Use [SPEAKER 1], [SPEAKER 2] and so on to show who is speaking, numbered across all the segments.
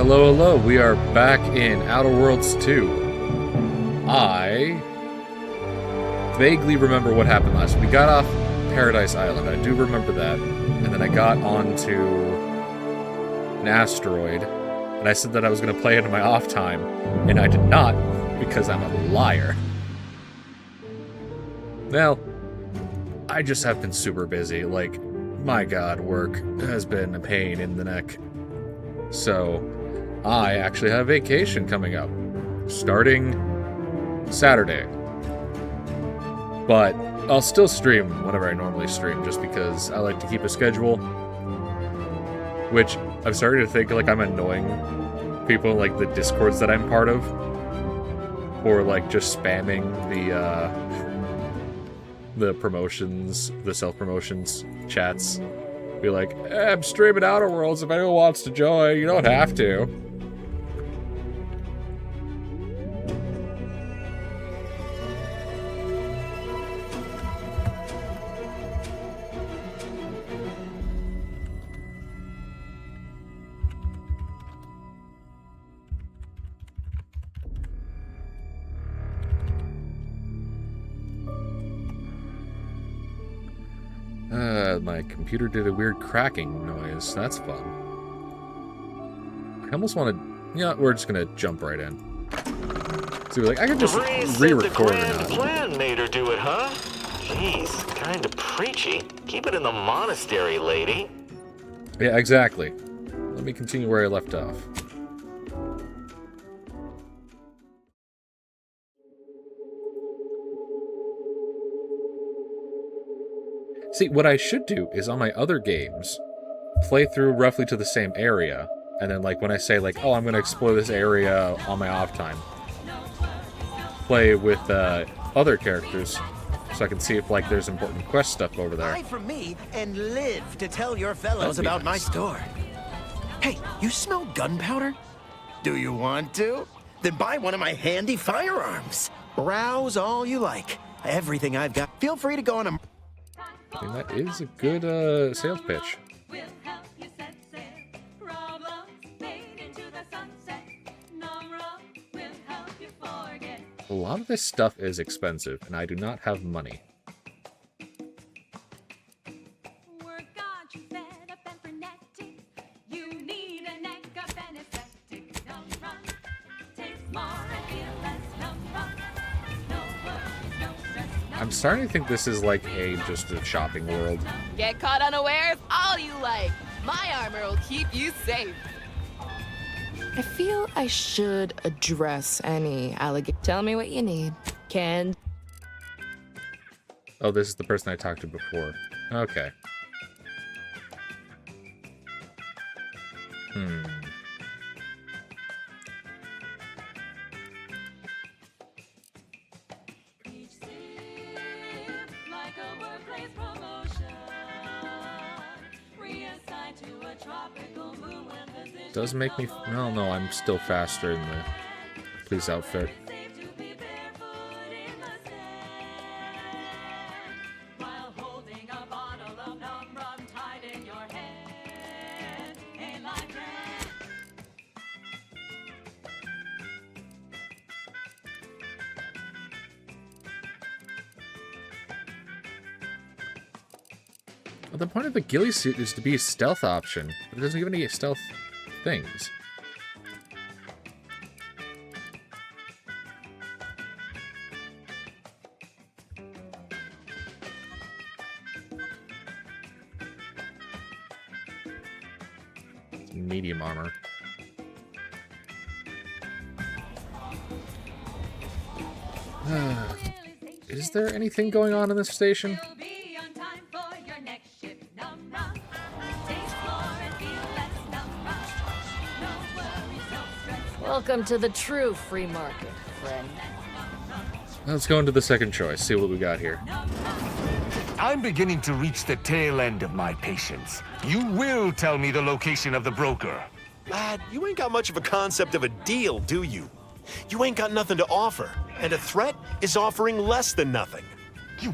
[SPEAKER 1] Hello, hello, we are back in Outer Worlds 2. I vaguely remember what happened last week. We got off Paradise Island, I do remember that. And then I got onto an asteroid, and I said that I was going to play it in my off time, and I did not, because I'm a liar. Well, I just have been super busy. Like, my god, work has been a pain in the neck. So, I actually have vacation coming up, starting Saturday. But I'll still stream whenever I normally stream, just because I like to keep a schedule. Which, I'm starting to think like I'm annoying people in like the Discords that I'm part of. Or like just spamming the promotions, the self-promotions chats. Be like, I'm streaming Outer Worlds, if anyone wants to join, you don't have to. My computer did a weird cracking noise. That's fun. I almost want to... Yeah, we're just going to jump right in. So like, I could just re-record or not.
[SPEAKER 2] Plan made her do it, huh? Jeez, kind of preachy. Keep it in the monastery, lady.
[SPEAKER 1] Yeah, exactly. Let me continue where I left off. See, what I should do is on my other games, play through roughly to the same area, and then like when I say like, oh, I'm going to explore this area on my off time, play with other characters, so I can see if like there's important quest stuff over there.
[SPEAKER 3] Buy from me and live to tell your fellows about my store. Hey, you smell gunpowder? Do you want to? Then buy one of my handy firearms. Browse all you like. Everything I've got. Feel free to go on a...
[SPEAKER 1] I mean, that is a good sales pitch. A lot of this stuff is expensive, and I do not have money. I'm starting to think this is like just a shopping world.
[SPEAKER 4] Get caught unawares all you like. My armor will keep you safe. I feel I should address any alligator. Tell me what you need. Can.
[SPEAKER 1] Oh, this is the person I talked to before. Okay. Does make me... No, I'm still faster in the police outfit. Well, the point of the ghillie suit is to be a stealth option, but it doesn't give any stealth things. Medium armor. Is there anything going on in this station?
[SPEAKER 4] Welcome to the true free market, friend.
[SPEAKER 1] Let's go into the second choice, see what we got here.
[SPEAKER 5] I'm beginning to reach the tail end of my patience. You will tell me the location of the broker.
[SPEAKER 6] Lad, you ain't got much of a concept of a deal, do you? You ain't got nothing to offer, and a threat is offering less than nothing.
[SPEAKER 5] You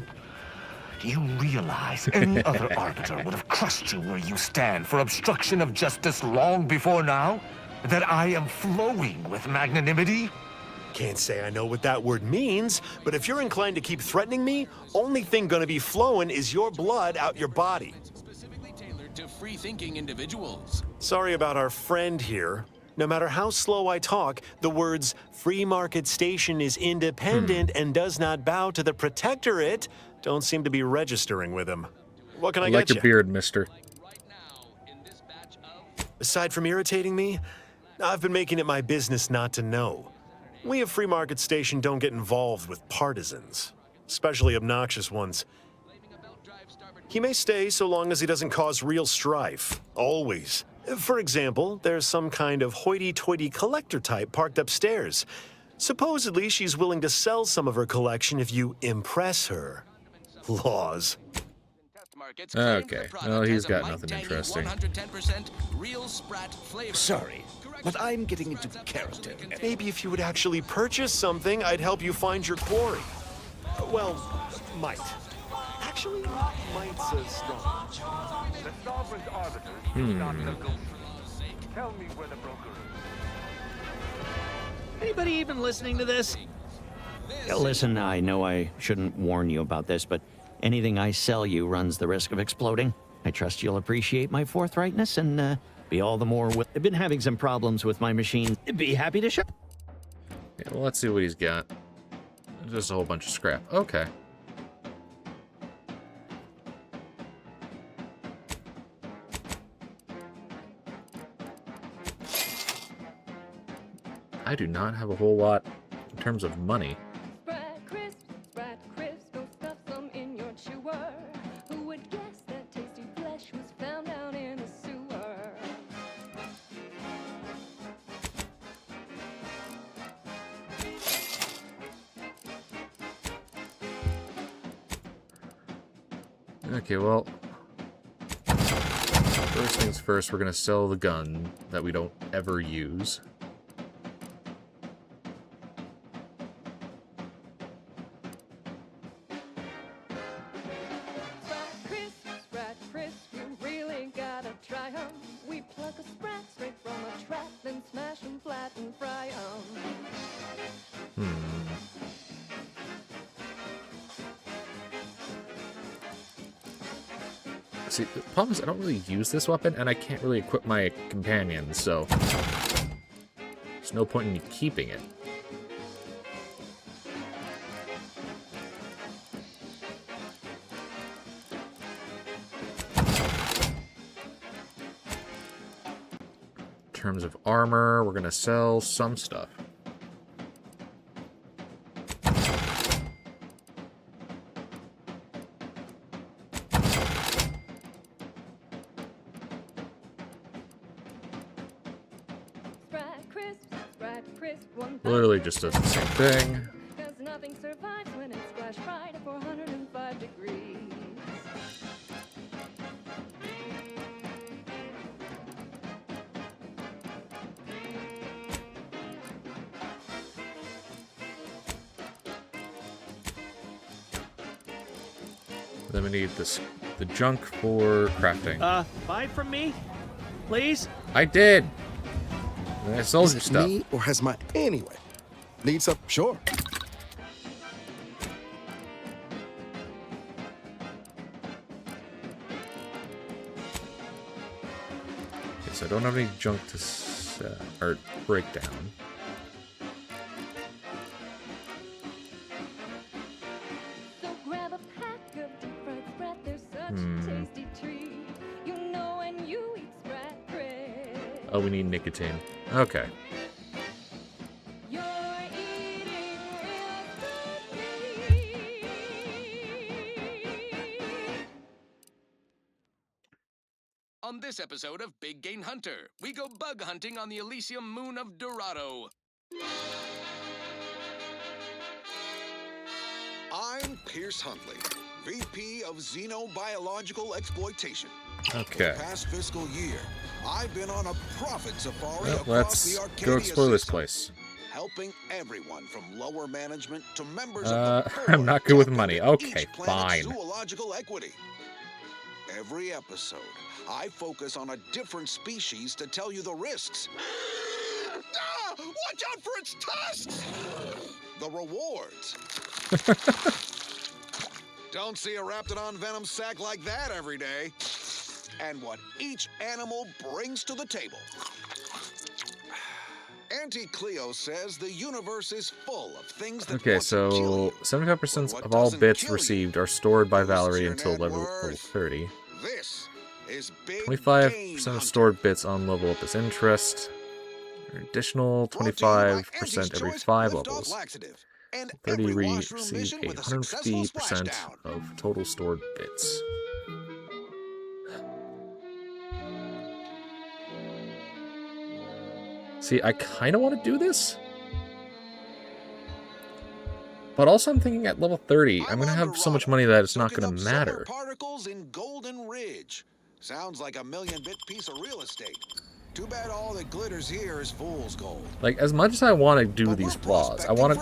[SPEAKER 5] Do you realize any other arbiter would have crushed you where you stand for obstruction of justice long before now? That I am flowing with magnanimity?
[SPEAKER 6] Can't say I know what that word means, but if you're inclined to keep threatening me, only thing gonna be flowing is your blood out your body.
[SPEAKER 7] Specifically tailored to free-thinking individuals.
[SPEAKER 6] Sorry about our friend here. No matter how slow I talk, the words free market station is independent and does not bow to the protectorate don't seem to be registering with him. What can I
[SPEAKER 1] I
[SPEAKER 6] get
[SPEAKER 1] like your
[SPEAKER 6] you?
[SPEAKER 1] beard, mister.
[SPEAKER 7] Right now, in this batch of...
[SPEAKER 6] Aside from irritating me, I've been making it my business not to know. We of Free Market Station don't get involved with partisans, especially obnoxious ones. He may stay so long as he doesn't cause real strife, always. For example, there's some kind of hoity-toity collector type parked upstairs. Supposedly, she's willing to sell some of her collection if you impress her. Laws.
[SPEAKER 1] Okay, well, he's got nothing interesting.
[SPEAKER 7] 110% real Sprat flavor.
[SPEAKER 8] Sorry, but I'm getting into character.
[SPEAKER 6] Maybe if you would actually purchase something, I'd help you find your quarry. Well, might. Actually, might's a strong.
[SPEAKER 5] The sovereign's arbiters do not negotiate. Tell me where the broker is.
[SPEAKER 8] Anybody even listening to this? Listen, I know I shouldn't warn you about this, but anything I sell you runs the risk of exploding. I trust you'll appreciate my forthrightness and be all the more. I've been having some problems with my machine. Be happy to show.
[SPEAKER 1] Yeah, well, let's see what he's got. Just a whole bunch of scrap. Okay. I do not have a whole lot in terms of money.
[SPEAKER 9] Sprat crisp, go stuff some in your chewer. Who would guess that tasty flesh was found down in a sewer?
[SPEAKER 1] Okay, well, first things first, we're gonna sell the gun that we don't ever use.
[SPEAKER 9] Sprat crisp, you really gotta try 'em. We pluck a sprat straight from a trap, then smash 'em flat and fry 'em.
[SPEAKER 1] See, the problem is I don't really use this weapon, and I can't really equip my companions, so there's no point in me keeping it. In terms of armor, we're gonna sell some stuff.
[SPEAKER 9] Sprat crisp, one
[SPEAKER 1] Literally just does the same thing.
[SPEAKER 9] 'cause nothing survives when it's flash fried at 405 degrees.
[SPEAKER 1] Then we need this, the junk for crafting.
[SPEAKER 8] Buy from me, please.
[SPEAKER 1] I did! And I sold
[SPEAKER 10] Is
[SPEAKER 1] your
[SPEAKER 10] it
[SPEAKER 1] stuff.
[SPEAKER 10] me or has my anyway? Need some? Sure.
[SPEAKER 1] Okay, so I don't have any junk to or break down.
[SPEAKER 9] So grab a pack of deep fried sprat, they're such a tasty treat. You know when you eat sprat crisp.
[SPEAKER 1] Oh, we need nicotine. Okay.
[SPEAKER 9] You're eating real good.
[SPEAKER 7] On this episode of Big Game Hunter, we go bug hunting on the Elysium moon of Dorado.
[SPEAKER 11] I'm Pierce Huntley, VP of Xenobiological Exploitation.
[SPEAKER 1] Okay.
[SPEAKER 11] For the past fiscal year, I've been on a profit safari
[SPEAKER 1] Well,
[SPEAKER 11] across
[SPEAKER 1] let's
[SPEAKER 11] the
[SPEAKER 1] go
[SPEAKER 11] Arcadia
[SPEAKER 1] explore this
[SPEAKER 11] system,
[SPEAKER 1] place.
[SPEAKER 11] helping everyone from lower management to members of the
[SPEAKER 1] I'm not good with
[SPEAKER 11] tap
[SPEAKER 1] money.
[SPEAKER 11] into
[SPEAKER 1] Okay,
[SPEAKER 11] each planet's
[SPEAKER 1] fine.
[SPEAKER 11] zoological equity. Every episode, I focus on a different species to tell you the risks Ah, watch out for its tusks! The rewards. Don't see a Raptidon venom sack like that every day. And what each animal brings to the table. Auntie Cleo says the universe is full of things that
[SPEAKER 1] Okay,
[SPEAKER 11] want to kill
[SPEAKER 1] so
[SPEAKER 11] you.
[SPEAKER 1] 75%
[SPEAKER 11] But
[SPEAKER 1] of
[SPEAKER 11] what
[SPEAKER 1] all
[SPEAKER 11] doesn't
[SPEAKER 1] bits
[SPEAKER 11] kill you
[SPEAKER 1] received are stored by
[SPEAKER 11] goes to
[SPEAKER 1] Valerie
[SPEAKER 11] your
[SPEAKER 1] until
[SPEAKER 11] net
[SPEAKER 1] level
[SPEAKER 11] worth.
[SPEAKER 1] 30.
[SPEAKER 11] This is Big Game
[SPEAKER 1] 25%
[SPEAKER 11] Hunter.
[SPEAKER 1] of stored bits on level up as interest. An additional
[SPEAKER 11] Brought to you by
[SPEAKER 1] 25% every
[SPEAKER 11] Choice
[SPEAKER 1] 5
[SPEAKER 11] Lift Off
[SPEAKER 1] levels.
[SPEAKER 11] Laxative. And
[SPEAKER 1] 30
[SPEAKER 11] every washroom
[SPEAKER 1] receive
[SPEAKER 11] mission with a successful
[SPEAKER 1] 150%
[SPEAKER 11] splashdown.
[SPEAKER 1] of total stored bits. See, I kind of want to do this. But also I'm thinking at level 30, I'm going to have so much money that it's not going to matter.
[SPEAKER 11] Particles in Golden Ridge. Sounds like a million-bit piece of real estate. Too bad all that glitters here is fool's gold.
[SPEAKER 1] Like, as much as I want to do these flaws, I want to...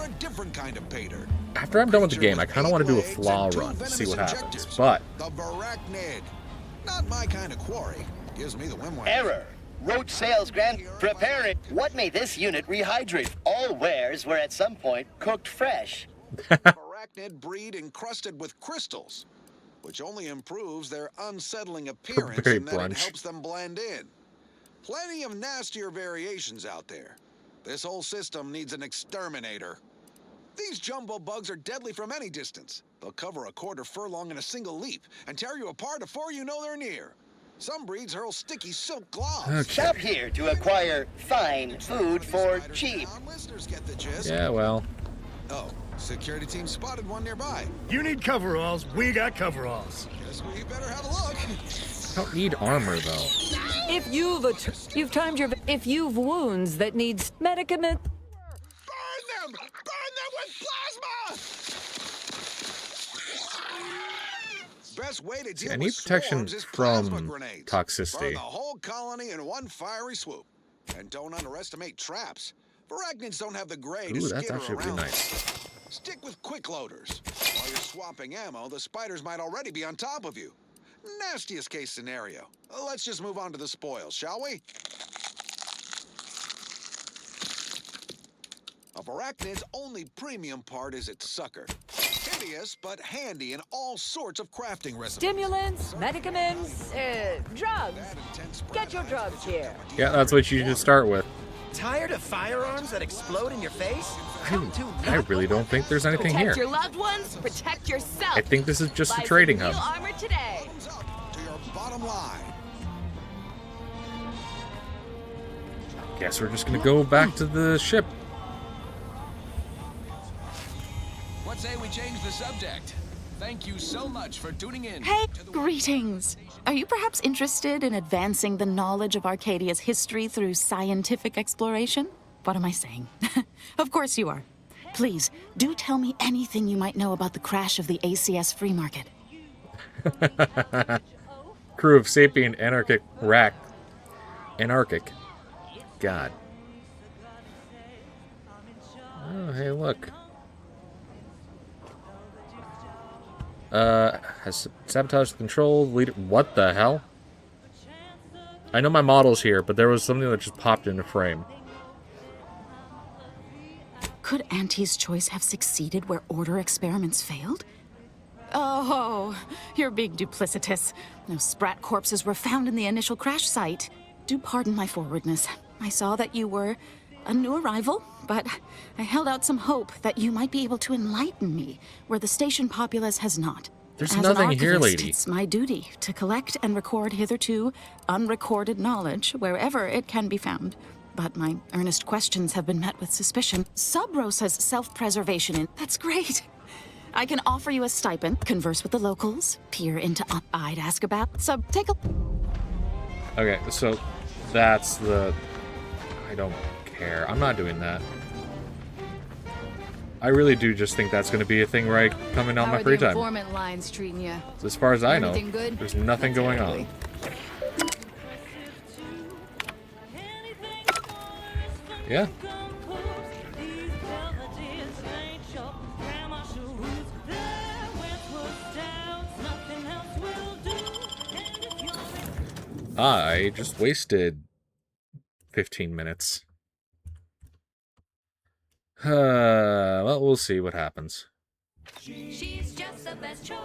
[SPEAKER 1] After I'm done with the game, I kind of want to do a flaw run to see what happens. But...
[SPEAKER 11] The Barachnid. Not my kind of quarry. Gives me the whim.
[SPEAKER 12] Error. Roach sales grant. Prepare it. What made this unit rehydrate? All wares were at some point cooked fresh.
[SPEAKER 11] Arachnid breed encrusted with crystals, which only improves their unsettling appearance and that it helps them blend in. Plenty of nastier variations out there. This whole system needs an exterminator. These jumbo bugs are deadly from any distance. They'll cover a quarter furlong in a single leap and tear you apart before you know they're near. Some breeds hurl sticky silk gloves.
[SPEAKER 1] Okay.
[SPEAKER 12] Shop here to acquire fine food for cheap.
[SPEAKER 1] Yeah, well.
[SPEAKER 11] Oh, security team spotted one nearby.
[SPEAKER 13] You need coveralls. We got coveralls.
[SPEAKER 11] Guess we better have a look.
[SPEAKER 1] I don't need armor, though.
[SPEAKER 14] If you've timed your... If you've wounds that needs medicament...
[SPEAKER 11] Burn them! Burn them with plasma! Best way to deal
[SPEAKER 1] I need
[SPEAKER 11] with
[SPEAKER 1] protection
[SPEAKER 11] swarms is
[SPEAKER 1] from
[SPEAKER 11] plasma grenades.
[SPEAKER 1] toxicity.
[SPEAKER 11] Burn the whole colony in one fiery swoop. And don't underestimate traps. Arachnids don't have the gray to
[SPEAKER 1] Ooh, that's
[SPEAKER 11] skitter
[SPEAKER 1] actually
[SPEAKER 11] around.
[SPEAKER 1] really nice.
[SPEAKER 11] Stick with quick loaders. While you're swapping ammo, the spiders might already be on top of you. Nastiest case scenario. Let's just move on to the spoils, shall we? Of Arachnid's only premium part is its sucker. Hideous, but handy in all sorts of crafting recipes.
[SPEAKER 14] Stimulants, medicaments, drugs. Get your drugs here.
[SPEAKER 1] Yeah, that's what you should start with.
[SPEAKER 3] Tired of firearms that explode in your face?
[SPEAKER 1] I really don't think there's anything
[SPEAKER 4] Protect
[SPEAKER 1] here.
[SPEAKER 4] your loved ones, protect yourself.
[SPEAKER 1] I think this is just
[SPEAKER 4] Buy
[SPEAKER 1] a trading
[SPEAKER 4] some
[SPEAKER 1] hub.
[SPEAKER 4] new armor today.
[SPEAKER 11] To your bottom line.
[SPEAKER 1] Guess we're just gonna go back to the ship.
[SPEAKER 7] What say we change the subject? Thank you so much for tuning in.
[SPEAKER 15] Hey, greetings. Are you perhaps interested in advancing the knowledge of Arcadia's history through scientific exploration? What am I saying? Of course you are. Please, do tell me anything you might know about the crash of the ACS free market.
[SPEAKER 1] Crew of sapient anarchic rack. Anarchic. God. Oh, hey, look. Has sabotaged the control leader. What the hell? I know my model's here, but there was something that just popped into frame.
[SPEAKER 15] Could Auntie's choice have succeeded where order experiments failed? Oh, you're being duplicitous. No sprat corpses were found in the initial crash site. Do pardon my forwardness. I saw that you were a new arrival, but I held out some hope that you might be able to enlighten me where the station populace has not.
[SPEAKER 1] There's
[SPEAKER 15] As
[SPEAKER 1] nothing
[SPEAKER 15] an
[SPEAKER 1] here,
[SPEAKER 15] archivist,
[SPEAKER 1] lady.
[SPEAKER 15] It's my duty to collect and record hitherto unrecorded knowledge wherever it can be found. But my earnest questions have been met with suspicion. Sub Rosa's self-preservation in... That's great. I can offer you a stipend, converse with the locals, peer into... I'd ask about... take a...
[SPEAKER 1] Okay, so that's the... I don't care. I'm not doing that. I really do just think that's going to be a thing where I come in on my free time.
[SPEAKER 4] Informant lines treating you?
[SPEAKER 1] So as far as I know,
[SPEAKER 4] Everything good?
[SPEAKER 1] there's nothing going on. Yeah. I just wasted 15 minutes. Well, we'll see what happens.
[SPEAKER 16] She's just the best choice.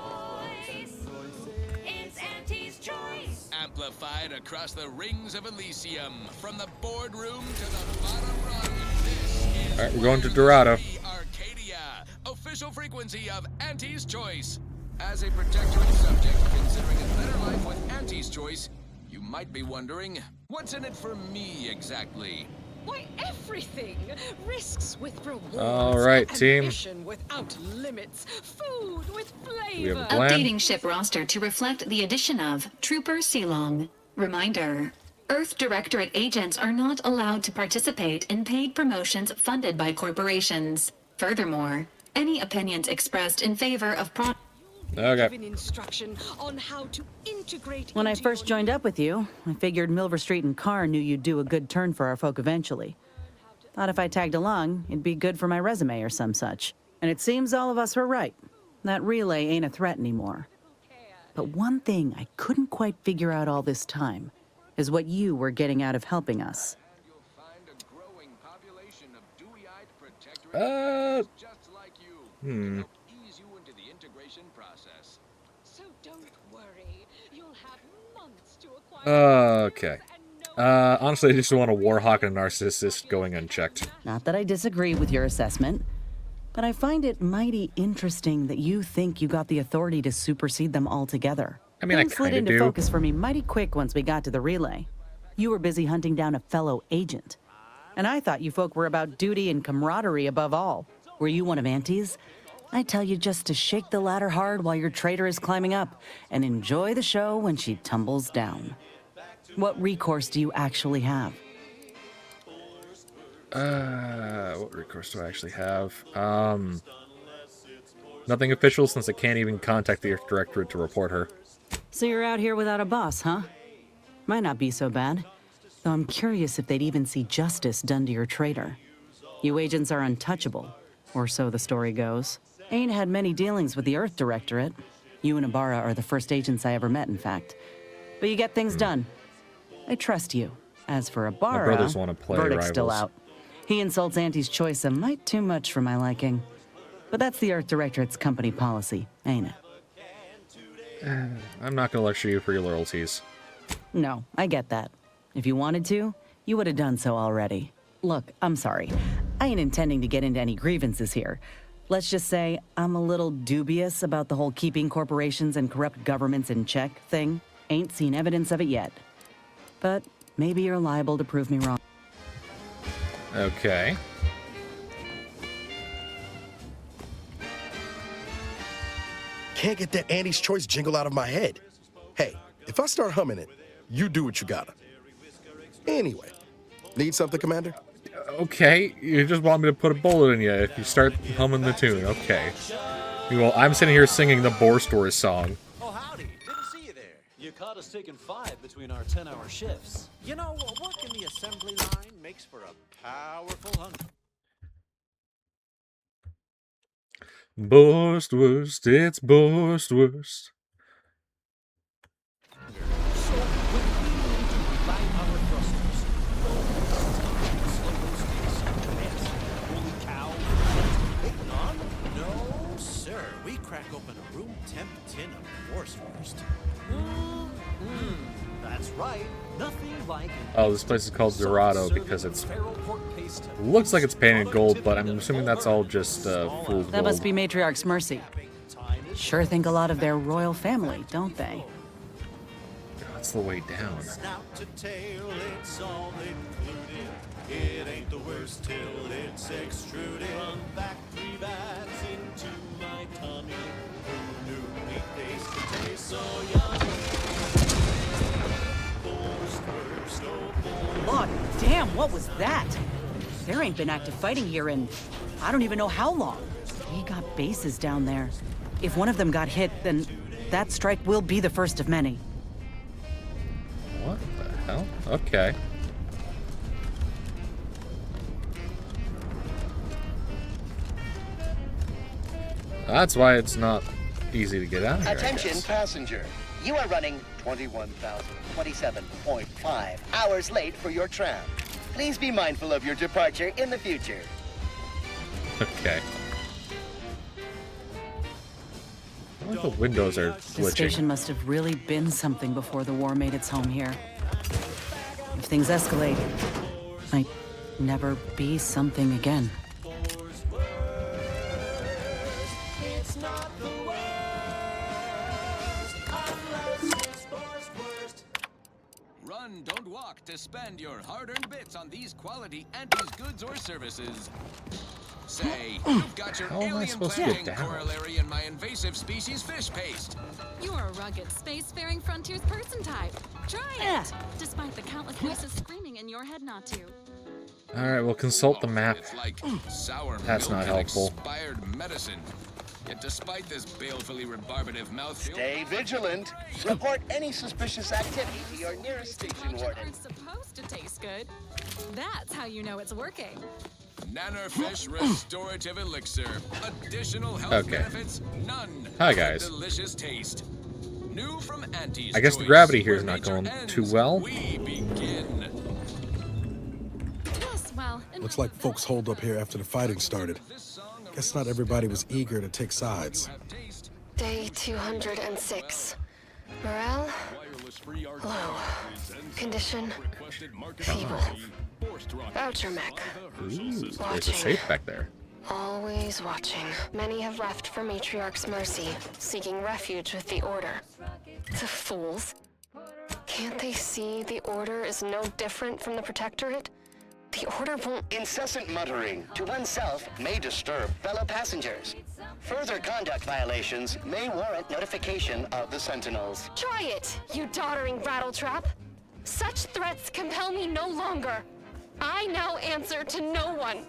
[SPEAKER 16] It's Auntie's choice.
[SPEAKER 7] Amplified across the rings of Elysium, from the boardroom to the bottom rung. This is
[SPEAKER 1] All right, we're going to Dorado.
[SPEAKER 7] Arcadia, official frequency of Auntie's Choice. As a protectorate subject considering a better life with Auntie's Choice, you might be wondering, what's in it for me exactly?
[SPEAKER 9] Why, everything. Risks with rewards.
[SPEAKER 1] All right, team.
[SPEAKER 9] Ambition without limits. Food with flavor.
[SPEAKER 1] We have a plan.
[SPEAKER 17] Updating ship roster to reflect the addition of Trooper Sealong. Reminder: Earth Directorate agents are not allowed to participate in paid promotions funded by corporations. Furthermore, any opinions expressed in favor of
[SPEAKER 1] Okay.
[SPEAKER 9] Instruction on how to integrate
[SPEAKER 14] When I first joined up with you, I figured Milver Street and Carr knew you'd do a good turn for our folk eventually. Thought if I tagged along, it'd be good for my resume or some such. And it seems all of us were right. That relay ain't a threat anymore. But one thing I couldn't quite figure out all this time is what you were getting out of helping us.
[SPEAKER 9] So don't worry. You'll have months to acquire.
[SPEAKER 1] Okay. Honestly, I just want a Warhawk and a Narcissist going unchecked.
[SPEAKER 14] Not that I disagree with your assessment, but I find it mighty interesting that you think you got the authority to supersede them altogether.
[SPEAKER 1] I mean, I
[SPEAKER 14] Things slid
[SPEAKER 1] kinda
[SPEAKER 14] into
[SPEAKER 1] do.
[SPEAKER 14] focus for me mighty quick once we got to the relay. You were busy hunting down a fellow agent. And I thought you folk were about duty and camaraderie above all. Were you one of Auntie's? I tell you just to shake the ladder hard while your traitor is climbing up, and enjoy the show when she tumbles down. What recourse do you actually have?
[SPEAKER 1] What recourse do I actually have? Nothing official, since I can't even contact the Earth Directorate to report her.
[SPEAKER 14] So you're out here without a boss, huh? Might not be so bad. Though I'm curious if they'd even see justice done to your traitor. You agents are untouchable, or so the story goes. Ain't had many dealings with the Earth Directorate. You and Ibarra are the first agents I ever met, in fact. But you get things done. I trust you. As for Ibarra,
[SPEAKER 1] My brothers want to play
[SPEAKER 14] verdict's still
[SPEAKER 1] rivals.
[SPEAKER 14] out. He insults Auntie's choice a mite too much for my liking. But that's the Earth Directorate's company policy, ain't it?
[SPEAKER 1] I'm not gonna lecture you for your loyalties.
[SPEAKER 14] No, I get that. If you wanted to, you would have done so already. Look, I'm sorry. I ain't intending to get into any grievances here. Let's just say I'm a little dubious about the whole keeping corporations and corrupt governments in check thing. Ain't seen evidence of it yet. But maybe you're liable to prove me wrong.
[SPEAKER 1] Okay.
[SPEAKER 10] Can't get that Annie's Choice jingle out of my head. Hey, if I start humming it, you do what you gotta. Anyway, need something, Commander?
[SPEAKER 1] Okay, you just want me to put a bullet in you if you start humming the tune. Okay. Well, I'm sitting here singing the Boar Stores song.
[SPEAKER 18] Oh, howdy. Didn't see you there. You caught us taking 5 between our 10-hour shifts. You know, work in the assembly line makes for a powerful hunt.
[SPEAKER 1] Borstvurst, it's Borstvurst.
[SPEAKER 18] No, sir. We crack open a room temp tin of Borstvurst. That's right. Nothing like.
[SPEAKER 1] Oh, this place is called Dorado because it's looks like it's painted gold, but I'm assuming that's all just fool's
[SPEAKER 14] That must
[SPEAKER 1] gold.
[SPEAKER 14] be Matriarch's mercy. Sure think a lot of their royal family, don't they?
[SPEAKER 1] That's the way down.
[SPEAKER 18] Snout to tail, it's all included. It ain't the worst till it's extruded. Run back 3 bats into my tummy. Who knew meat taste could taste so yummy?
[SPEAKER 14] Look, damn, what was that? There ain't been active fighting here in I don't even know how long. We got bases down there. If one of them got hit, then that strike will be the first of many.
[SPEAKER 1] What the hell? Okay. That's why it's not easy to get out of here. I
[SPEAKER 12] Attention
[SPEAKER 1] guess.
[SPEAKER 12] passenger. You are running 21,027.5 hours late for your tram. Please be mindful of your departure in the future.
[SPEAKER 1] Okay. I think the windows are
[SPEAKER 14] The
[SPEAKER 1] glitching.
[SPEAKER 14] station must have really been something before the war made its home here. If things escalate, might never be something again.
[SPEAKER 18] It's not the worst, unless it's worst.
[SPEAKER 7] Run, don't walk to spend your hard-earned bits on these quality Antis goods or services. Say, you've got your
[SPEAKER 1] How am I
[SPEAKER 7] alien
[SPEAKER 1] supposed to get
[SPEAKER 7] planting
[SPEAKER 1] down?
[SPEAKER 7] corollary in my invasive species fish paste.
[SPEAKER 15] You're a rugged, spacefaring frontiers person type. Try it! Despite the countless voices screaming in your head not to.
[SPEAKER 1] Alright, we'll consult the map.
[SPEAKER 7] It's like sour
[SPEAKER 1] That's
[SPEAKER 7] milk
[SPEAKER 1] not
[SPEAKER 7] and
[SPEAKER 1] helpful.
[SPEAKER 7] expired medicine. Yet despite this balefully rebarbative mouthfeel...
[SPEAKER 12] Stay vigilant. Report any suspicious activity to your nearest station warden.
[SPEAKER 15] Aren't supposed to taste good. That's how you know it's working.
[SPEAKER 7] Nannerfish restorative elixir. Additional health
[SPEAKER 1] Okay.
[SPEAKER 7] benefits? None.
[SPEAKER 1] Hi,
[SPEAKER 7] but
[SPEAKER 1] guys.
[SPEAKER 7] Delicious taste. New from Antis
[SPEAKER 1] I guess the
[SPEAKER 7] Choice,
[SPEAKER 1] gravity here is
[SPEAKER 7] where
[SPEAKER 1] not
[SPEAKER 7] nature
[SPEAKER 1] going
[SPEAKER 7] ends,
[SPEAKER 1] too well.
[SPEAKER 7] We begin.
[SPEAKER 15] Yes, well,
[SPEAKER 10] Looks like folks holed up here after the fighting started. Guess not everybody was eager to take sides.
[SPEAKER 19] Day 206. Morale? Low. Condition? Feeble. Voucher mech.
[SPEAKER 1] Ooh, there's a
[SPEAKER 19] Watching.
[SPEAKER 1] safe back there.
[SPEAKER 19] Always watching. Many have left for Matriarch's mercy, seeking refuge with the Order. The fools. Can't they see the Order is no different from the Protectorate? The Order won't...
[SPEAKER 12] Incessant muttering to oneself may disturb fellow passengers. Further conduct violations may warrant notification of the Sentinels.
[SPEAKER 19] Try it, you doddering rattletrap! Such threats compel me no longer. I now answer to no one.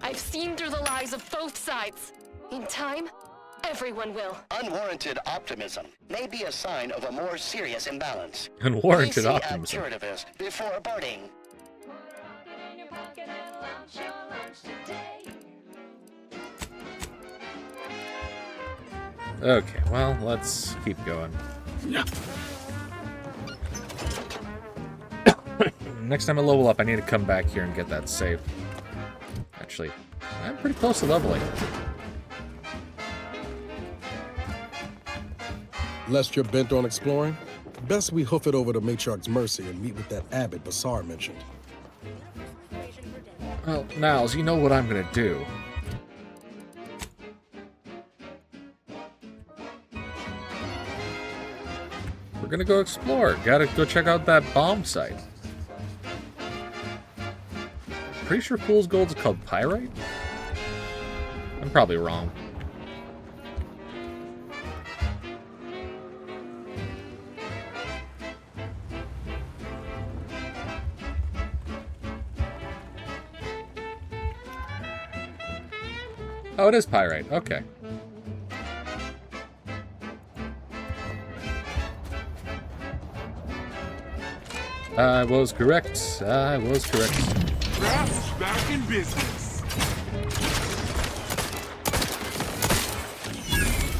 [SPEAKER 19] I've seen through the lies of both sides. In time, everyone will.
[SPEAKER 12] Unwarranted optimism may be a sign of a more serious imbalance.
[SPEAKER 1] Unwarranted
[SPEAKER 12] Please see
[SPEAKER 1] optimism.
[SPEAKER 12] a curativist before boarding.
[SPEAKER 1] Okay, well, let's keep going. Next time I level up, I need to come back here and get that safe. Actually, I'm pretty close to leveling.
[SPEAKER 10] Lest you're bent on exploring, best we hoof it over to Matriarch's mercy and meet with that abbot Basar mentioned.
[SPEAKER 1] Well, Niles, you know what I'm gonna do. We're gonna go explore. Gotta go check out that bomb site. Pretty sure Fool's Gold's called Pyrite? I'm probably wrong. Oh, it is Pyrite. Okay. I was correct. I was correct.
[SPEAKER 5] Craft's back in business.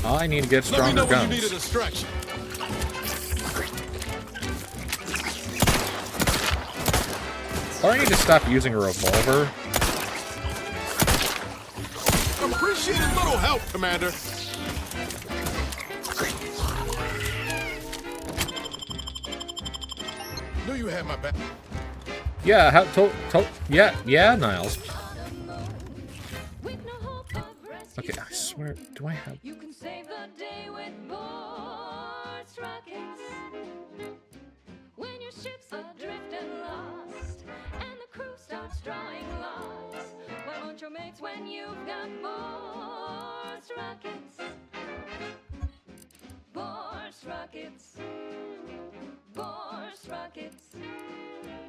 [SPEAKER 1] I need to get
[SPEAKER 18] Let me know
[SPEAKER 1] stronger
[SPEAKER 18] when you need a
[SPEAKER 1] guns.
[SPEAKER 18] distraction.
[SPEAKER 1] Or I need to stop using a revolver.
[SPEAKER 18] Appreciate a little help, Commander. Knew you had my back.
[SPEAKER 1] Yeah, yeah, Niles. Okay, I swear, do I have...
[SPEAKER 9] You can save the day with Boards rockets. When your ship's adrift and lost, and the crew starts drawing lots, why won't your mates when you've got Boards rockets? Boards rockets. Boards rockets.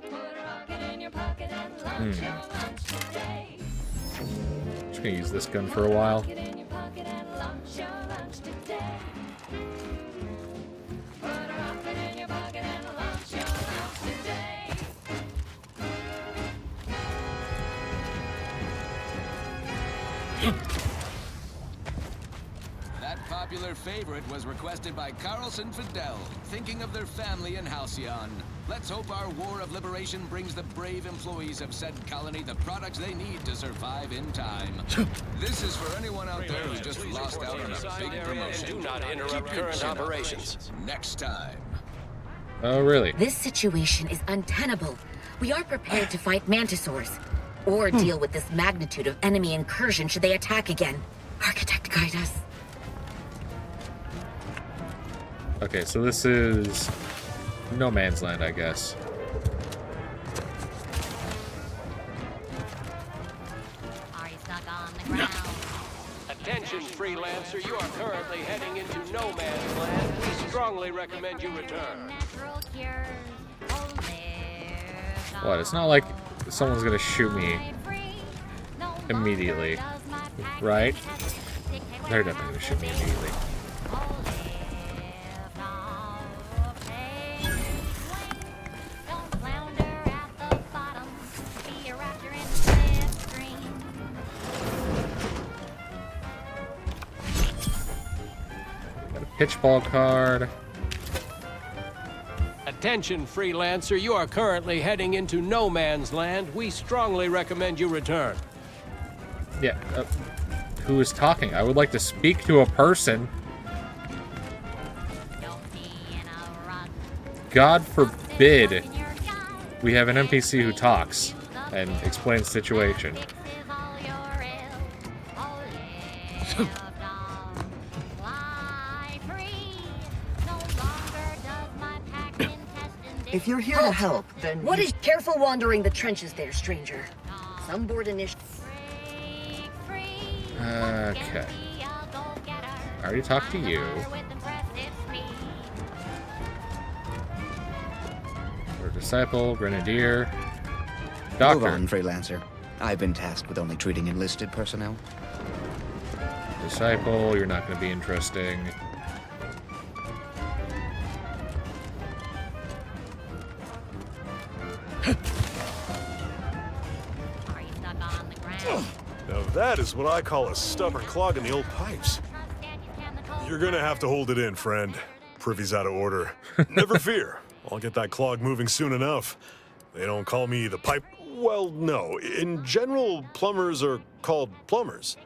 [SPEAKER 9] Put a rocket in your pocket and launch your launch today.
[SPEAKER 1] Just gonna use this gun for a while.
[SPEAKER 9] Rocket in your pocket and launch your launch today. Put a rocket in your pocket and launch your launch today.
[SPEAKER 7] That popular favorite was requested by Carlson Fidel, thinking of their family in Halcyon. Let's hope our war of liberation brings the brave employees of said colony the products they need to survive in time. This is for anyone out there who just lost out on a big promotion.
[SPEAKER 20] Do not interrupt current operations.
[SPEAKER 7] Next time.
[SPEAKER 1] Oh, really?
[SPEAKER 21] This situation is untenable. We are prepared to fight mantisaurs, or deal with this magnitude of enemy incursion should they attack again. Architect, guide us.
[SPEAKER 1] Okay, so this is no man's land, I guess.
[SPEAKER 16] Are you stuck on the ground?
[SPEAKER 20] Attention, freelancer. You are currently heading into no man's land. We strongly recommend you return.
[SPEAKER 16] Natural cures.
[SPEAKER 1] What? It's not like someone's gonna shoot me immediately, right? They're definitely gonna shoot me immediately. Got a pitch ball card.
[SPEAKER 20] Attention, freelancer. You are currently heading into no man's land. We strongly recommend you return.
[SPEAKER 1] Yeah. Who is talking? I would like to speak to a person. God forbid we have an NPC who talks and explains the situation.
[SPEAKER 21] If you're here to help, then what is careful wandering the trenches there, stranger? Some board initiative.
[SPEAKER 1] Okay. I already talked to you. Or disciple, grenadier, doctor.
[SPEAKER 22] Move on, freelancer. I've been tasked with only treating enlisted personnel.
[SPEAKER 1] Disciple, you're not going to be interesting.
[SPEAKER 6] Now that is what I call a stubborn clog in the old pipes. You're gonna have to hold it in, friend. Privy's out of order. Never fear. I'll get that clog moving soon enough. They don't call me the pipe... Well, no. In general, plumbers are called plumbers.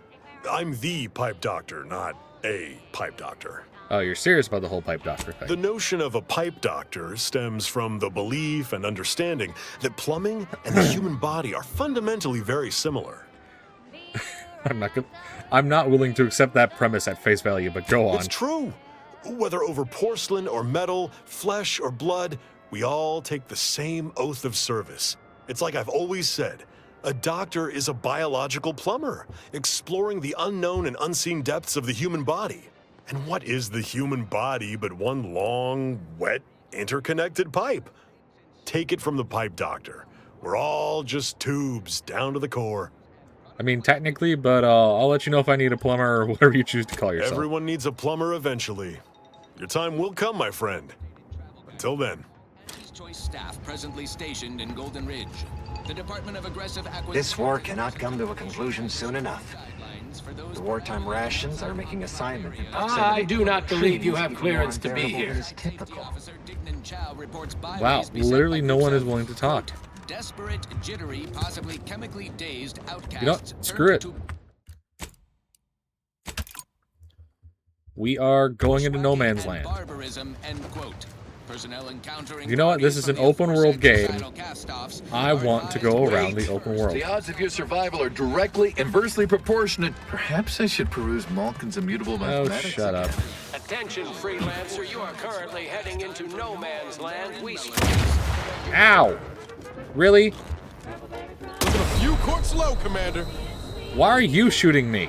[SPEAKER 6] I'm the pipe doctor, not a pipe doctor.
[SPEAKER 1] Oh, you're serious about the whole pipe doctor thing.
[SPEAKER 6] The notion of a pipe doctor stems from the belief and understanding that plumbing and the human body are fundamentally very similar.
[SPEAKER 1] I'm not willing to accept that premise at face value, but go on.
[SPEAKER 6] It's true. Whether over porcelain or metal, flesh or blood, we all take the same oath of service. It's like I've always said, a doctor is a biological plumber, exploring the unknown and unseen depths of the human body. And what is the human body but one long, wet, interconnected pipe? Take it from the pipe doctor. We're all just tubes down to the core.
[SPEAKER 1] I mean, technically, but I'll let you know if I need a plumber or whatever you choose to call yourself.
[SPEAKER 6] Everyone needs a plumber eventually. Your time will come, my friend. Until then.
[SPEAKER 7] Choice staff presently stationed in Golden Ridge. The Department of Aggressive Acquisition...
[SPEAKER 23] This war cannot come to a conclusion soon enough. The wartime rations are making assignment.
[SPEAKER 20] I do not believe you have clearance to be here.
[SPEAKER 1] Wow, literally no one is willing to talk.
[SPEAKER 7] Desperate, jittery, possibly chemically dazed outcasts.
[SPEAKER 1] You know, screw it. We are going into no man's land. You know what? This is an open world game. I want to go around the open world.
[SPEAKER 24] The odds of your survival are directly inversely proportionate. Perhaps I should peruse Malkin's immutable mathematics.
[SPEAKER 1] Oh, shut up.
[SPEAKER 20] Attention, freelancer. You are currently heading into no man's land.
[SPEAKER 1] Ow! Really?
[SPEAKER 25] Looking a few courts low, Commander.
[SPEAKER 1] Why are you shooting me?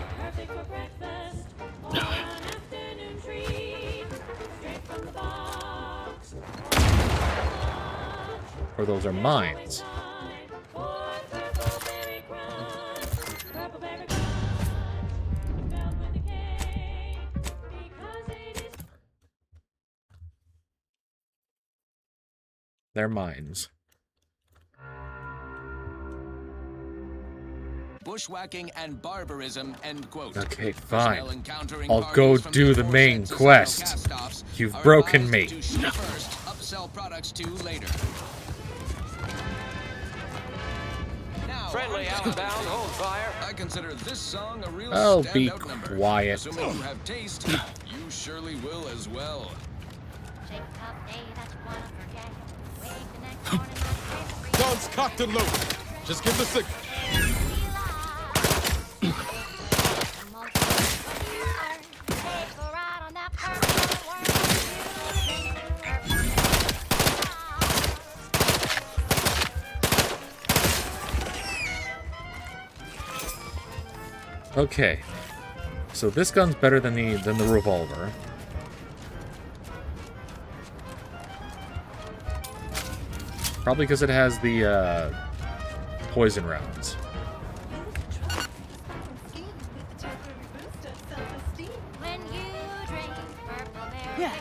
[SPEAKER 1] Or those are mines. They're mines.
[SPEAKER 7] Bushwhacking and barbarism, end quote.
[SPEAKER 1] Okay, fine. I'll go do the main quest. You've broken me.
[SPEAKER 7] sell products to later. Now,
[SPEAKER 20] Friendly outbound, hold fire.
[SPEAKER 7] I consider this song a real
[SPEAKER 1] Oh, be
[SPEAKER 7] standout number.
[SPEAKER 1] quiet.
[SPEAKER 7] Assuming you have taste, you surely will as well.
[SPEAKER 25] Guns cocked and loaded. Just give the signal.
[SPEAKER 1] Okay, so this gun's better than the revolver. Probably because it has the poison rounds.
[SPEAKER 16] Yeah.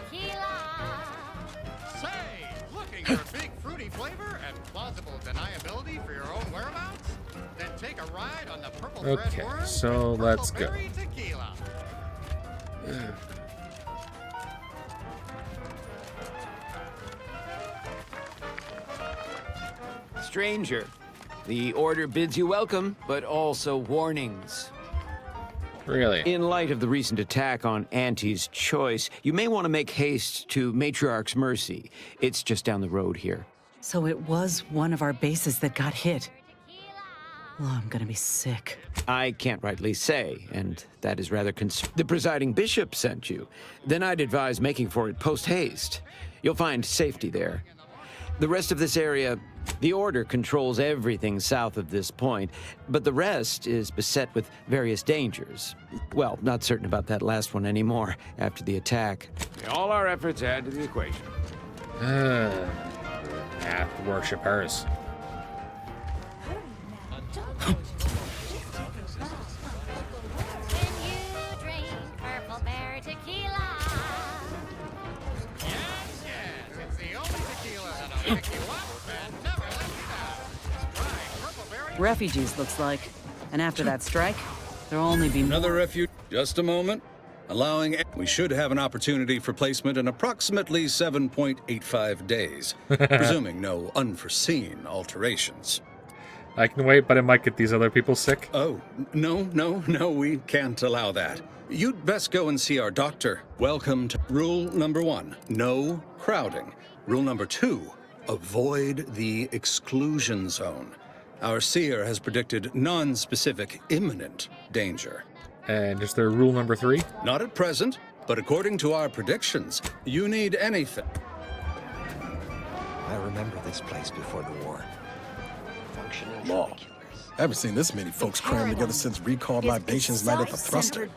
[SPEAKER 2] Say, looking for a big fruity flavor and plausible deniability for your own whereabouts? Then take a ride on the purple thread
[SPEAKER 1] Okay,
[SPEAKER 2] worm
[SPEAKER 1] so
[SPEAKER 2] with
[SPEAKER 1] let's go.
[SPEAKER 2] Purple Berry Tequila.
[SPEAKER 23] Stranger, the order bids you welcome, but also warnings.
[SPEAKER 1] Really?
[SPEAKER 23] In light of the recent attack on Auntie's Choice, you may want to make haste to Matriarch's Mercy. It's just down the road here.
[SPEAKER 14] So it was one of our bases that got hit. Well, I'm gonna be sick.
[SPEAKER 23] I can't rightly say, and that is rather the presiding bishop sent you. Then I'd advise making for it post-haste. You'll find safety there. The rest of this area, the Order controls everything south of this point, but the rest is beset with various dangers. Well, not certain about that last one anymore after the attack.
[SPEAKER 20] All our efforts add to the equation.
[SPEAKER 1] Worshippers.
[SPEAKER 16] Purple berry tequila.
[SPEAKER 2] Yes, it's the only tequila that'll pick you up and never let you down. Try Purple Berry.
[SPEAKER 14] Refugees, looks like. And after that strike, there'll only be
[SPEAKER 3] another refuge. Just a moment. We should have an opportunity for placement in approximately 7.85 days, presuming no unforeseen alterations.
[SPEAKER 1] I can wait, but it might get these other people sick.
[SPEAKER 3] Oh, no, we can't allow that. You'd best go and see our doctor. Welcome to rule number 1, no crowding. Rule number 2, avoid the exclusion zone. Our seer has predicted non-specific imminent danger.
[SPEAKER 1] And is there rule number 3?
[SPEAKER 3] Not at present, but according to our predictions, you need anything.
[SPEAKER 23] I remember this place before the war.
[SPEAKER 10] Law. I haven't seen this many folks crammed together since recalled libations night at the thruster.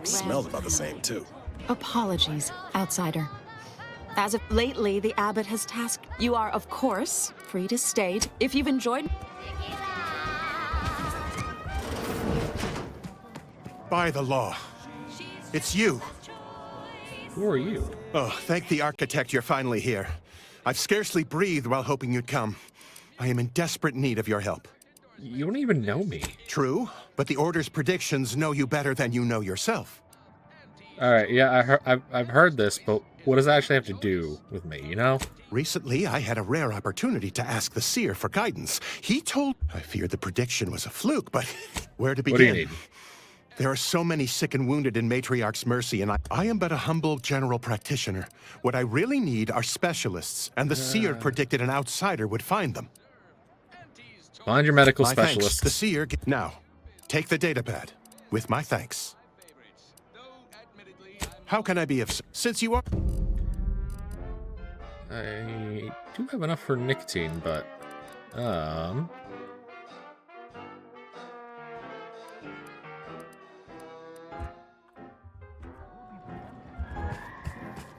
[SPEAKER 10] Smells about the same, too.
[SPEAKER 15] Apologies, outsider. As of lately, the abbot has tasked. You are, of course, free to stay if you've enjoyed.
[SPEAKER 8] By the law. It's you.
[SPEAKER 1] Who are you?
[SPEAKER 8] Oh, thank the architect you're finally here. I've scarcely breathed while hoping you'd come. I am in desperate need of your help.
[SPEAKER 1] You don't even know me.
[SPEAKER 8] True, but the Order's predictions know you better than you know yourself.
[SPEAKER 1] All right, yeah, I've heard this, but what does that actually have to do with me, you know?
[SPEAKER 8] Recently, I had a rare opportunity to ask the seer for guidance. He told... I feared the prediction was a fluke, but where to begin?
[SPEAKER 1] What do you need?
[SPEAKER 8] There are so many sick and wounded in Matriarch's Mercy, and I am but a humble general practitioner. What I really need are specialists, and the seer predicted an outsider would find them.
[SPEAKER 1] Find your medical
[SPEAKER 8] My
[SPEAKER 1] specialist.
[SPEAKER 8] thanks. The seer... Now, take the datapad. With my thanks. How can I be of... Since you are...
[SPEAKER 1] I do have enough for nicotine, but...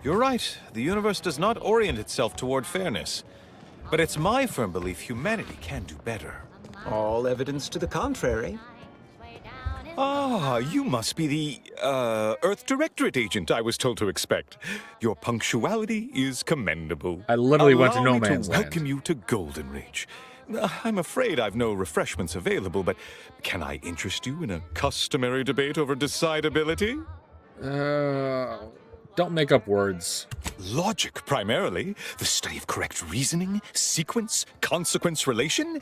[SPEAKER 11] You're right. The universe does not orient itself toward fairness. But it's my firm belief humanity can do better.
[SPEAKER 23] All evidence to the contrary.
[SPEAKER 11] Ah, you must be the, Earth Directorate agent I was told to expect. Your punctuality is commendable.
[SPEAKER 1] I literally went to
[SPEAKER 11] Allow
[SPEAKER 1] No
[SPEAKER 11] me
[SPEAKER 1] Man's
[SPEAKER 11] to
[SPEAKER 1] Land.
[SPEAKER 11] welcome you to Golden Reach. I'm afraid I've no refreshments available, but can I interest you in a customary debate over decidability?
[SPEAKER 1] Don't make up words.
[SPEAKER 11] Logic, primarily. The study of correct reasoning, sequence, consequence relation.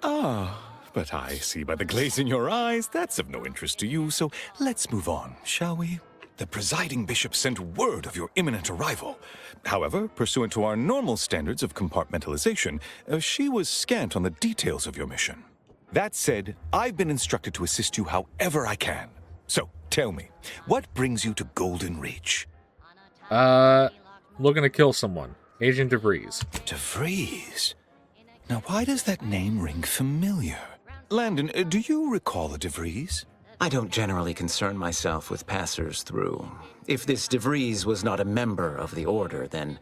[SPEAKER 11] But I see by the glaze in your eyes that's of no interest to you, so let's move on, shall we? The presiding bishop sent word of your imminent arrival. However, pursuant to our normal standards of compartmentalization, she was scant on the details of your mission. That said, I've been instructed to assist you however I can. So, tell me, what brings you to Golden Ridge?
[SPEAKER 1] Looking to kill someone. Agent DeVries.
[SPEAKER 11] DeVries? Now, why does that name ring familiar? Landon, do you recall a DeVries?
[SPEAKER 22] I don't generally concern myself with passers-through. If this DeVries was not a member of the Order, then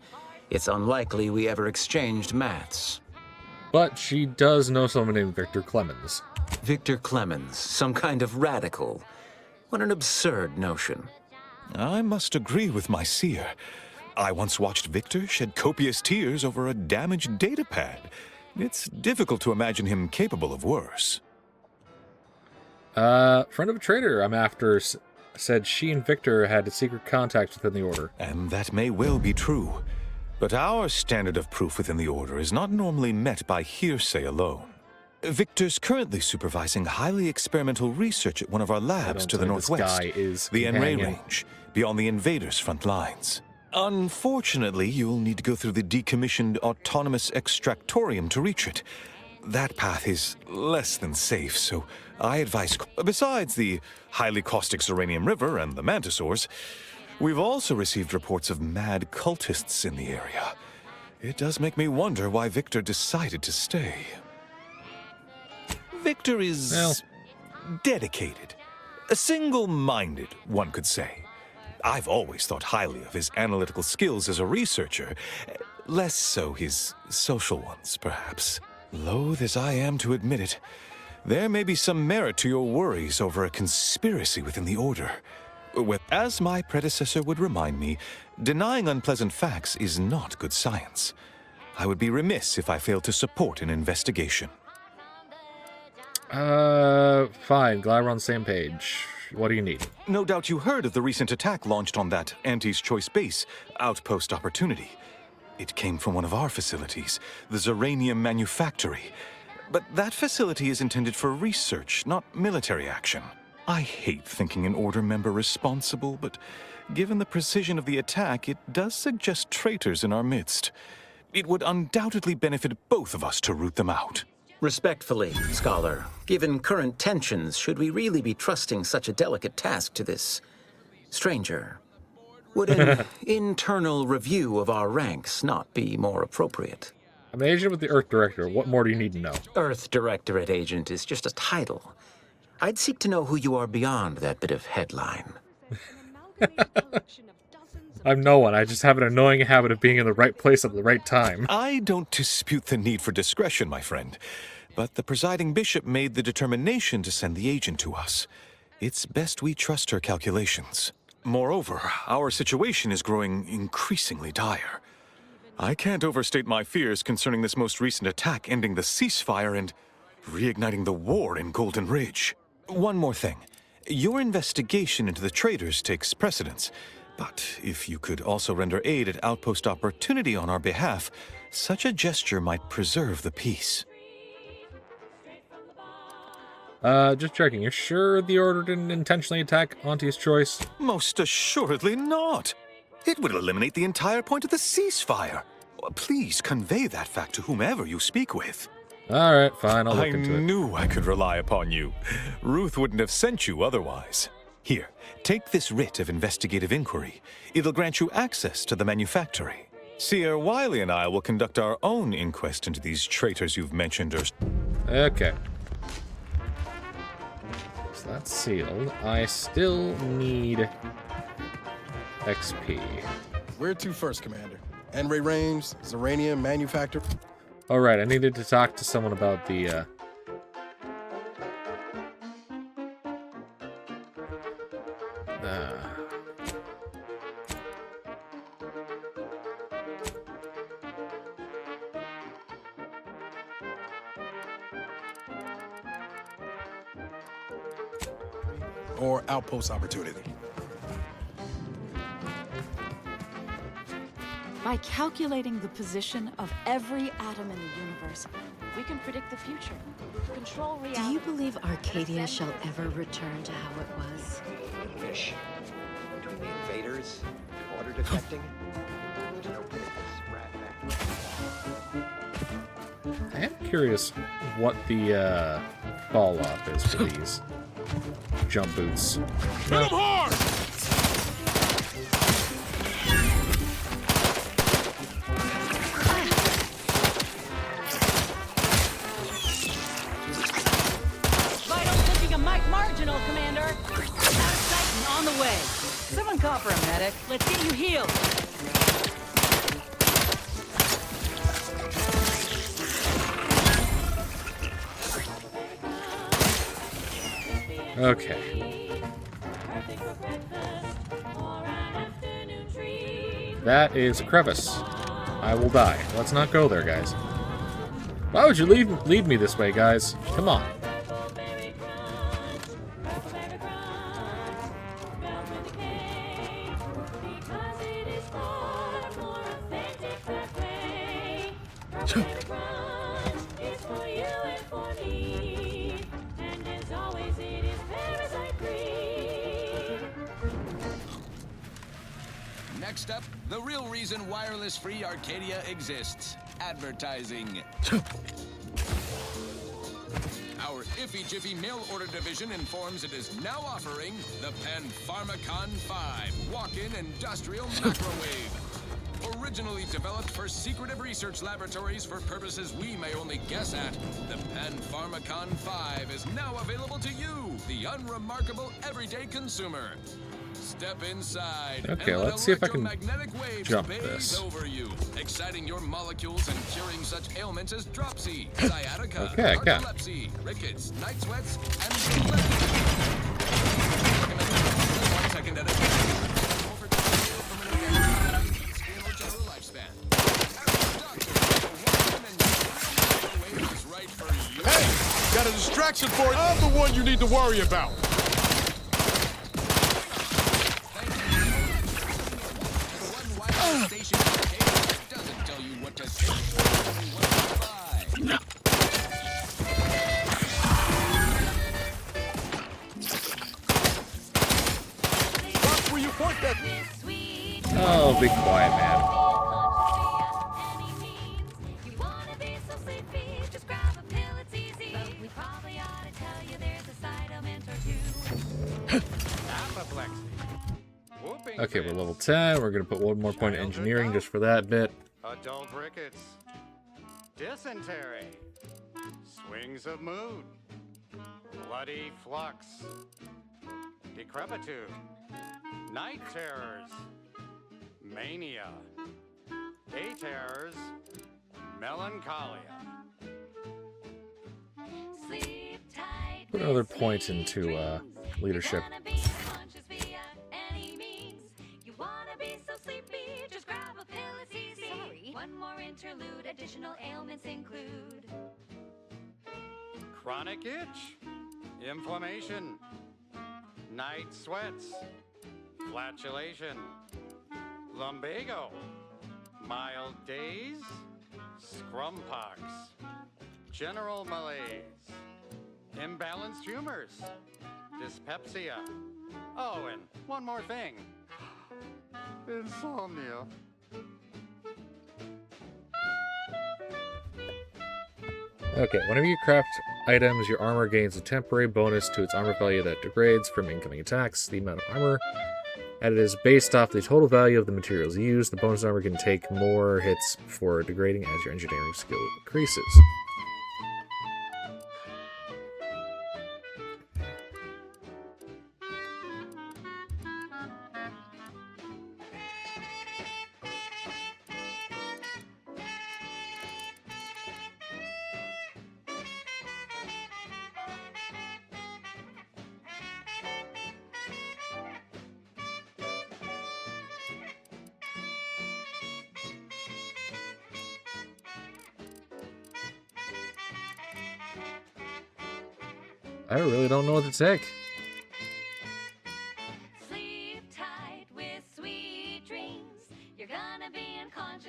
[SPEAKER 22] it's unlikely we ever exchanged mats.
[SPEAKER 1] But she does know someone named Victor Clemens.
[SPEAKER 22] Victor Clemens, some kind of radical. What an absurd notion.
[SPEAKER 11] I must agree with my seer. I once watched Victor shed copious tears over a damaged datapad. It's difficult to imagine him capable of worse.
[SPEAKER 1] Friend of a traitor I'm after said she and Victor had a secret contact within the Order.
[SPEAKER 11] And that may well be true. But our standard of proof within the Order is not normally met by hearsay alone. Victor's currently supervising highly experimental research at one of our labs to the northwest, the Enray Range, beyond the invaders' front lines. Unfortunately, you'll need to go through the decommissioned autonomous extractorium to reach it. That path is less than safe, so I advise... Besides the highly caustic Zeranium River and the Mantisaurs, we've also received reports of mad cultists in the area. It does make me wonder why Victor decided to stay. Victor is dedicated. Single-minded, one could say. I've always thought highly of his analytical skills as a researcher, less so his social ones, perhaps. Loath as I am to admit it, there may be some merit to your worries over a conspiracy within the Order. As my predecessor would remind me, denying unpleasant facts is not good science. I would be remiss if I failed to support an investigation.
[SPEAKER 1] Fine. Glad we're on the same page. What do you need?
[SPEAKER 11] No doubt you heard of the recent attack launched on that Auntie's Choice base, Outpost Opportunity. It came from one of our facilities, the Zeranium Manufactory. But that facility is intended for research, not military action. I hate thinking an Order member responsible, but given the precision of the attack, it does suggest traitors in our midst. It would undoubtedly benefit both of us to root them out.
[SPEAKER 22] Respectfully, Scholar, given current tensions, should we really be trusting such a delicate task to this stranger? Would an internal review of our ranks not be more appropriate?
[SPEAKER 1] I'm an agent with the Earth Director. What more do you need to know?
[SPEAKER 22] Earth Directorate agent is just a title. I'd seek to know who you are beyond that bit of headline.
[SPEAKER 1] I'm no one. I just have an annoying habit of being in the right place at the right time.
[SPEAKER 11] I don't dispute the need for discretion, my friend. But the presiding bishop made the determination to send the agent to us. It's best we trust her calculations. Moreover, our situation is growing increasingly dire. I can't overstate my fears concerning this most recent attack ending the ceasefire and reigniting the war in Golden Ridge. One more thing. Your investigation into the traitors takes precedence. But if you could also render aid at Outpost Opportunity on our behalf, such a gesture might preserve the peace.
[SPEAKER 1] Just checking. You're sure the Order didn't intentionally attack Auntie's Choice?
[SPEAKER 11] Most assuredly not. It would eliminate the entire point of the ceasefire. Please convey that fact to whomever you speak with.
[SPEAKER 1] All right, fine. I'll look into it.
[SPEAKER 11] I knew I could rely upon you. Ruth wouldn't have sent you otherwise. Here, take this writ of investigative inquiry. It'll grant you access to the manufactory. Seer Wiley and I will conduct our own inquest into these traitors you've mentioned.
[SPEAKER 1] Okay. So that's sealed. I still need XP.
[SPEAKER 10] Where to first, Commander? Enray Range, Zeranium Manufactory.
[SPEAKER 1] All right, I needed to talk to someone about the.
[SPEAKER 10] Or Outpost Opportunity.
[SPEAKER 15] By calculating the position of every atom in the universe, we can predict the future, control reality.
[SPEAKER 4] Do you believe Arcadia shall ever return to how it was?
[SPEAKER 12] The wish between the invaders and order defecting. There's no place to spread that.
[SPEAKER 1] I am curious what the fall off is for these jump boots.
[SPEAKER 25] Hit him hard!
[SPEAKER 14] Marginal, Commander. Out of sight and on the way. Someone call for a medic. Let's get you healed.
[SPEAKER 1] Okay. That is a crevice. I will die. Let's not go there, guys. Why would you lead me this way, guys? Come on.
[SPEAKER 7] Next up, the real reason wireless-free Arcadia exists. Advertising. Our Iffy Jiffy mail order division informs it is now offering the Pharmacon 5 walk-in industrial microwave. Originally developed for secretive research laboratories for purposes we may only guess at, the Pharmacon 5 is now available to you, the unremarkable everyday consumer. Step inside.
[SPEAKER 1] Okay,
[SPEAKER 7] and
[SPEAKER 1] let's see if I can
[SPEAKER 7] waves
[SPEAKER 1] jump
[SPEAKER 7] bathe
[SPEAKER 1] this.
[SPEAKER 7] Over you, exciting your molecules and curing such ailments as dropsy, sciatica,
[SPEAKER 1] Okay, I can.
[SPEAKER 7] narcolepsy, rickets, night sweats, and second at a general lifespan.
[SPEAKER 25] Hey, got a distraction for you. I'm the one you need to worry about.
[SPEAKER 7] Station doesn't tell you what to take, only what to buy.
[SPEAKER 25] Watch where you point that.
[SPEAKER 1] Oh, be quiet, man. Okay, we're level 10. We're going to put one more point of engineering just for that bit.
[SPEAKER 2] Adult rickets. Dysentery. Swings of mood. Bloody flux. Decrepitude. Night terrors. Mania. Day terrors. Melancholia.
[SPEAKER 1] Put another point into leadership.
[SPEAKER 9] One more interlude, additional ailments include
[SPEAKER 2] Chronic itch. Inflammation. Night sweats. Flatulation. Lumbago. Mild days. Scrumpox. General malaise. Imbalanced humors. Dyspepsia. Oh, and one more thing. Insomnia.
[SPEAKER 1] Okay, whenever you craft items, your armor gains a temporary bonus to its armor value that degrades from incoming attacks. The amount of armor added is based off the total value of the materials used. The bonus armor can take more hits before degrading as your engineering skill increases. I really don't know what to take.
[SPEAKER 9] sleep tight with sweet dreams. You're gonna be unconscious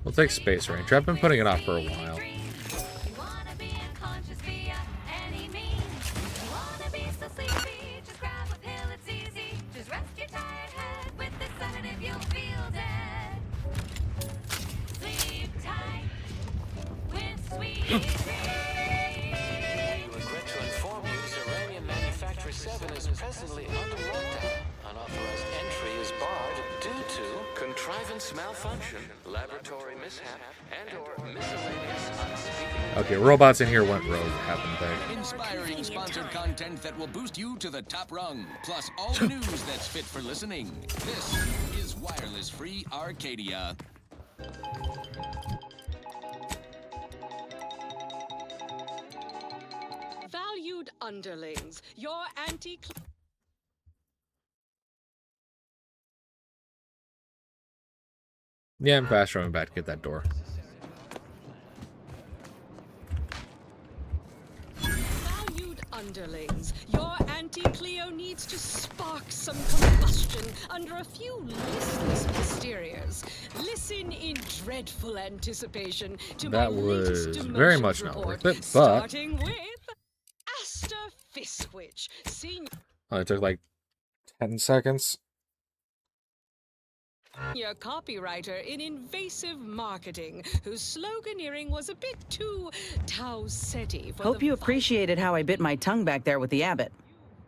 [SPEAKER 1] We'll take Space Ranger. I've been putting it off for a while.
[SPEAKER 20] We regret to inform you Zeranium Manufacturer 7 is presently under lockdown. Unauthorized entry is barred due to contrivance malfunction, laboratory mishap, and/or miscellaneous unspeakable.
[SPEAKER 1] Okay, robots in here went rogue. Happened there.
[SPEAKER 7] Inspiring sponsored content that will boost you to the top rung, plus all the news that's fit for listening. This is Wireless Free Arcadia.
[SPEAKER 5] Valued underlings, your anti...
[SPEAKER 1] Yeah, I'm fast running back to get that door.
[SPEAKER 5] Valued underlings, your anti-Cleo needs to spark some combustion under a few listless posteriors. Listen in dreadful anticipation to my
[SPEAKER 1] That
[SPEAKER 5] latest
[SPEAKER 1] was
[SPEAKER 5] emotions
[SPEAKER 1] very much not
[SPEAKER 5] report,
[SPEAKER 1] worth it, but
[SPEAKER 5] starting with Aster Fiskwitch, senior
[SPEAKER 1] it took like 10 seconds.
[SPEAKER 5] copywriter in invasive marketing, whose sloganeering was a bit too Tau-Ceti for
[SPEAKER 14] Hope
[SPEAKER 5] the
[SPEAKER 14] you appreciated how I bit my tongue back there with the abbot.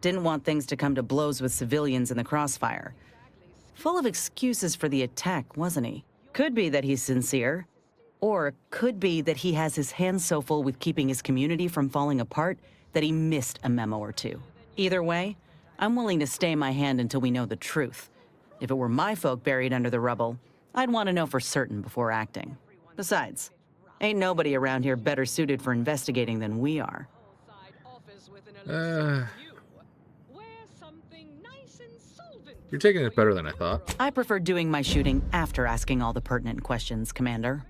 [SPEAKER 14] Didn't want things to come to blows with civilians in the crossfire. Full of excuses for the attack, wasn't he? Could be that he's sincere. Or could be that he has his hands so full with keeping his community from falling apart that he missed a memo or two. Either way, I'm willing to stay my hand until we know the truth. If it were my folk buried under the rubble, I'd want to know for certain before acting. Besides, ain't nobody around here better suited for investigating than we are.
[SPEAKER 1] You're taking it better than I thought.
[SPEAKER 14] I prefer doing my shooting after asking all the pertinent questions, Commander.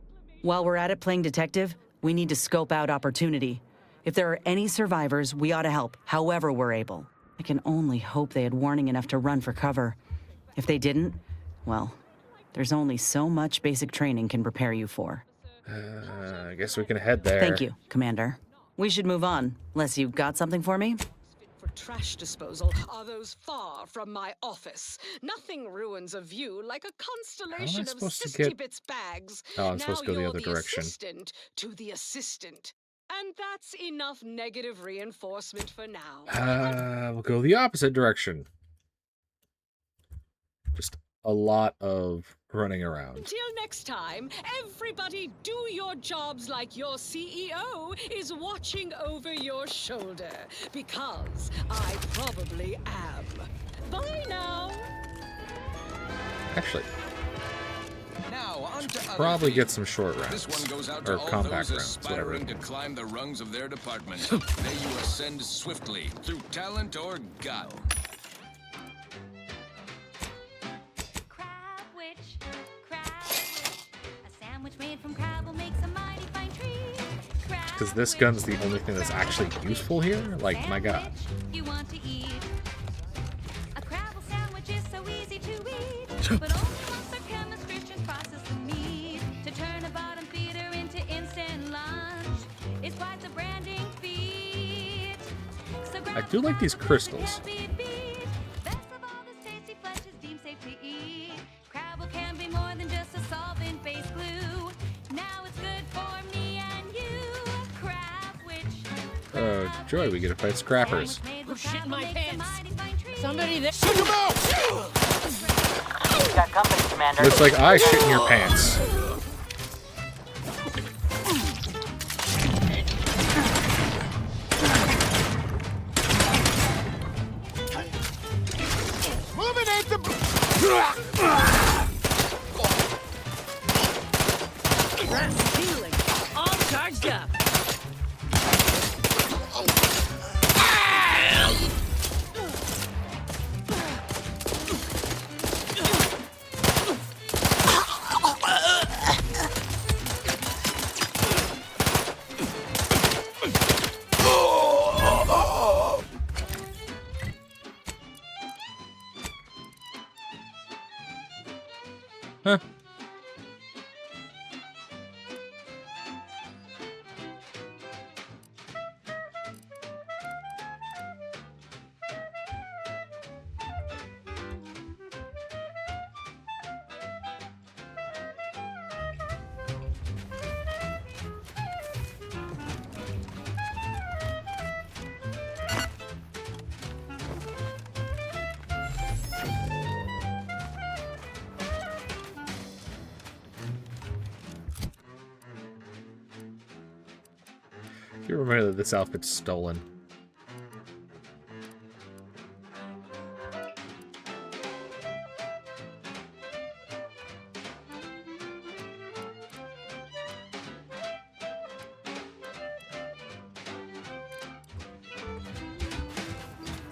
[SPEAKER 14] While we're at it playing detective, we need to scope out opportunity. If there are any survivors, we ought to help, however we're able. I can only hope they had warning enough to run for cover. If they didn't, well, there's only so much basic training can prepare you for.
[SPEAKER 1] I guess we can head there.
[SPEAKER 14] Thank you, Commander. We should move on, unless you've got something for me?
[SPEAKER 5] for trash disposal are those far from my office. Nothing ruins a view like a constellation of
[SPEAKER 1] supposed to
[SPEAKER 5] 60
[SPEAKER 1] get-
[SPEAKER 5] bits bags.
[SPEAKER 1] Oh, I'm supposed to go the
[SPEAKER 5] you're
[SPEAKER 1] other direction.
[SPEAKER 5] Assistant to the assistant. And that's enough negative reinforcement for now.
[SPEAKER 1] We'll go the opposite direction. Just a lot of running around.
[SPEAKER 5] Until next time, everybody do your jobs like your CEO is watching over your shoulder. Because I probably am. Bye now.
[SPEAKER 1] Actually,
[SPEAKER 7] Now, on to other
[SPEAKER 1] probably
[SPEAKER 7] things.
[SPEAKER 1] get some short rounds.
[SPEAKER 7] This one goes out
[SPEAKER 1] Or
[SPEAKER 7] to all
[SPEAKER 1] compact
[SPEAKER 7] those
[SPEAKER 1] rounds, whatever.
[SPEAKER 7] aspiring to climb the rungs of their department. May you ascend swiftly through talent or guile.
[SPEAKER 16] Crab witch, a sandwich made from crab will make some mighty fine treat.
[SPEAKER 1] Because this gun's the only thing that's actually useful here? Like, my god.
[SPEAKER 16] You want to eat. A crabble sandwich is so easy to eat, but only once our chemist Christians process the meat to turn a bottom feeder into instant lunch. It's quite the branding feat. So
[SPEAKER 1] I do like these crystals.
[SPEAKER 16] best of all, this tasty flesh is deemed safe to eat. Crabble can be more than just a solvent-based glue. Now it's good for me and you. Crab witch.
[SPEAKER 1] Oh, joy, we get to fight scrappers.
[SPEAKER 16] Who's shitting my pants?
[SPEAKER 5] Somebody there.
[SPEAKER 16] Sick him out!
[SPEAKER 14] Got company, Commander.
[SPEAKER 1] Looks like I shit in your pants.
[SPEAKER 25] Eliminate the...
[SPEAKER 5] Rat's healing. All charged up.
[SPEAKER 1] Huh. If you remember that this outfit's stolen.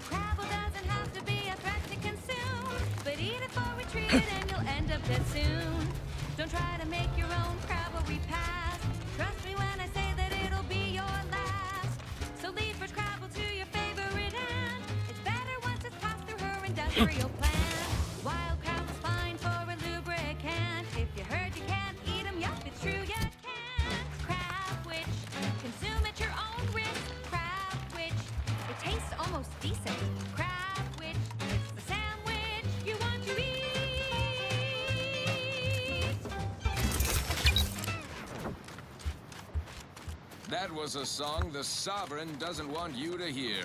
[SPEAKER 16] Travel doesn't have to be a threat to consume, but eat it for retreat and you'll end up dead soon. Don't try to make your own Crabble repast. Trust me when I say that it'll be your last. So leave for Crabble to your favorite aunt. It's better once it's passed through her industrial plant. Wild Crabble's fine for a lubricant. If you heard you can't eat 'em, yup, it's true you can't. Crab Witch, consume at your own risk. Crab Witch, it tastes almost decent. Crab Witch, it's the sandwich you want to eat.
[SPEAKER 7] That was a song the Sovereign doesn't want you to hear.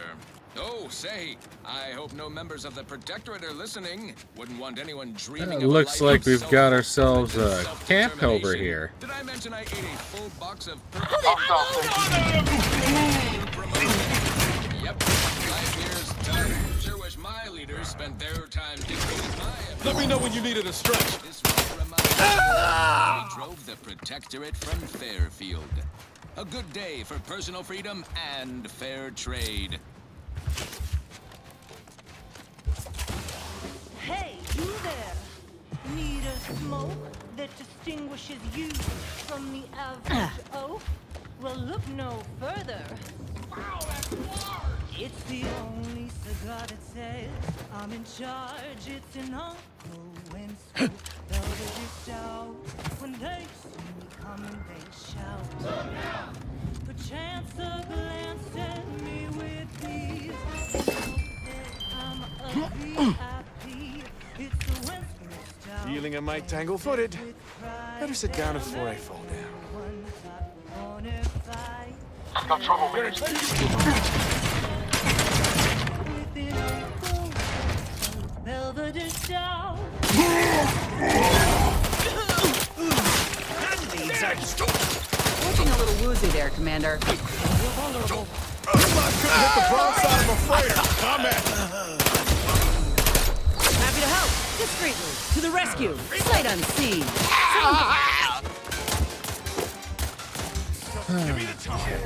[SPEAKER 7] Oh, say, I hope no members of the Protectorate are listening. Wouldn't want anyone dreaming of a
[SPEAKER 1] Looks
[SPEAKER 7] life
[SPEAKER 1] like
[SPEAKER 7] of
[SPEAKER 1] we've got ourselves a
[SPEAKER 7] self-determination.
[SPEAKER 1] camp over here.
[SPEAKER 7] Did I mention I ate a full box of Yep, life here's done. Sure wish my leaders spent their time dictating my
[SPEAKER 25] Let me know when you needed a stretch.
[SPEAKER 7] This will remind me we drove the Protectorate from Fairfield. A good day for personal freedom and fair trade.
[SPEAKER 13] Hey, you there! Need a smoke that distinguishes you from the average oak? Well, look no further. It's the only cigar that says I'm in charge. It's an uncle when scoop velvet is out. When they see me coming, they shout. Perchance a glance at me with these. They know that I'm a VIP. It's the Western style.
[SPEAKER 25] Feeling I might tangle-footed. Better sit down before I fall down.
[SPEAKER 13] Got trouble, man. Velvet is down.
[SPEAKER 14] Looking a little woozy there, Commander.
[SPEAKER 25] Hit the broadside of a freighter. Combat.
[SPEAKER 14] Happy to help. Discreetly. To the rescue. Sight unseen.
[SPEAKER 25] Give me the time.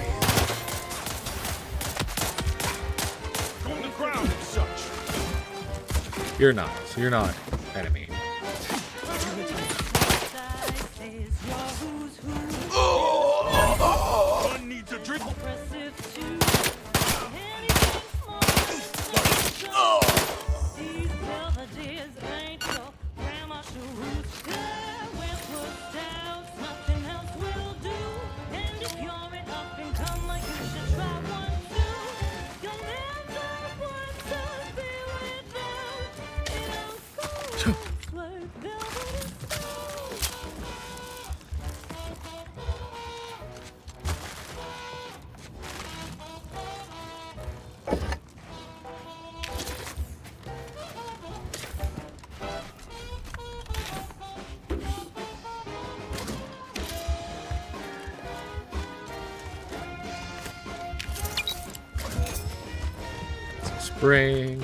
[SPEAKER 25] On the ground and such.
[SPEAKER 1] You're not. You're not enemy.
[SPEAKER 25] One needs a drink.
[SPEAKER 13] These melodies ain't your grandma shoes. When put down, nothing else will do. And if you're an up and comer, you should try one too. You'll never want to be without it. Like velvet and
[SPEAKER 1] Springs.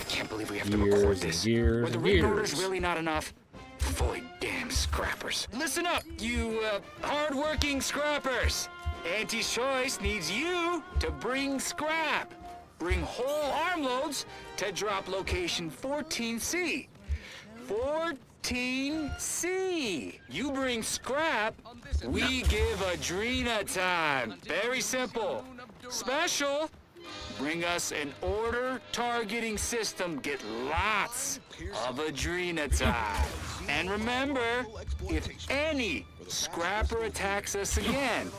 [SPEAKER 17] Can't believe we have to
[SPEAKER 1] Years
[SPEAKER 17] record
[SPEAKER 1] and
[SPEAKER 17] this.
[SPEAKER 1] years
[SPEAKER 17] Were the
[SPEAKER 1] and
[SPEAKER 17] rig orders
[SPEAKER 1] years.
[SPEAKER 17] really not enough? Void damn scrappers. Listen up, you hard-working scrappers. Auntie's Choice needs you to bring scrap. Bring whole armloads to drop location 14C. 14C. You bring scrap, we give Adrena time. Very simple. Special. Bring us an order targeting system. Get lots of Adrena time. And remember, if any scrapper attacks us again,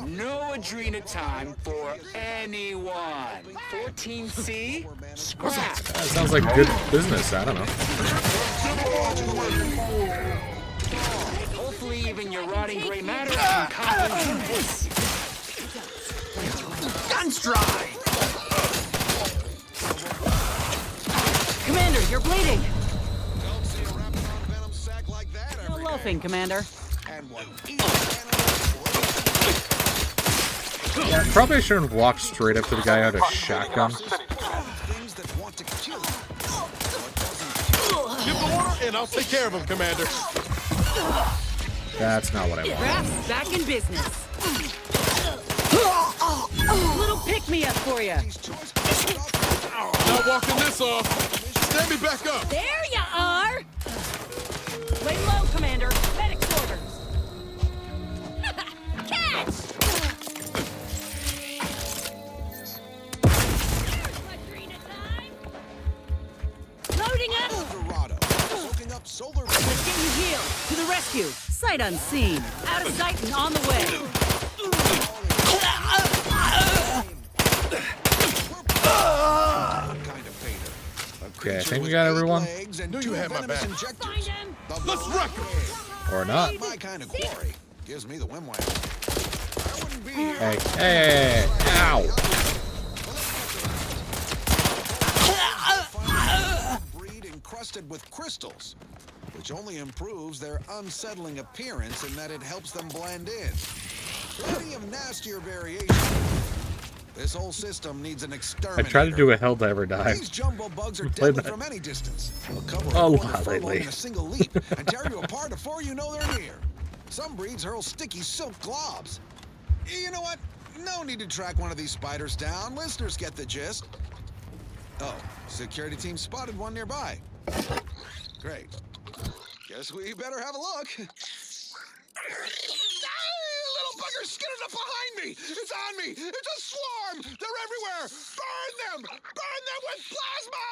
[SPEAKER 17] no Adrena time for anyone. 14C, scrap.
[SPEAKER 1] That sounds like good business. I don't know.
[SPEAKER 17] Hopefully even your rotting gray matter can comprehend this.
[SPEAKER 14] Guns dry! Commander, you're bleeding! No loafing, Commander.
[SPEAKER 1] Yeah, probably I shouldn't walk straight up to the guy out of shotgun.
[SPEAKER 25] Give the order, and I'll take care of him, Commander.
[SPEAKER 1] That's not what I want.
[SPEAKER 14] Raph's back in business. Little pick-me-up for you.
[SPEAKER 25] Not walking this off. Stand me back up.
[SPEAKER 14] There you are. Lay low, Commander. Medic's orders.
[SPEAKER 16] Catch!
[SPEAKER 14] Loading up. Let's get you healed. To the rescue. Sight unseen. Out of sight and on the way.
[SPEAKER 1] Okay, I think we got everyone.
[SPEAKER 25] Knew you had my back. Let's wreck him.
[SPEAKER 1] Or not.
[SPEAKER 6] My kind of quarry. Gives me the whim wham.
[SPEAKER 1] Hey, hey, ow.
[SPEAKER 6] Breed encrusted with crystals, which only improves their unsettling appearance in that it helps them blend in. Plenty of nastier variation. This whole system needs an
[SPEAKER 1] I
[SPEAKER 6] exterminator.
[SPEAKER 1] tried to do a hell dive or dive.
[SPEAKER 6] These jumbo bugs are
[SPEAKER 1] Played
[SPEAKER 6] deadly
[SPEAKER 1] that
[SPEAKER 6] from any distance. They'll cover
[SPEAKER 1] a
[SPEAKER 6] a
[SPEAKER 1] lot
[SPEAKER 6] furlong
[SPEAKER 1] lately.
[SPEAKER 6] in a single leap and tear you apart before you know they're near. Some breeds hurl sticky silk globs. You know what? No need to track one of these spiders down. Listeners get the gist. Oh, security team spotted one nearby. Great. Guess we better have a look. Little buggers skidded up behind me! It's on me! It's a swarm! They're everywhere! Burn them! Burn them with plasma!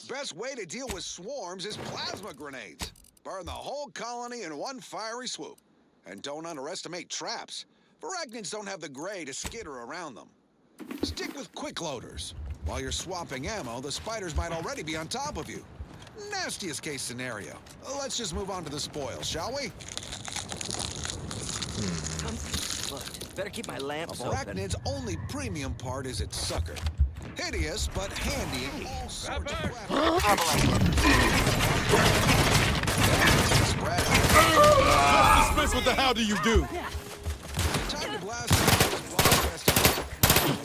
[SPEAKER 6] Best way to deal with swarms is plasma grenades. Burn the whole colony in one fiery swoop. And don't underestimate traps. Arachnids don't have the gray to skitter around them. Stick with quick loaders. While you're swapping ammo, the spiders might already be on top of you. Nastiest case scenario. Let's just move on to the spoils, shall we?
[SPEAKER 18] Look, better keep my lamps open.
[SPEAKER 6] Arachnid's only premium part is its sucker. Hideous, but handy in all sorts of
[SPEAKER 25] Let's dismiss what the hell do you do?
[SPEAKER 6] Time to blast.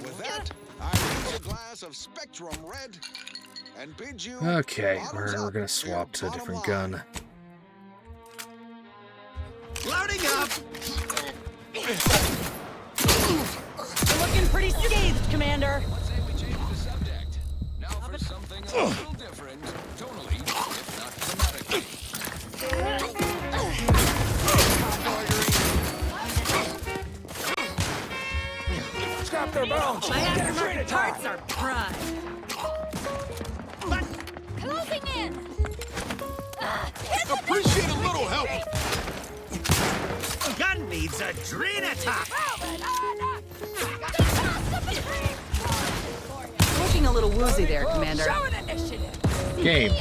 [SPEAKER 6] With that, I raise a glass of Spectrum Red and bid you.
[SPEAKER 1] Okay, we're gonna swap to a different gun.
[SPEAKER 18] Loading up!
[SPEAKER 14] You're looking pretty scathed, Commander.
[SPEAKER 7] Now for something a little different, tonally, if not thematically.
[SPEAKER 18] Scrap their bones!
[SPEAKER 14] My aftermarket parts are prime.
[SPEAKER 16] Closing in!
[SPEAKER 25] Appreciate a little help.
[SPEAKER 18] Gun needs adrenatop!
[SPEAKER 14] Looking a little woozy there, Commander.
[SPEAKER 16] Show an initiative!
[SPEAKER 1] Game.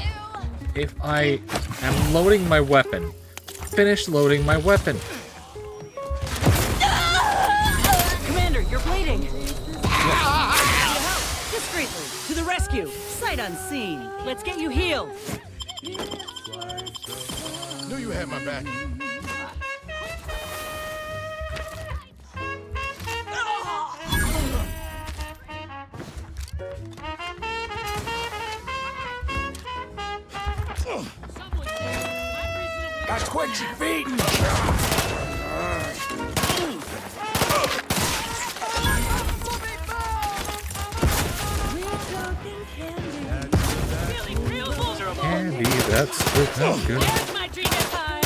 [SPEAKER 1] If I am loading my weapon, finish loading my weapon.
[SPEAKER 14] Commander, you're bleeding. Discreetly, to the rescue. Sight unseen. Let's get you healed.
[SPEAKER 25] Knew you had my back.
[SPEAKER 18] Got twitchy feet!
[SPEAKER 1] Candy, that's so good.
[SPEAKER 14] There's my treatment time.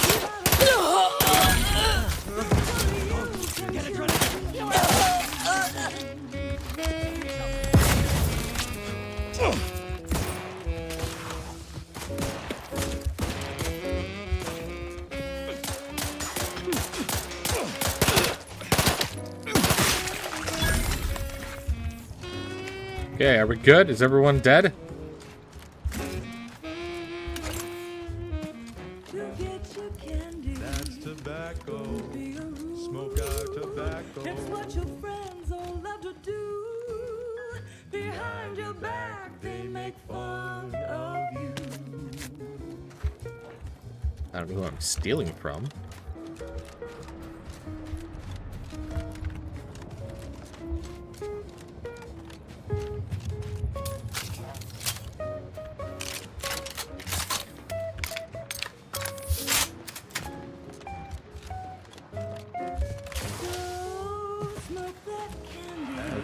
[SPEAKER 1] Okay, are we good? Is everyone dead?
[SPEAKER 19] That's tobacco. Smoke out tobacco.
[SPEAKER 13] It's what your friends all love to do. Behind your back, they make fun of you.
[SPEAKER 1] I don't know who I'm stealing from.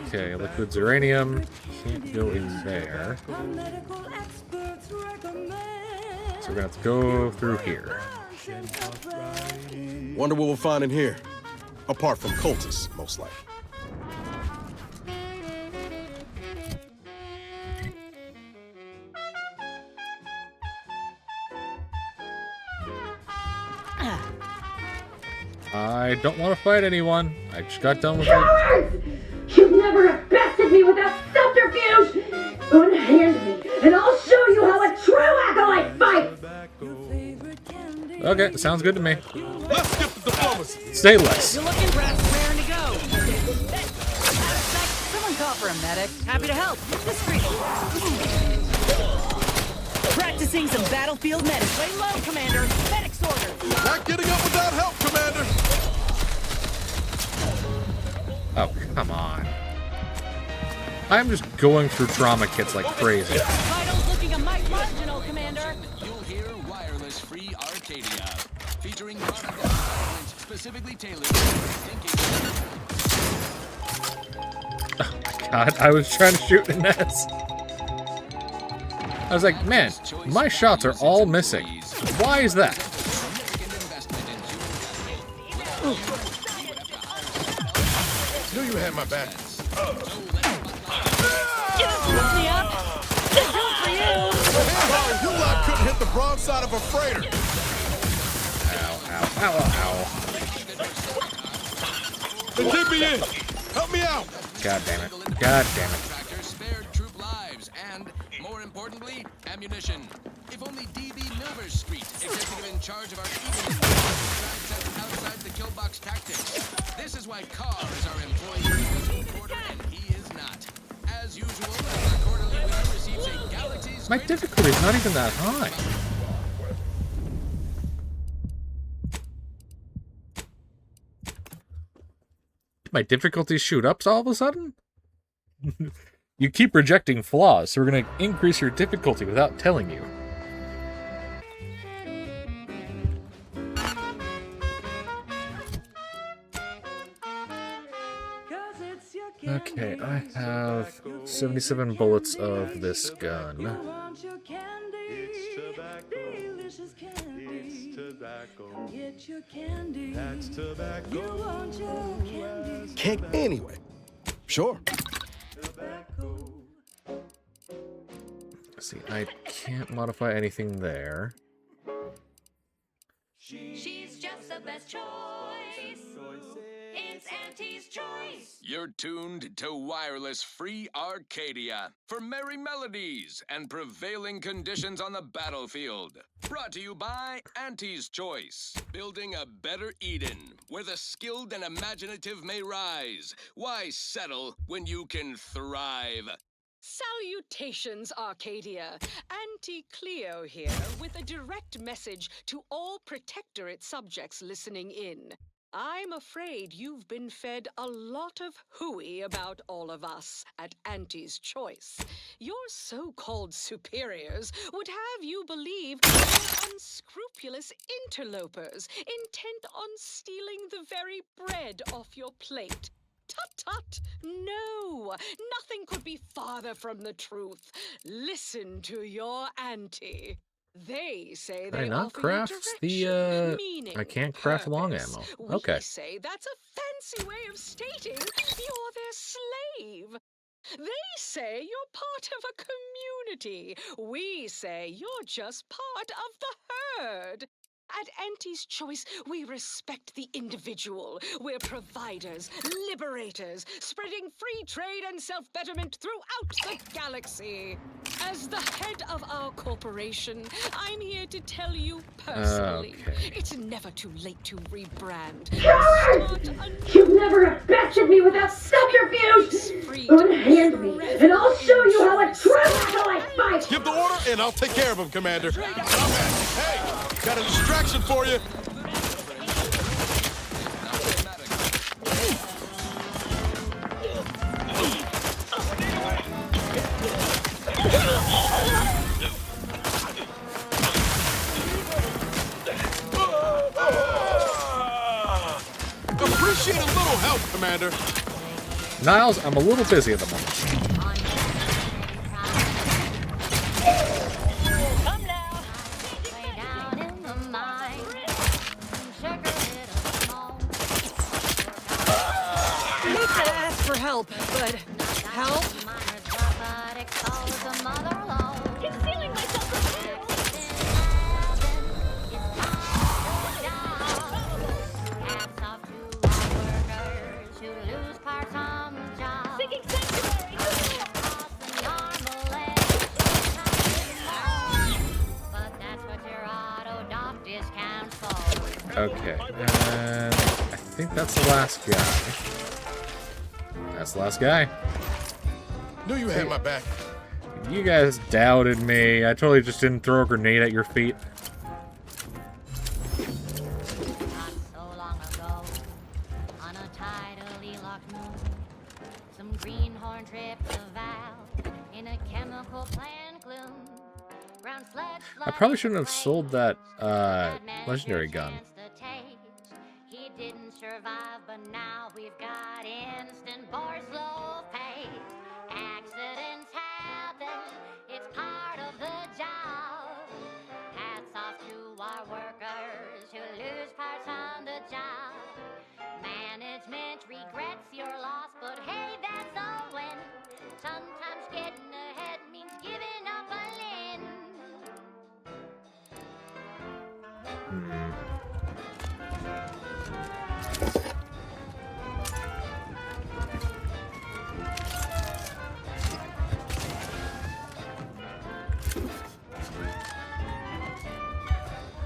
[SPEAKER 1] Okay, liquid uranium. Can't go in there. So we're gonna have to go through here.
[SPEAKER 10] Wonder what we'll find in here. Apart from cultists, most likely.
[SPEAKER 1] I don't want to fight anyone. I just got done with it.
[SPEAKER 3] You'll never have bested me without subterfuge! Unhand me, and I'll show you how a true acolyte fights!
[SPEAKER 1] Okay, sounds good to me.
[SPEAKER 25] Let's skip the diplomacy.
[SPEAKER 1] Say less.
[SPEAKER 14] You're looking raring to go. Someone call for a medic. Happy to help. Discreetly. Practicing some battlefield medics. Lay low, Commander. Medic's order.
[SPEAKER 25] Not getting up without help, Commander.
[SPEAKER 1] Oh, come on. I'm just going through trauma kits like crazy.
[SPEAKER 5] Vitals looking a mite marginal, Commander.
[SPEAKER 7] You'll hear wireless free Arcadia, featuring product development specifically tailored for thinking.
[SPEAKER 1] Oh my god, I was trying to shoot in this. I was like, man, my shots are all missing. Why is that?
[SPEAKER 25] Knew you had my back.
[SPEAKER 3] Me up! Good for you!
[SPEAKER 25] You lot couldn't hit the broadside of a freighter.
[SPEAKER 1] Ow, ow, ow,
[SPEAKER 25] Then keep me in. Help me out.
[SPEAKER 1] God damn it. God damn it.
[SPEAKER 7] Spared troop lives and, more importantly, ammunition. If only DB Milver Street, executive in charge of our evening, outside the kill box tactics. This is why Carr is our employee reporter and he is not. As usual, our quarterly winner receives a Galaxy's.
[SPEAKER 1] My difficulty is not even that high. My difficulties shoot up all of a sudden? You keep rejecting flaws, so we're going to increase your difficulty without telling you. Okay, I have 77 bullets of this gun.
[SPEAKER 10] Can't anyway. Sure.
[SPEAKER 1] See, I can't modify anything there.
[SPEAKER 9] She's just the best choice. It's Auntie's choice.
[SPEAKER 7] You're tuned to wireless free Arcadia for merry melodies and prevailing conditions on the battlefield. Brought to you by Auntie's Choice, building a better Eden where the skilled and imaginative may rise. Why settle when you can thrive?
[SPEAKER 5] Salutations, Arcadia. Auntie Cleo here with a direct message to all Protectorate subjects listening in. I'm afraid you've been fed a lot of hooey about all of us at Auntie's Choice. Your so-called superiors would have you believe we're unscrupulous interlopers intent on stealing the very bread off your plate. Tut-tut! No! Nothing could be farther from the truth. Listen to your auntie. They say
[SPEAKER 1] Can I
[SPEAKER 5] they
[SPEAKER 1] not
[SPEAKER 5] offer
[SPEAKER 1] craft
[SPEAKER 5] you direction, meaning
[SPEAKER 1] I can't craft long
[SPEAKER 5] purpose.
[SPEAKER 1] ammo. Okay.
[SPEAKER 5] We say that's a fancy way of stating you're their slave. They say you're part of a community. We say you're just part of the herd. At Auntie's Choice, we respect the individual. We're providers, liberators, spreading free trade and self-betterment throughout the galaxy. As the head of our corporation, I'm here to tell you personally, it's never too late to rebrand.
[SPEAKER 3] Cowards! You'll never have bested me without subterfuge! Unhand me, and I'll show you how a true acolyte fights!
[SPEAKER 25] Give the order, and I'll take care of him, Commander. Hey, got a distraction for you. Appreciate a little help, Commander.
[SPEAKER 1] Niles, I'm a little busy at the moment.
[SPEAKER 5] I hate to ask for help, but help?
[SPEAKER 9] Concealing myself Seeking sanctuary!
[SPEAKER 1] Okay, and I think that's the last guy. That's the last guy.
[SPEAKER 10] Knew you had my back.
[SPEAKER 1] You guys doubted me. I totally just didn't throw a grenade at your feet. I probably shouldn't have sold that legendary gun.
[SPEAKER 9] He didn't survive, but now we've got instant bar slow pace. Accidents happen, it's part of the job. Hats off to our workers who lose parts on the job. Management regrets your loss, but hey, that's a win. Sometimes getting ahead means giving up a limb.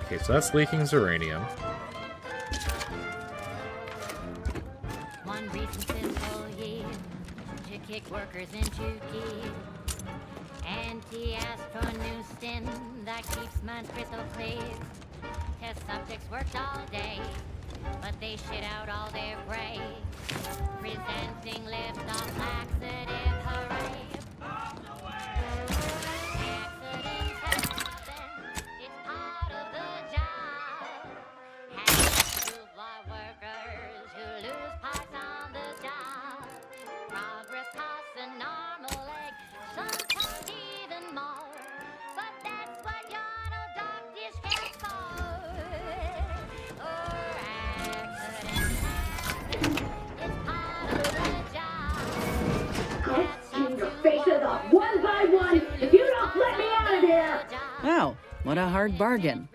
[SPEAKER 1] Okay, so that's leaking uranium.
[SPEAKER 9] One reason simple year to kick workers into gear. Auntie asked for a new stim that keeps minds crystal clear. Test subjects worked all day, but they shit out all their grades. Presenting lift-off laxative hooray. Accidents happen, it's part of the job. Hats to our workers who lose parts on the job. Progress costs an arm a leg, sometimes even more. But that's what your auto doc discounts for. Accidents happen, it's part of the job.
[SPEAKER 3] I'll skin your faces off one by one if you don't let me out of here!
[SPEAKER 14] Wow, what a hard bargain.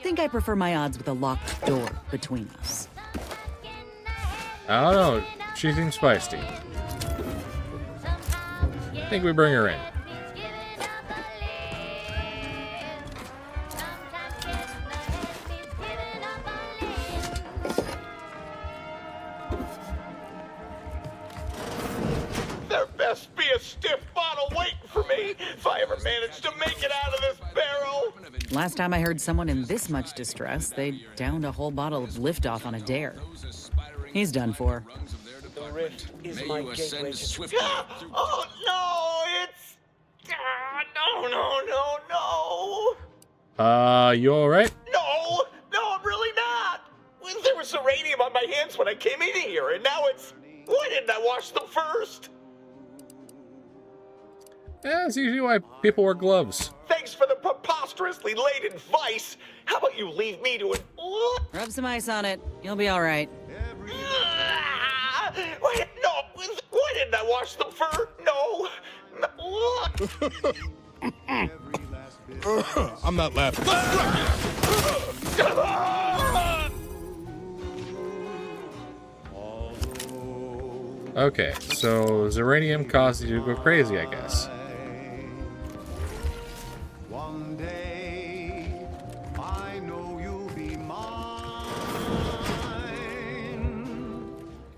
[SPEAKER 14] Think I prefer my odds with a locked door between us.
[SPEAKER 1] I don't know. She seems feisty. I think we bring her in.
[SPEAKER 18] There best be a stiff bottle waiting for me if I ever manage to make it out of this barrel.
[SPEAKER 14] Last time I heard someone in this much distress, they downed a whole bottle of liftoff on a dare. He's done for.
[SPEAKER 18] The rift is
[SPEAKER 7] May
[SPEAKER 18] my
[SPEAKER 7] you
[SPEAKER 18] gateway
[SPEAKER 7] ascend
[SPEAKER 18] to...
[SPEAKER 7] swiftly through-
[SPEAKER 18] Oh, no, it's... No.
[SPEAKER 1] You alright?
[SPEAKER 18] No, I'm really not. There was uranium on my hands when I came in here, and now it's... Why didn't I wash them first?
[SPEAKER 1] Yeah, that's usually why people wear gloves.
[SPEAKER 18] Thanks for the preposterously late advice. How about you leave me to it?
[SPEAKER 14] Rub some ice on it. You'll be all right.
[SPEAKER 18] Wait, no. Why didn't I wash them first? No.
[SPEAKER 10] I'm not laughing.
[SPEAKER 1] Okay, so uranium causes you to go crazy, I guess.
[SPEAKER 19] One day, I know you'll be mine.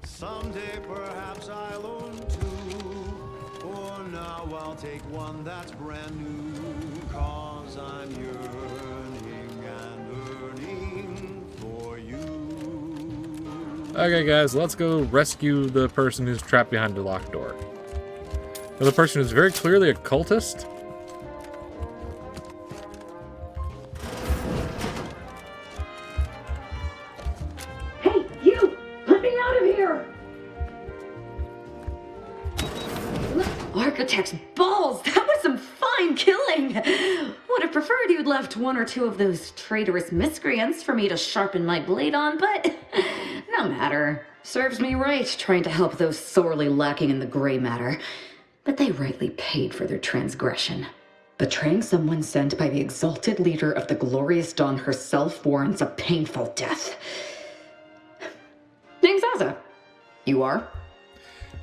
[SPEAKER 19] Someday, perhaps I'll own two. For now, I'll take one that's brand new. 'Cause I'm yearning and earning for you.
[SPEAKER 1] Okay, guys, let's go rescue the person who's trapped behind the locked door. Now, the person who's very clearly a cultist.
[SPEAKER 3] Hey, you! Let me out of here! Architect's balls! That was some fine killing! Would have preferred you'd left one or two of those traitorous miscreants for me to sharpen my blade on, but no matter. Serves me right trying to help those sorely lacking in the gray matter. But they rightly paid for their transgression. Betraying someone sent by the exalted leader of the glorious dawn herself warrants a painful death. Name's Asa. You are?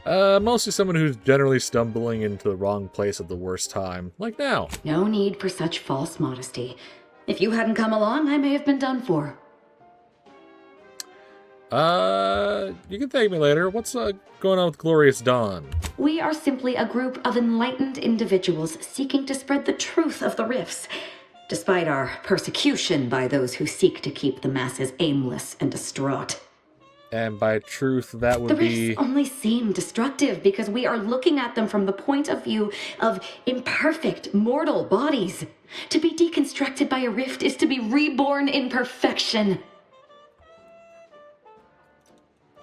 [SPEAKER 1] Mostly someone who's generally stumbling into the wrong place at the worst time, like now.
[SPEAKER 3] No need for such false modesty. If you hadn't come along, I may have been done for.
[SPEAKER 1] You can thank me later. What's going on with Glorious Dawn?
[SPEAKER 3] We are simply a group of enlightened individuals seeking to spread the truth of the rifts, despite our persecution by those who seek to keep the masses aimless and distraught.
[SPEAKER 1] And by truth, that would
[SPEAKER 3] The
[SPEAKER 1] be...
[SPEAKER 3] rifts only seem destructive because we are looking at them from the point of view of imperfect, mortal bodies. To be deconstructed by a rift is to be reborn in perfection.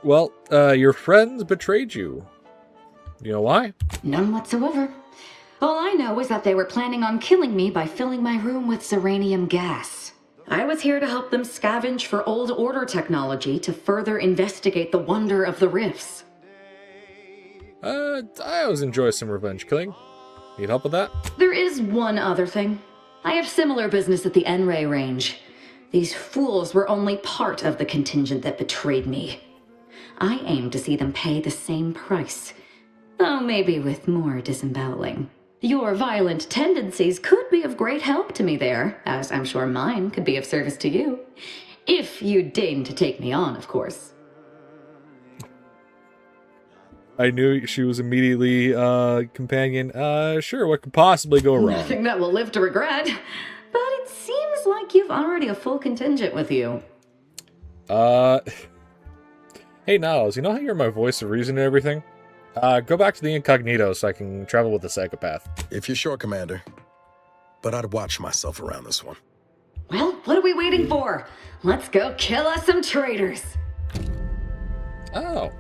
[SPEAKER 1] Well, your friends betrayed you. You know why?
[SPEAKER 3] None whatsoever. All I know is that they were planning on killing me by filling my room with Zeranium gas. I was here to help them scavenge for old order technology to further investigate the wonder of the rifts.
[SPEAKER 1] I always enjoy some revenge killing. Need help with that?
[SPEAKER 3] There is one other thing. I have similar business at the N-Ray range. These fools were only part of the contingent that betrayed me. I aim to see them pay the same price, though maybe with more disemboweling. Your violent tendencies could be of great help to me there, as I'm sure mine could be of service to you. If you deign to take me on, of course.
[SPEAKER 1] I knew she was immediately, companion. Sure, what could possibly go wrong?
[SPEAKER 3] Nothing that will live to regret. But it seems like you've already a full contingent with you.
[SPEAKER 1] Hey, Niles, you know how you're my voice of reason and everything? Go back to the incognito so I can travel with the psychopath.
[SPEAKER 10] If you're sure, Commander. But I'd watch myself around this one.
[SPEAKER 3] Well, what are we waiting for? Let's go kill us some traitors.
[SPEAKER 1] Oh.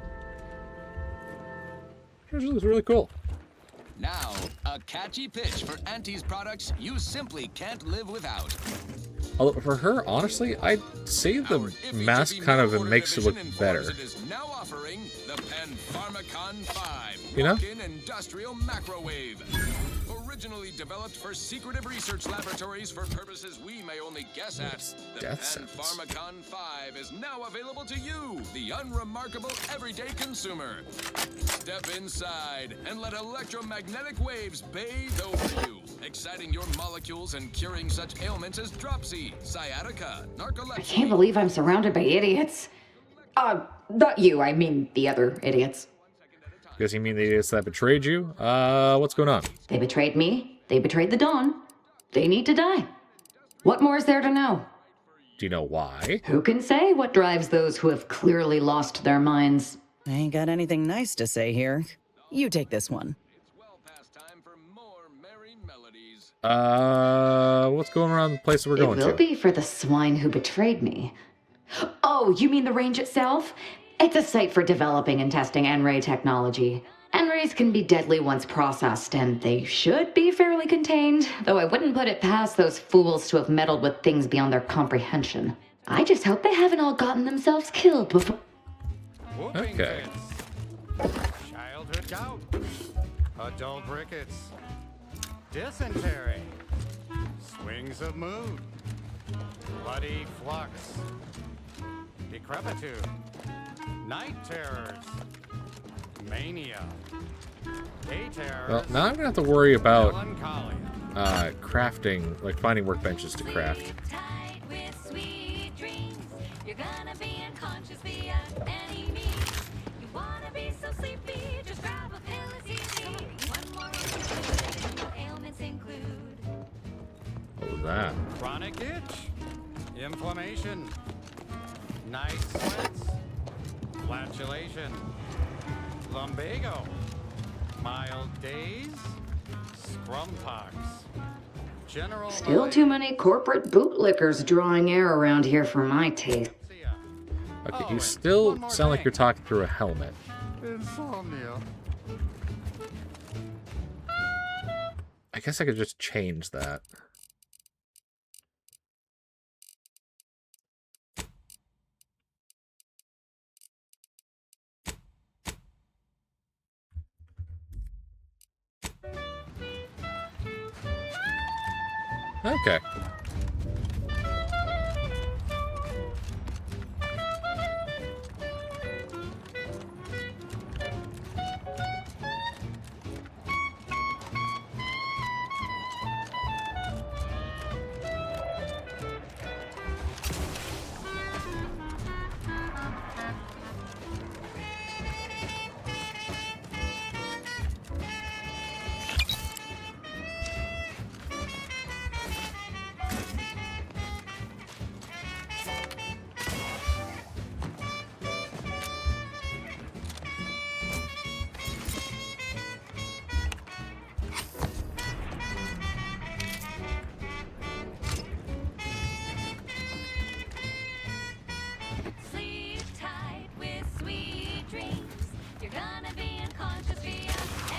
[SPEAKER 1] This looks really cool.
[SPEAKER 7] Now, a catchy pitch for Auntie's products you simply can't live without.
[SPEAKER 1] Although for her, honestly, I'd say the mask kind of makes it look better.
[SPEAKER 7] Now offering the Pharmacon 5
[SPEAKER 1] You know?
[SPEAKER 7] walk-in industrial microwave. Originally developed for secretive research laboratories for purposes we may only guess at, the Pharmacon 5 is now available to you, the unremarkable everyday consumer. Step inside and let electromagnetic waves bathe over you, exciting your molecules and curing such ailments as dropsy, sciatica, narcolepsy.
[SPEAKER 3] I can't believe I'm surrounded by idiots. Not you, I mean the other idiots.
[SPEAKER 1] Because you mean the idiots that betrayed you? What's going on?
[SPEAKER 3] They betrayed me. They betrayed the Dawn. They need to die. What more is there to know?
[SPEAKER 1] Do you know why?
[SPEAKER 3] Who can say what drives those who have clearly lost their minds?
[SPEAKER 14] I ain't got anything nice to say here. You take this one.
[SPEAKER 1] What's going around the place that we're going
[SPEAKER 3] It will
[SPEAKER 1] to?
[SPEAKER 3] be for the swine who betrayed me. Oh, you mean the range itself? It's a site for developing and testing N-ray technology. N-rays can be deadly once processed, and they should be fairly contained, though I wouldn't put it past those fools to have meddled with things beyond their comprehension. I just hope they haven't all gotten themselves killed before...
[SPEAKER 1] Okay.
[SPEAKER 2] Childhood gout. Adult rickets. Dysentery. Swings of mood. Bloody flux. Decrepitude. Night terrors. Mania. Day terrors.
[SPEAKER 1] Well, now I'm gonna have to worry about
[SPEAKER 2] Melancholia.
[SPEAKER 1] crafting, like finding workbenches to craft.
[SPEAKER 9] You're gonna be unconscious via any means. You wanna be so sleepy, just grab a pill, it's easy. One more ailments include
[SPEAKER 1] What was that?
[SPEAKER 2] Chronic itch. Inflammation. Night sweats. Flatulation. Lumbago. Mild days. Scrumpox. General
[SPEAKER 3] Still too many corporate bootlickers drawing air around here for my taste.
[SPEAKER 1] Okay, you still sound like you're talking through a helmet.
[SPEAKER 2] insomnia.
[SPEAKER 1] guess I could just change that. Okay.
[SPEAKER 9] Sleep tight with sweet dreams. You're gonna be unconscious via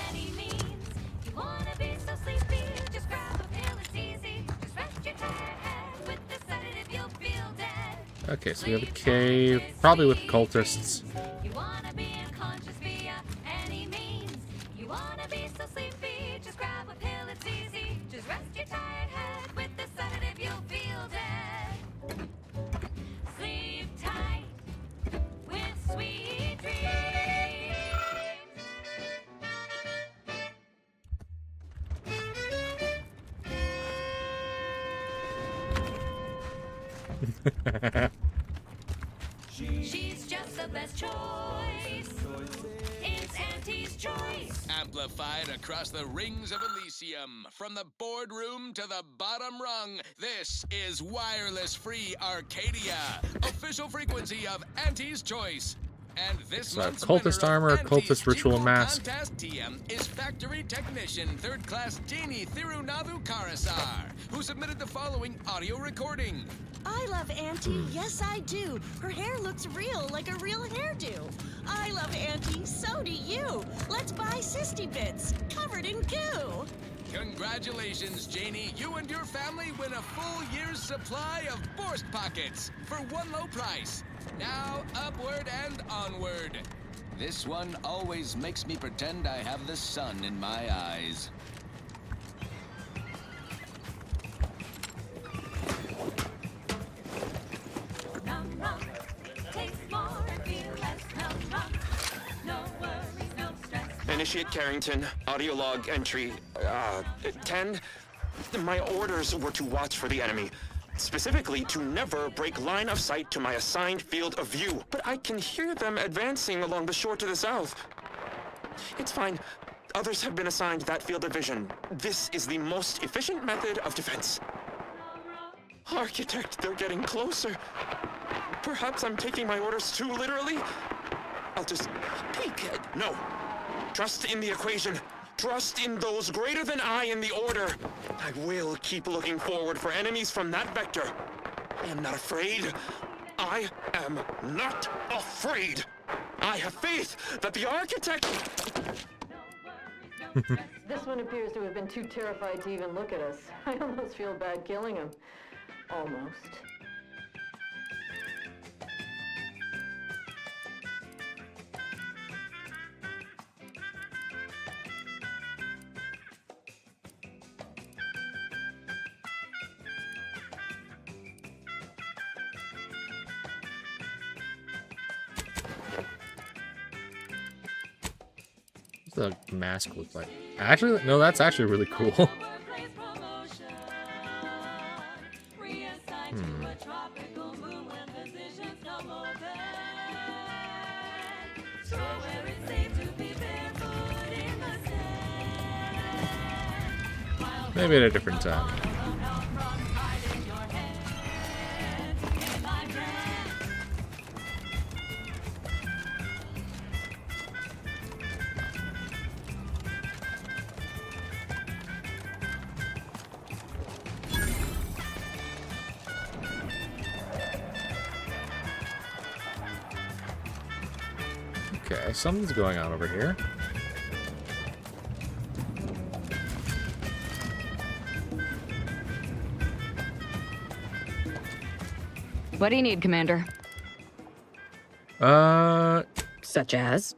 [SPEAKER 9] any means. You wanna be so sleepy, just grab a pill, it's easy. Just rest your tired head with the sedative, you'll feel dead.
[SPEAKER 1] Okay, so we have a cave, probably with cultists.
[SPEAKER 9] You wanna be unconscious via any means. You wanna be so sleepy, just grab a pill, it's easy. Just rest your tired head with the sedative, you'll feel dead. Sleep tight with sweet dreams. She's just the best choice. It's Auntie's choice.
[SPEAKER 7] Amplified across the rings of Elysium, from the boardroom to the bottom rung, this is wireless free Arcadia, official frequency of Auntie's Choice. And this
[SPEAKER 1] So
[SPEAKER 7] month's
[SPEAKER 1] cultist
[SPEAKER 7] winner of
[SPEAKER 1] armor,
[SPEAKER 7] Auntie's
[SPEAKER 1] cultist ritual
[SPEAKER 7] Jingle
[SPEAKER 1] mask.
[SPEAKER 7] Contest TM is Factory Technician 3rd Class Jeannie Thirunadu Karasar, who submitted the following audio recording.
[SPEAKER 5] I love Auntie, yes I do. Her hair looks real, like a real hairdo. I love Auntie, so do you. Let's buy Sisty Bits, covered in goo.
[SPEAKER 7] Congratulations, Janie. You and your family win a full year's supply of Borst Pockets for one low price. Now, upward and onward. This one always makes me pretend I have the sun in my eyes.
[SPEAKER 9] Num rum, taste more and feel less. Num rum, no worries, no stress.
[SPEAKER 8] Initiate Carrington, audio log entry 10. My orders were to watch for the enemy. Specifically, to never break line of sight to my assigned field of view. But I can hear them advancing along the shore to the south. It's fine. Others have been assigned that field of vision. This is the most efficient method of defense. Architect, they're getting closer. Perhaps I'm taking my orders too literally. I'll just peek. No. Trust in the equation. Trust in those greater than I in the order. I will keep looking forward for enemies from that vector. I am not afraid. I am not afraid. I have faith that the architect...
[SPEAKER 21] This one appears to have been too terrified to even look at us. I almost feel bad killing him. Almost.
[SPEAKER 1] The mask look like? Actually, no, that's actually really cool. Maybe at a different time. Okay, something's going on over here.
[SPEAKER 3] What do you need, Commander? Such as?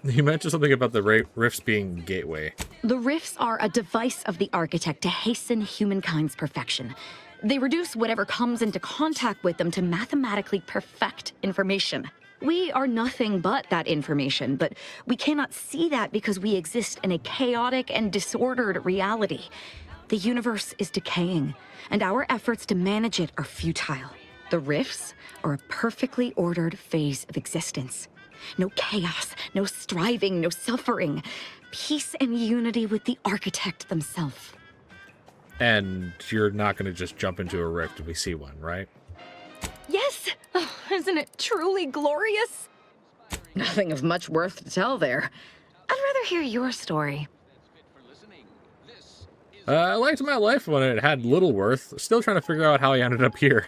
[SPEAKER 1] You mentioned something about the rifts being gateway.
[SPEAKER 3] The rifts are a device of the architect to hasten humankind's perfection. They reduce whatever comes into contact with them to mathematically perfect information. We are nothing but that information, but we cannot see that because we exist in a chaotic and disordered reality. The universe is decaying, and our efforts to manage it are futile. The rifts are a perfectly ordered phase of existence. No chaos, no striving, no suffering. Peace and unity with the architect themselves.
[SPEAKER 1] And you're not going to just jump into a rift if we see one, right?
[SPEAKER 3] Yes! Oh, isn't it truly glorious? Nothing of much worth to tell there. I'd rather hear your story.
[SPEAKER 1] I liked my life when it had little worth. Still trying to figure out how I ended up here.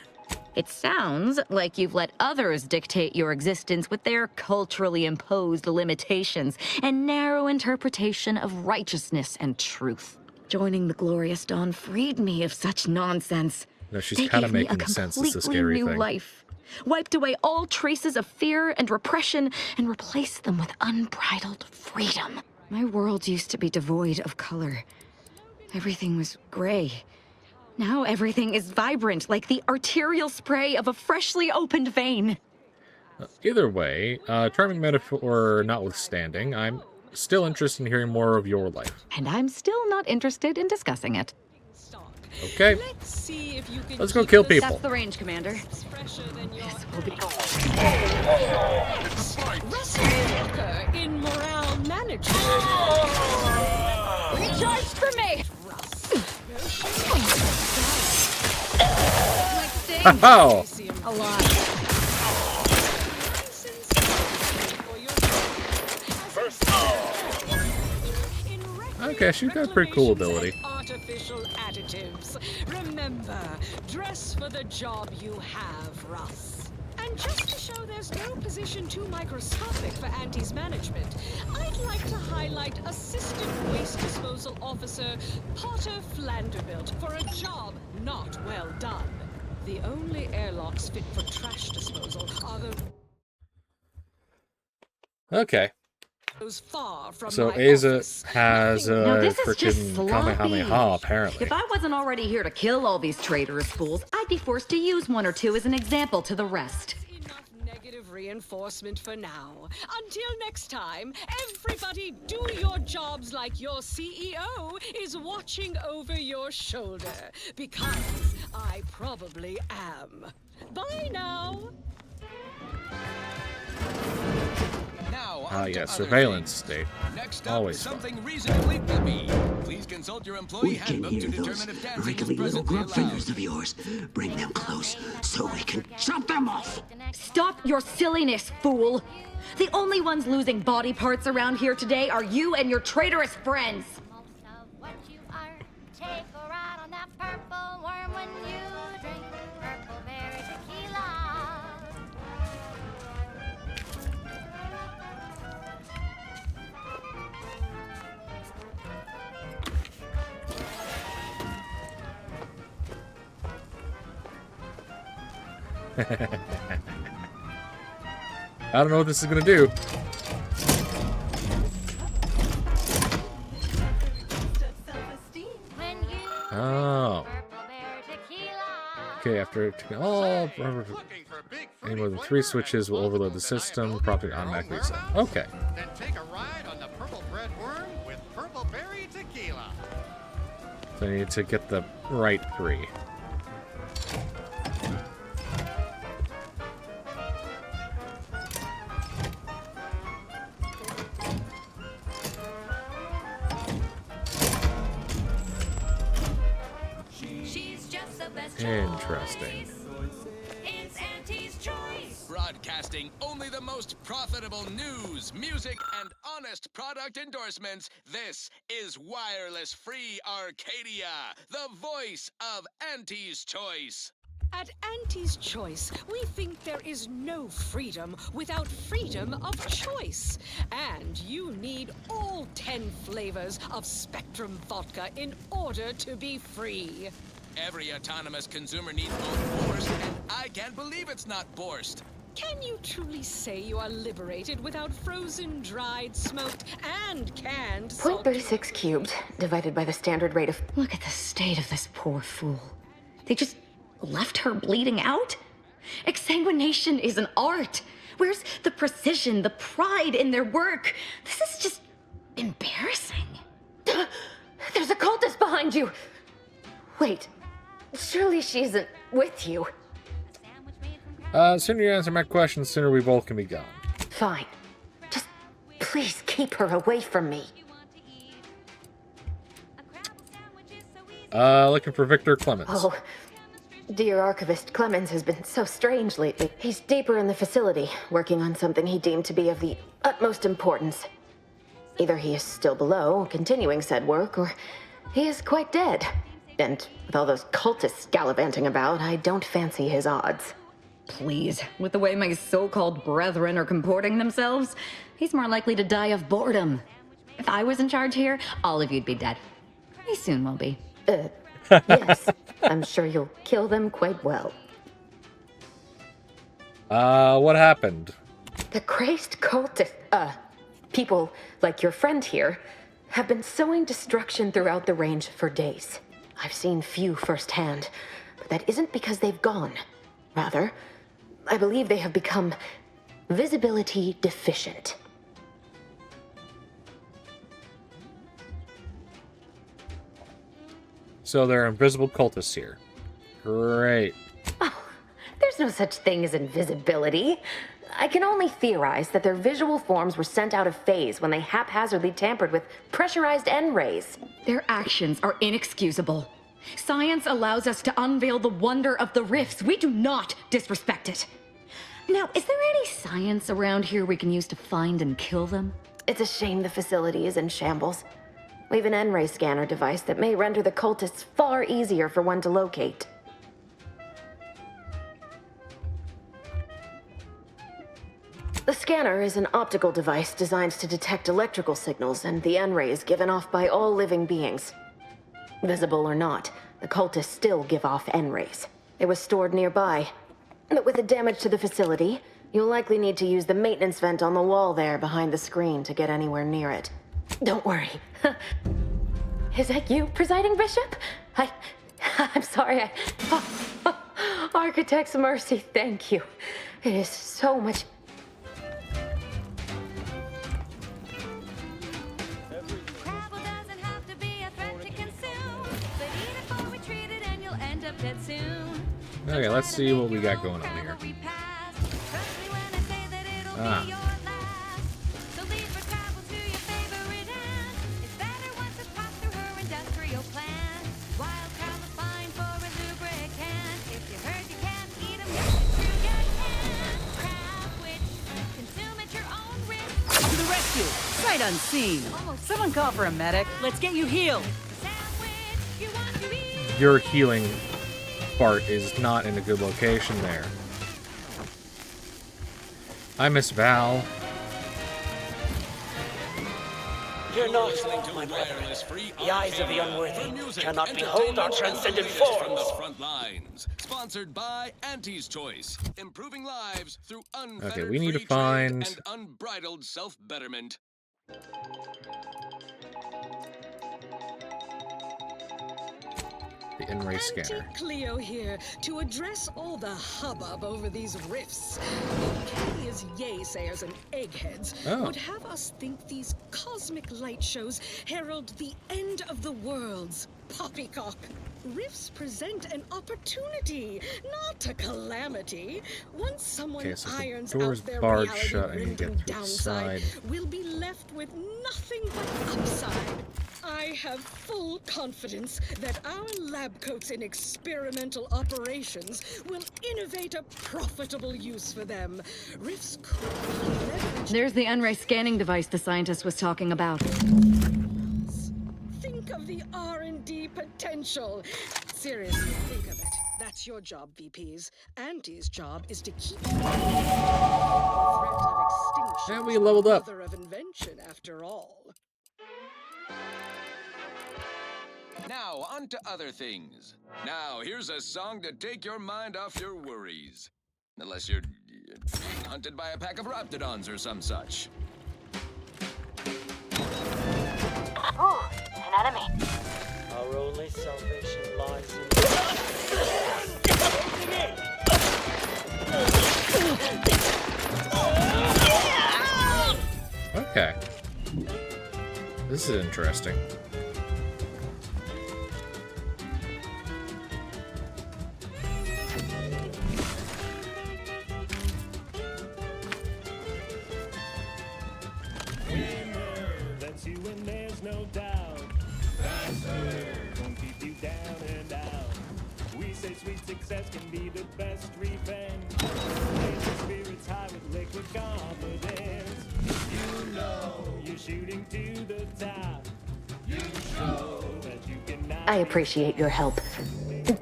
[SPEAKER 3] It sounds like you've let others dictate your existence with their culturally imposed limitations and narrow interpretation of righteousness and truth. Joining the Glorious Dawn freed me of such nonsense.
[SPEAKER 1] No, she's
[SPEAKER 3] They
[SPEAKER 1] kind of
[SPEAKER 3] gave me
[SPEAKER 1] making
[SPEAKER 3] a
[SPEAKER 1] sense. It's a
[SPEAKER 3] completely
[SPEAKER 1] scary
[SPEAKER 3] new
[SPEAKER 1] thing.
[SPEAKER 3] life, wiped away all traces of fear and repression, and replaced them with unbridled freedom. My world used to be devoid of color. Everything was gray. Now everything is vibrant, like the arterial spray of a freshly opened vein.
[SPEAKER 1] Either way, charming metaphor notwithstanding, I'm still interested in hearing more of your life.
[SPEAKER 3] And I'm still not interested in discussing it.
[SPEAKER 1] Okay.
[SPEAKER 5] Let's see if you can
[SPEAKER 1] Let's go
[SPEAKER 5] keep
[SPEAKER 1] kill
[SPEAKER 5] the
[SPEAKER 1] people.
[SPEAKER 3] That's the range, Commander.
[SPEAKER 5] fresher than your
[SPEAKER 3] This will be...
[SPEAKER 5] Russell Walker in morale management.
[SPEAKER 3] Recharge for me!
[SPEAKER 1] Oh! Okay, she's got a pretty cool ability.
[SPEAKER 5] Artificial additives. Remember, dress for the job you have, Russ. And just to show there's no position too microscopic for Auntie's management, I'd like to highlight Assistant Waste Disposal Officer Potter Flanderbilt for a job not well done. The only airlocks fit for trash disposal are
[SPEAKER 1] Okay.
[SPEAKER 5] those far from
[SPEAKER 1] So
[SPEAKER 5] my
[SPEAKER 1] Asa
[SPEAKER 5] office.
[SPEAKER 1] has
[SPEAKER 3] Now
[SPEAKER 1] a
[SPEAKER 3] this is just
[SPEAKER 1] freaking
[SPEAKER 3] sloppy.
[SPEAKER 1] Kamehameha, apparently.
[SPEAKER 3] If I wasn't already here to kill all these traitorous fools, I'd be forced to use one or two as an example to the rest.
[SPEAKER 5] Negative reinforcement for now. Until next time, everybody do your jobs like your CEO is watching over your shoulder. Because I probably am. Bye now.
[SPEAKER 7] Now,
[SPEAKER 1] Ah,
[SPEAKER 7] on to
[SPEAKER 1] yeah,
[SPEAKER 7] other
[SPEAKER 1] surveillance
[SPEAKER 7] things.
[SPEAKER 1] state.
[SPEAKER 7] Next up,
[SPEAKER 1] Always fun.
[SPEAKER 7] something reasonably peppy. Please consult your employee
[SPEAKER 11] We can
[SPEAKER 7] handbook
[SPEAKER 11] hear
[SPEAKER 7] to
[SPEAKER 11] those
[SPEAKER 7] determine if dancing is
[SPEAKER 11] wriggly little
[SPEAKER 7] presently
[SPEAKER 11] grub
[SPEAKER 7] allowed.
[SPEAKER 11] fingers of yours. Bring them close so we can chop them off.
[SPEAKER 3] Stop your silliness, fool! The only ones losing body parts around here today are you and your traitorous friends!
[SPEAKER 9] Take a ride on that purple worm when you drink purple berry tequila.
[SPEAKER 1] I don't know what this is gonna do. Oh. Okay, after any more than 3 switches will overload the system, prompting automatic reset. Okay.
[SPEAKER 2] Then take a ride on the purple bread worm with purple berry tequila.
[SPEAKER 1] So I need to get the right 3.
[SPEAKER 9] She's just the best
[SPEAKER 1] Interesting.
[SPEAKER 9] It's Auntie's choice.
[SPEAKER 7] Broadcasting only the most profitable news, music, and honest product endorsements. This is Wireless Free Arcadia, the voice of Auntie's Choice.
[SPEAKER 5] At Auntie's Choice, we think there is no freedom without freedom of choice. And you need all 10 flavors of Spectrum vodka in order to be free.
[SPEAKER 7] Every autonomous consumer needs both Borst, and I can't believe it's not Borst.
[SPEAKER 5] Can you truly say you are liberated without frozen, dried, smoked, and canned salt?
[SPEAKER 4] 0.36 cubed, divided by the standard rate of...
[SPEAKER 3] Look at the state of this poor fool. They just left her bleeding out? Exsanguination is an art. Where's the precision, the pride in their work? This is just embarrassing.
[SPEAKER 4] There's a cultist behind you! Wait, surely she isn't with you.
[SPEAKER 1] Sooner you answer my question, the sooner we both can be gone.
[SPEAKER 4] Fine. Just please keep her away from me.
[SPEAKER 1] Looking for Victor Clemens.
[SPEAKER 4] Oh, dear Archivist Clemens has been so strange lately. He's deeper in the facility, working on something he deemed to be of the utmost importance. Either he is still below, continuing said work, or he is quite dead. And with all those cultists gallivanting about, I don't fancy his odds.
[SPEAKER 3] Please, with the way my so-called brethren are comporting themselves, he's more likely to die of boredom. If I was in charge here, all of you'd be dead. He soon will be.
[SPEAKER 4] Yes, I'm sure you'll kill them quite well.
[SPEAKER 1] What happened?
[SPEAKER 4] The crazed cultist, people like your friend here, have been sowing destruction throughout the range for days. I've seen few firsthand, but that isn't because they've gone. Rather, I believe they have become visibility deficient.
[SPEAKER 1] So there are invisible cultists here. Great.
[SPEAKER 4] There's no such thing as invisibility. I can only theorize that their visual forms were sent out of phase when they haphazardly tampered with pressurized N-rays.
[SPEAKER 3] Their actions are inexcusable. Science allows us to unveil the wonder of the rifts. We do not disrespect it. Now, is there any science around here we can use to find and kill them?
[SPEAKER 4] It's a shame the facility is in shambles. We have an N-ray scanner device that may render the cultists far easier for one to locate. The scanner is an optical device designed to detect electrical signals and the N-rays given off by all living beings. Visible or not, the cultists still give off N-rays. It was stored nearby. But with the damage to the facility, you'll likely need to use the maintenance vent on the wall there behind the screen to get anywhere near it. Don't worry. Is that you, Presiding Bishop? I'm sorry, Architect's mercy, thank you. It is so much...
[SPEAKER 16] Travel doesn't have to be a threat to consume, but eat it before we treat it and you'll end up dead soon.
[SPEAKER 1] Okay, let's see what we got going on here. Ah.
[SPEAKER 16] So leave for travel to your favorite end. It's better once it's passed through her industrial plant. Wild travel's fine for a lubricant. If you heard you can't eat 'em, you should screw your hand. Crab witch, consume at your own risk.
[SPEAKER 14] To the rescue! Sight unseen! Someone call for a medic. Let's get you healed!
[SPEAKER 1] Your healing part is not in a good location there. I miss Val.
[SPEAKER 18] Fear not, my brethren. The eyes of the unworthy cannot behold our transcendent
[SPEAKER 7] From the
[SPEAKER 18] forms.
[SPEAKER 7] front lines. Sponsored by Auntie's Choice. Improving lives through unfettered
[SPEAKER 1] Okay, we need to
[SPEAKER 7] free
[SPEAKER 1] find
[SPEAKER 7] trade and unbridled self-betterment.
[SPEAKER 1] the N-ray scanner.
[SPEAKER 5] Cleo here to address all the hubbub over these rifts. Kenya's yaysayers and eggheads
[SPEAKER 1] Oh.
[SPEAKER 5] would have us think these cosmic light shows herald the end of the worlds. Poppycock. Rifts present an opportunity, not a calamity. Once someone
[SPEAKER 1] Okay, so the
[SPEAKER 5] irons
[SPEAKER 1] door's
[SPEAKER 5] out their
[SPEAKER 1] barred
[SPEAKER 5] reality
[SPEAKER 1] shut and you get
[SPEAKER 5] rendering
[SPEAKER 1] through the
[SPEAKER 5] downside,
[SPEAKER 1] side.
[SPEAKER 5] we'll be left with nothing but upside. I have full confidence that our lab coats in experimental operations will innovate a profitable use for them. Rifts could be leveraged.
[SPEAKER 3] There's the N-ray scanning device the scientist was talking about.
[SPEAKER 5] Think of the R&D potential. Seriously, think of it. That's your job, VPs. Auntie's job is to keep the threat of extinction.
[SPEAKER 1] And we leveled up.
[SPEAKER 5] Mother of invention, after all.
[SPEAKER 7] Now, on to other things. Now, here's a song to take your mind off your worries. Unless you're being hunted by a pack of raptidons or some such.
[SPEAKER 12] Oh, an enemy.
[SPEAKER 15] Our only salvation lies in...
[SPEAKER 1] Okay. This is interesting.
[SPEAKER 19] That's you and there's no doubt. Faster, won't keep you down and out. We say sweet success can be the best revenge. Raise your spirits high with liquid confidence. You know you're shooting to the top. You show that you can.
[SPEAKER 4] I appreciate your help.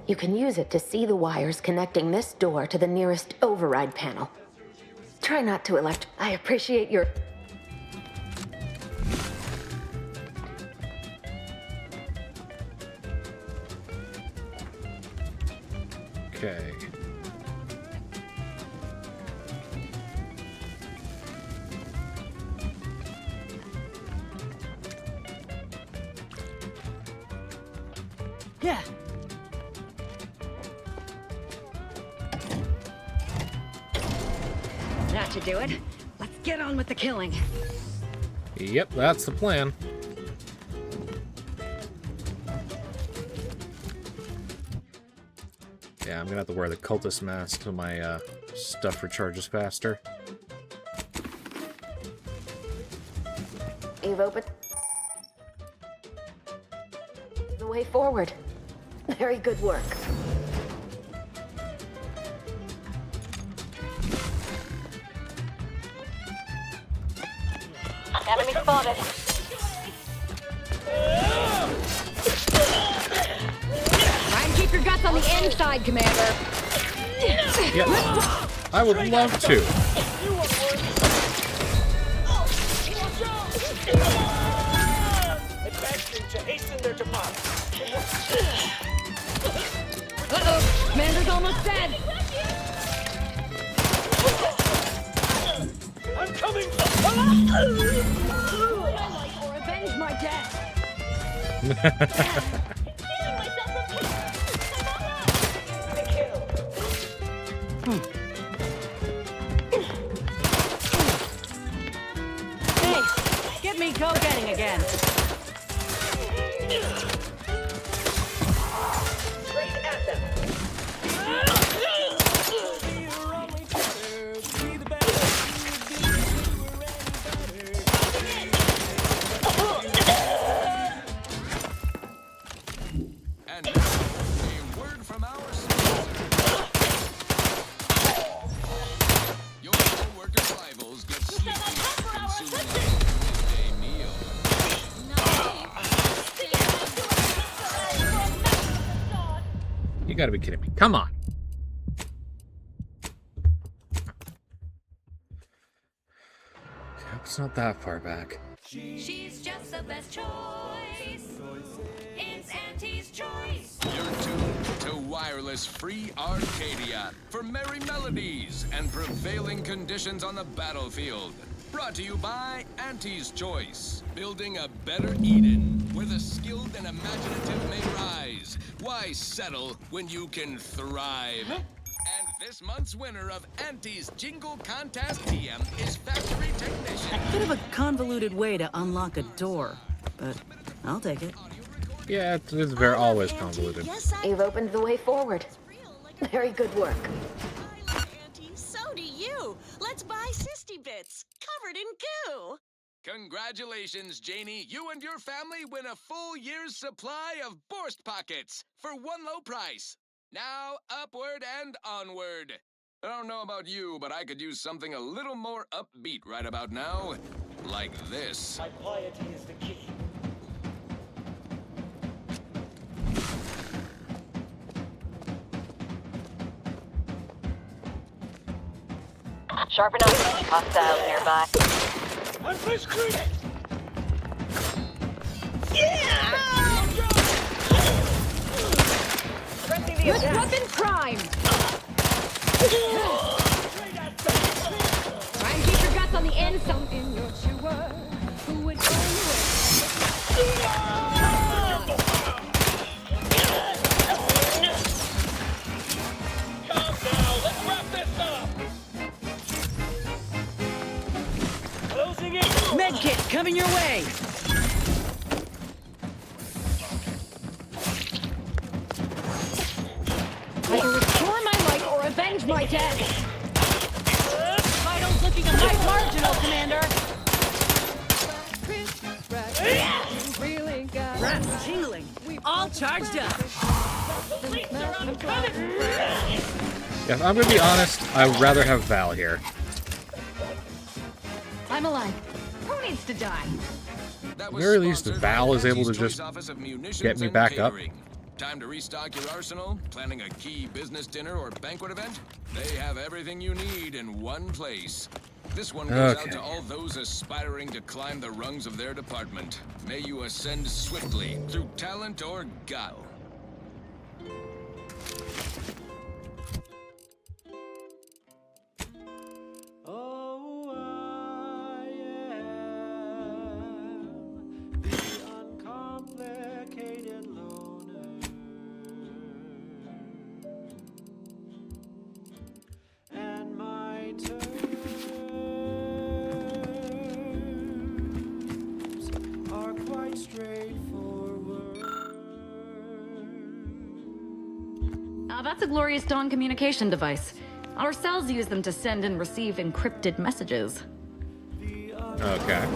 [SPEAKER 4] You can use it to see the wires connecting this door to the nearest override panel. Try not to elect. I appreciate your...
[SPEAKER 1] Okay.
[SPEAKER 14] Yeah.
[SPEAKER 3] That should do it. Let's get on with the killing.
[SPEAKER 1] Yep, that's the plan. Yeah, I'm gonna have to wear the cultist mask so my stuff recharges faster.
[SPEAKER 4] You've opened the way forward. Very good work.
[SPEAKER 12] Enemy spotted.
[SPEAKER 3] Try and keep your guts on the inside, Commander.
[SPEAKER 1] Yep. I would love to.
[SPEAKER 18] Advancing to hasten their demise.
[SPEAKER 3] Uh-oh, Commander's almost dead.
[SPEAKER 18] I'm coming!
[SPEAKER 3] Or avenge my death.
[SPEAKER 14] Hey, get me go-getting again.
[SPEAKER 18] Straight at them.
[SPEAKER 7] And now, a word from our sponsor. Your co-workers' rivals get sleepy consuming a midday meal.
[SPEAKER 1] You gotta be kidding me. Come on. It's not that far back.
[SPEAKER 9] She's just the best choice. It's Auntie's choice.
[SPEAKER 7] You're tuned to wireless free Arcadia for merry melodies and prevailing conditions on the battlefield. Brought to you by Auntie's Choice, building a better Eden where the skilled and imaginative may rise. Why settle when you can thrive? And this month's winner of Auntie's Jingle Contest TM is Factory Technician.
[SPEAKER 14] Bit of a convoluted way to unlock a door, but I'll take it.
[SPEAKER 1] Yeah, it's very always convoluted.
[SPEAKER 4] You've opened the way forward. Very good work.
[SPEAKER 5] So do you. Let's buy Sisty Bits, covered in goo.
[SPEAKER 7] Congratulations, Janie. You and your family win a full year's supply of Borst Pockets for one low price. Now, upward and onward. I don't know about you, but I could use something a little more upbeat right about now. Like this.
[SPEAKER 15] My piety is the key.
[SPEAKER 12] Sharpen up. Hostiles nearby.
[SPEAKER 18] I'm first crew.
[SPEAKER 9] the
[SPEAKER 16] With
[SPEAKER 9] attack.
[SPEAKER 16] weapon prime! Try and keep your guts on the inside. In your chewer, who would go
[SPEAKER 18] Calm down. Let's wrap this up. Closing in.
[SPEAKER 14] Medkit coming your way!
[SPEAKER 16] either restore my life or avenge my death.
[SPEAKER 14] Vitals looking a bit marginal, Commander.
[SPEAKER 16] Really got
[SPEAKER 14] Rats tingling. All charged up.
[SPEAKER 1] Yeah, if I'm gonna be honest, I would rather have Val here.
[SPEAKER 3] I'm alive. Who needs to die?
[SPEAKER 1] At the very least, Val is able to just get me back up.
[SPEAKER 7] Time to restock your arsenal? Planning a key business dinner or banquet event? They have everything you need in one place. This one goes out to all those aspiring to climb the rungs of their department. May you ascend swiftly through talent or guile.
[SPEAKER 19] Oh, I am the uncomplicated loner. And my terms are quite straightforward.
[SPEAKER 3] That's a Glorious Dawn communication device. Our cells use them to send and receive encrypted messages.
[SPEAKER 1] Okay.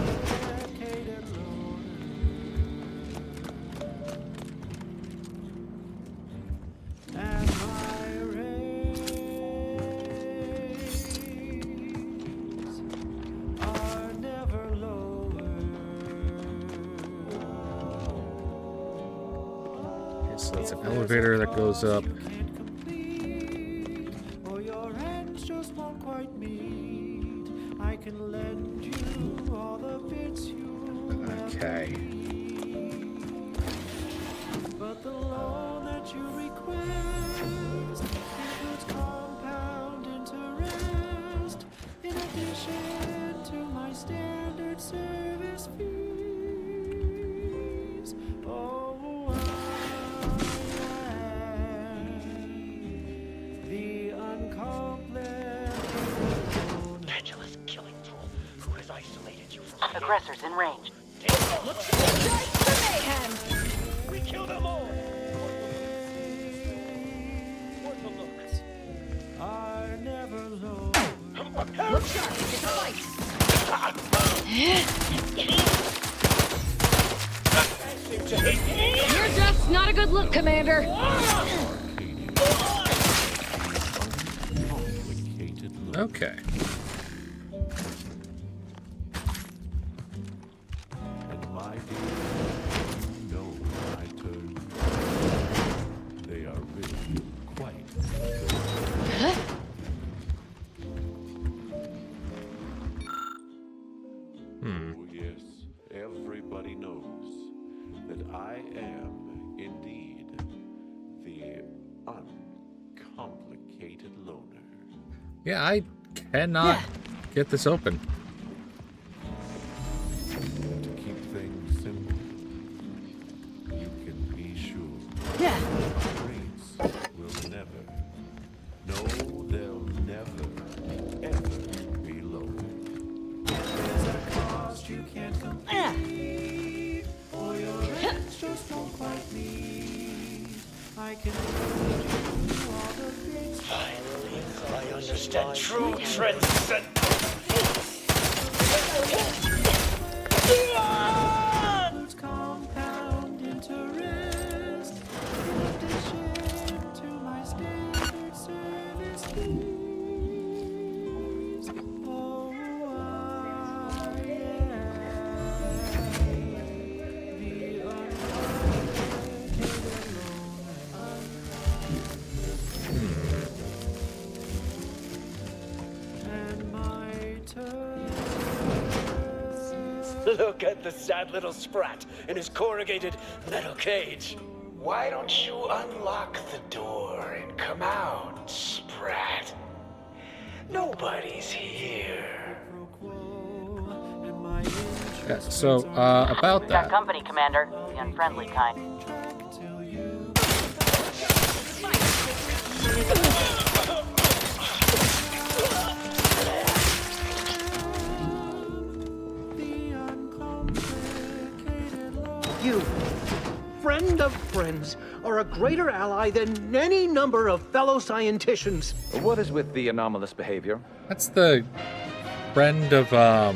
[SPEAKER 19] And my rays are never lower.
[SPEAKER 1] Okay, so that's an elevator that goes up.
[SPEAKER 19] Or your hands just won't quite meet. I can lend you all the bits you
[SPEAKER 1] Okay.
[SPEAKER 19] but the loan that you request includes compound interest in addition to my standard service fees. Oh, I am the uncomplicated.
[SPEAKER 11] Pendulous killing tool who has isolated you from
[SPEAKER 12] Aggressors in range.
[SPEAKER 18] We killed them all. Worth a look.
[SPEAKER 19] Are never low.
[SPEAKER 16] Look sharp, it's a fight. Your death's not a good look, Commander.
[SPEAKER 1] Okay.
[SPEAKER 19] And my dear, you know I turn. They are really quite good. Oh yes, everybody knows that I am indeed the uncomplicated loner.
[SPEAKER 1] Yeah, I cannot get this open.
[SPEAKER 19] To keep things simple, you can be sure. Rates will never, no, they'll never, ever be lowered. There's a cost you can't complete, or your rates just won't quite meet. I can lend you all the bits.
[SPEAKER 18] Finally, I understand true transcendence.
[SPEAKER 19] Includes compound interest in addition to my standard service fees. Oh, I am the uncomplicated loner. And my turn.
[SPEAKER 18] Look at the sad little sprat in his corrugated metal cage. Why don't you unlock the door and come out, Sprat? Nobody's here.
[SPEAKER 1] Yeah, so, about
[SPEAKER 12] Got
[SPEAKER 1] that.
[SPEAKER 12] company, Commander. The unfriendly kind.
[SPEAKER 17] You, friend of friends, are a greater ally than any number of fellow scienticians.
[SPEAKER 20] What is with the anomalous behavior?
[SPEAKER 1] That's the friend of,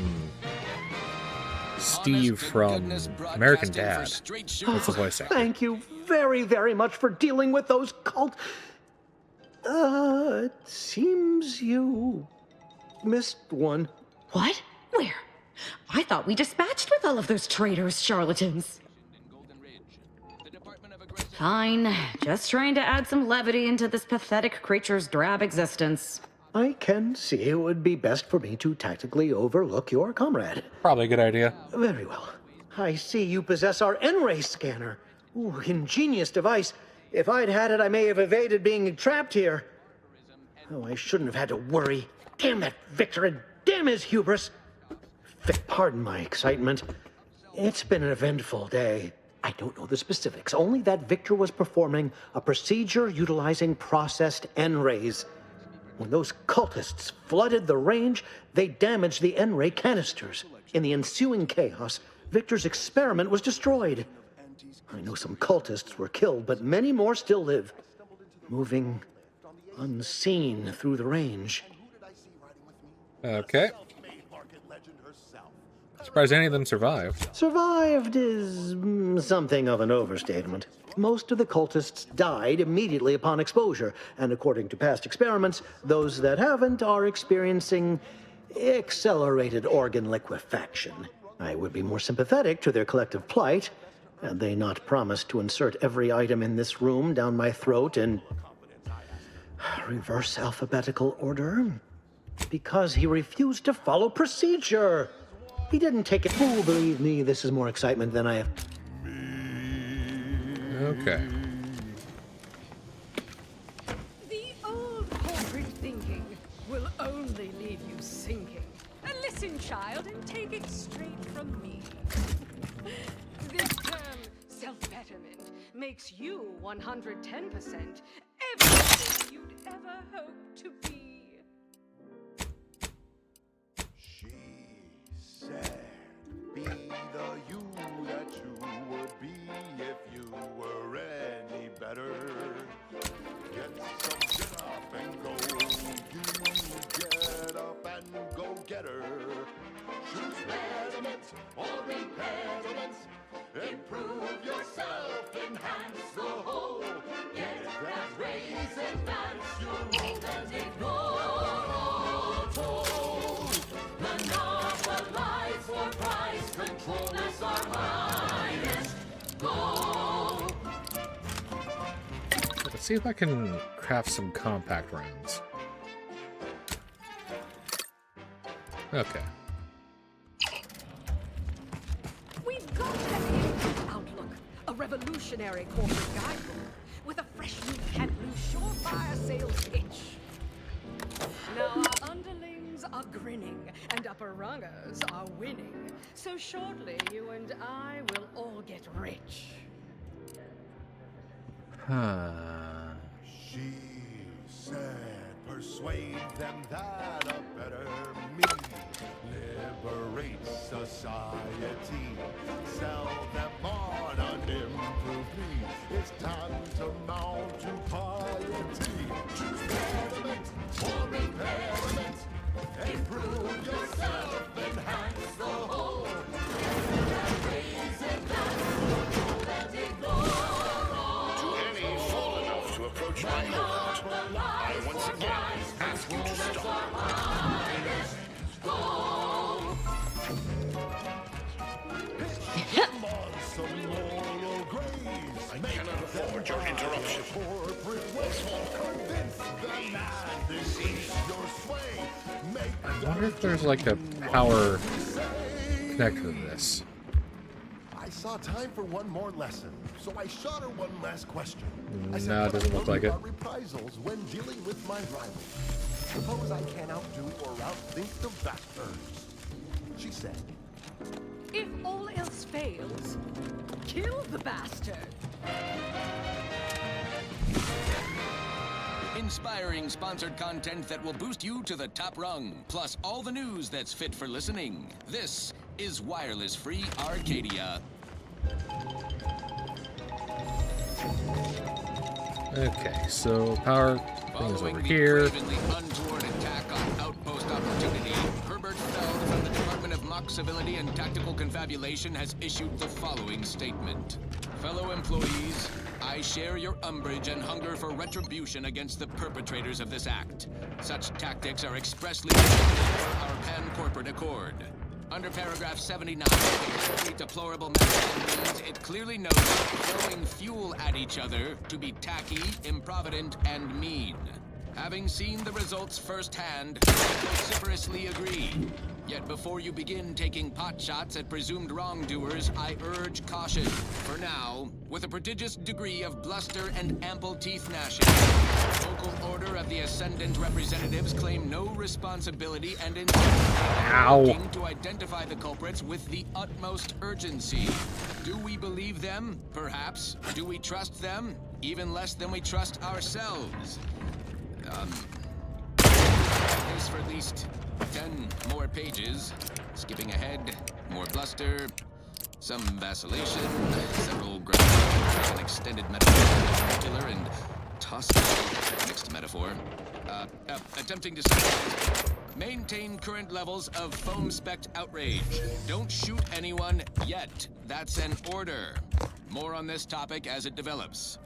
[SPEAKER 1] Steve from American Dad. That's the voice actor.
[SPEAKER 17] Thank you very, very much for dealing with those cult... it seems you missed one.
[SPEAKER 3] What? Where? I thought we dispatched with all of those traitors, charlatans. Fine. Just trying to add some levity into this pathetic creature's drab existence.
[SPEAKER 17] I can see it would be best for me to tactically overlook your comrade.
[SPEAKER 1] Probably a good idea.
[SPEAKER 17] Very well. I see you possess our N-ray scanner. Ooh, ingenious device. If I'd had it, I may have evaded being trapped here. Oh, I shouldn't have had to worry. Damn that Victor and damn his hubris. Pardon my excitement. It's been an eventful day. I don't know the specifics, only that Victor was performing a procedure utilizing processed N-rays. When those cultists flooded the range, they damaged the N-ray canisters. In the ensuing chaos, Victor's experiment was destroyed. I know some cultists were killed, but many more still live, moving unseen through the range.
[SPEAKER 1] Okay. Surprised any of them survived.
[SPEAKER 17] Survived is something of an overstatement. Most of the cultists died immediately upon exposure, and according to past experiments, those that haven't are experiencing accelerated organ liquefaction. I would be more sympathetic to their collective plight, had they not promised to insert every item in this room down my throat in reverse alphabetical order. Because he refused to follow procedure. He didn't take it. Oh, believe me, this is more excitement than I have.
[SPEAKER 1] Okay.
[SPEAKER 5] The old corporate thinking will only leave you sinking. Listen, child, and take it straight from me. This term, self-betterment, makes you 110% everything you'd ever hope to be.
[SPEAKER 19] Said, be the you that you would be if you were any better. Get up and go. You get up and go get her. Choose betterment or impediments. Improve yourself, enhance the whole. Get that raise, advance your role and ignore all told. Monopolize for price control, that's our highest goal.
[SPEAKER 1] Let's see if I can craft some compact rounds. Okay.
[SPEAKER 5] We've got an improved outlook, a revolutionary corporate guidebook with a fresh new can't lose surefire sales pitch. Now our underlings are grinning and upper rungers are winning. So shortly you and I will all get rich.
[SPEAKER 19] She said, persuade them that a better me liberates society. Sell them on an improved me. It's time to mount to piety. Choose betterment or impairment. Improve yourself, enhance the whole. Raise it back, and ignore all.
[SPEAKER 6] To any fool enough to approach my hideout, I once again ask you to stop. I cannot afford your interruption.
[SPEAKER 1] I wonder if there's like a power connector to this.
[SPEAKER 13] saw time for one more lesson, so I shot her one last question. I said,
[SPEAKER 1] No, it doesn't look like it.
[SPEAKER 13] about reprisals when dealing with my rival. Suppose I can outdo or outthink the bastards. She said,
[SPEAKER 5] If all else fails, kill the bastard.
[SPEAKER 7] Inspiring sponsored content that will boost you to the top rung, plus all the news that's fit for listening. This is Wireless Free Arcadia.
[SPEAKER 1] Okay, so power thing is over here.
[SPEAKER 7] Following the untoward attack on Outpost Opportunity, Herbert Feld from the Department of Mock Civility and Tactical Confabulation has issued the following statement. Fellow employees, I share your umbrage and hunger for retribution against the perpetrators of this act. Such tactics are expressly for our pan-corporate accord. Under paragraph 79, the deplorable method means it clearly notes throwing fuel at each other to be tacky, improvident, and mean. Having seen the results firsthand, I vociferously agree. Yet before you begin taking pot shots at presumed wrongdoers, I urge caution. For now, with a prodigious degree of bluster and ample teeth gnashing, the local order of the Ascendant representatives claim no responsibility and are working to identify the culprits with the utmost urgency. Do we believe them? Perhaps. Do we trust them? Even less than we trust ourselves. This for at least 10 more pages. Skipping ahead, more bluster, some vacillation, several grounds, an extended metaphor, killer and tossed mixed metaphor. Attempting to summarize. Maintain current levels of foam-specked outrage. Don't shoot anyone yet. That's an order. More on this topic as it develops.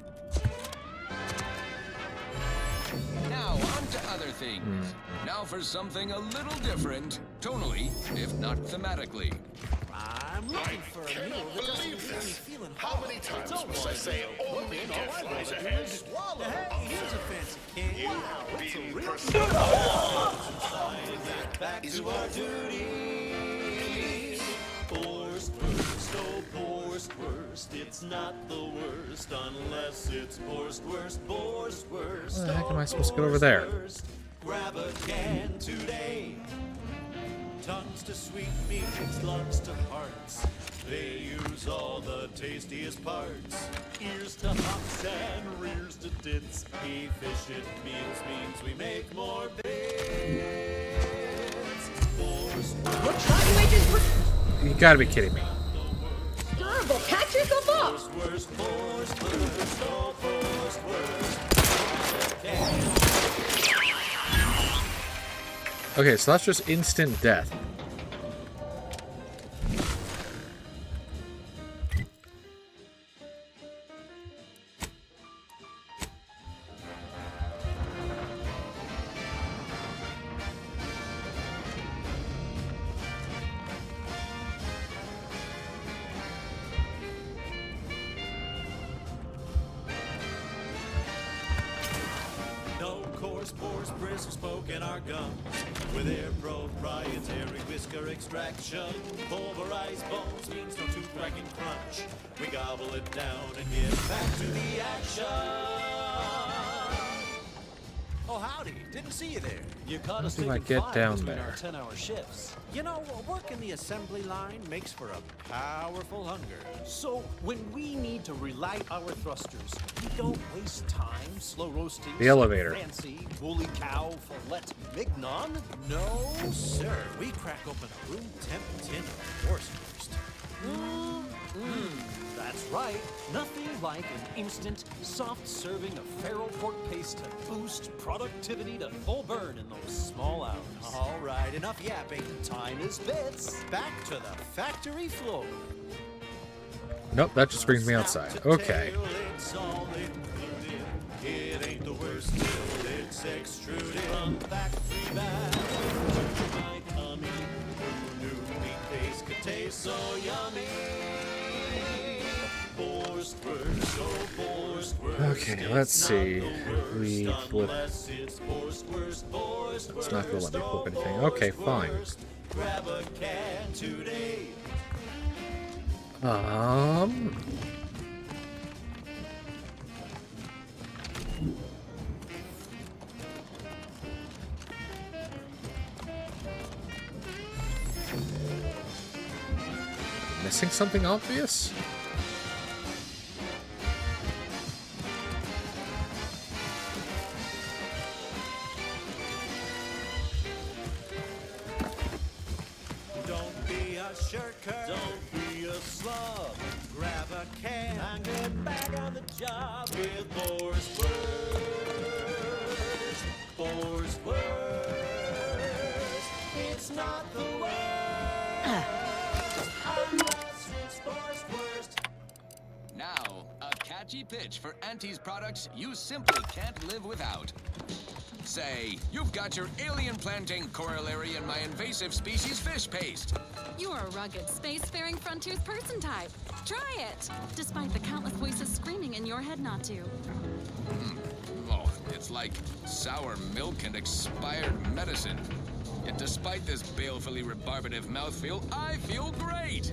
[SPEAKER 7] Now, on to other things. Now for something a little different, tonally, if not thematically.
[SPEAKER 22] I'm looking for a meal that doesn't leave me feeling
[SPEAKER 13] how many times must I say only if lies ahead?
[SPEAKER 22] Hey, here's a fancy king. Wow, that's a real back to our duties. Worst, oh, worst, it's not the worst unless it's worst.
[SPEAKER 1] Where the heck am I supposed to get over there?
[SPEAKER 22] Grab a can today. Tongues to sweet meats, lungs to hearts. They use all the tastiest parts. Ears to hops and rears to tits. Efficient means we make more bits.
[SPEAKER 5] Looks like you agents were
[SPEAKER 1] You gotta be kidding me.
[SPEAKER 5] durable. Catch yourself up.
[SPEAKER 1] Okay, so that's just instant death.
[SPEAKER 22] Pores, bristles poking our gums with their proprietary whisker extraction. Pulverized bones means no tooth cracking crunch. We gobble it down and get back to the action. Oh, howdy. Didn't see you there. You caught us
[SPEAKER 1] How do I
[SPEAKER 22] taking
[SPEAKER 1] get
[SPEAKER 22] five
[SPEAKER 1] down
[SPEAKER 22] between
[SPEAKER 1] there?
[SPEAKER 22] our 10-hour shifts. You know, working the assembly line makes for a powerful hunger. So when we need to relight our thrusters, we don't waste time slow roasting
[SPEAKER 1] The elevator.
[SPEAKER 22] fancy woolly cow fillet mignon. No, sir. We crack open a room temp tin of horse first. That's right. Nothing like an instant, soft serving of feral pork paste to boost productivity to full burn in those small hours. All right, enough yapping. Time is bits. Back to the factory floor.
[SPEAKER 1] Nope, that just brings me outside. Okay.
[SPEAKER 22] It's all included. It ain't the worst till it's extruded from factory back to my tummy. Who knew meat paste could taste so yummy?
[SPEAKER 1] Okay, let's see. We flip. It's not gonna let me flip anything. Okay, fine. Missing something obvious?
[SPEAKER 22] Don't be a shirker. Don't be a slob. Grab a can and get back on the job with Boar's Worst. Boar's Worst. It's not the worst. Unless it's Boar's Worst.
[SPEAKER 7] Now, a catchy pitch for Auntie's products you simply can't live without. Say, you've got your alien planting corollary in my invasive species fish paste.
[SPEAKER 8] You're a rugged, spacefaring frontiers person type. Try it, despite the countless voices screaming in your head not to.
[SPEAKER 7] Oh, it's like sour milk and expired medicine. Yet despite this balefully rebarbative mouthfeel, I feel great.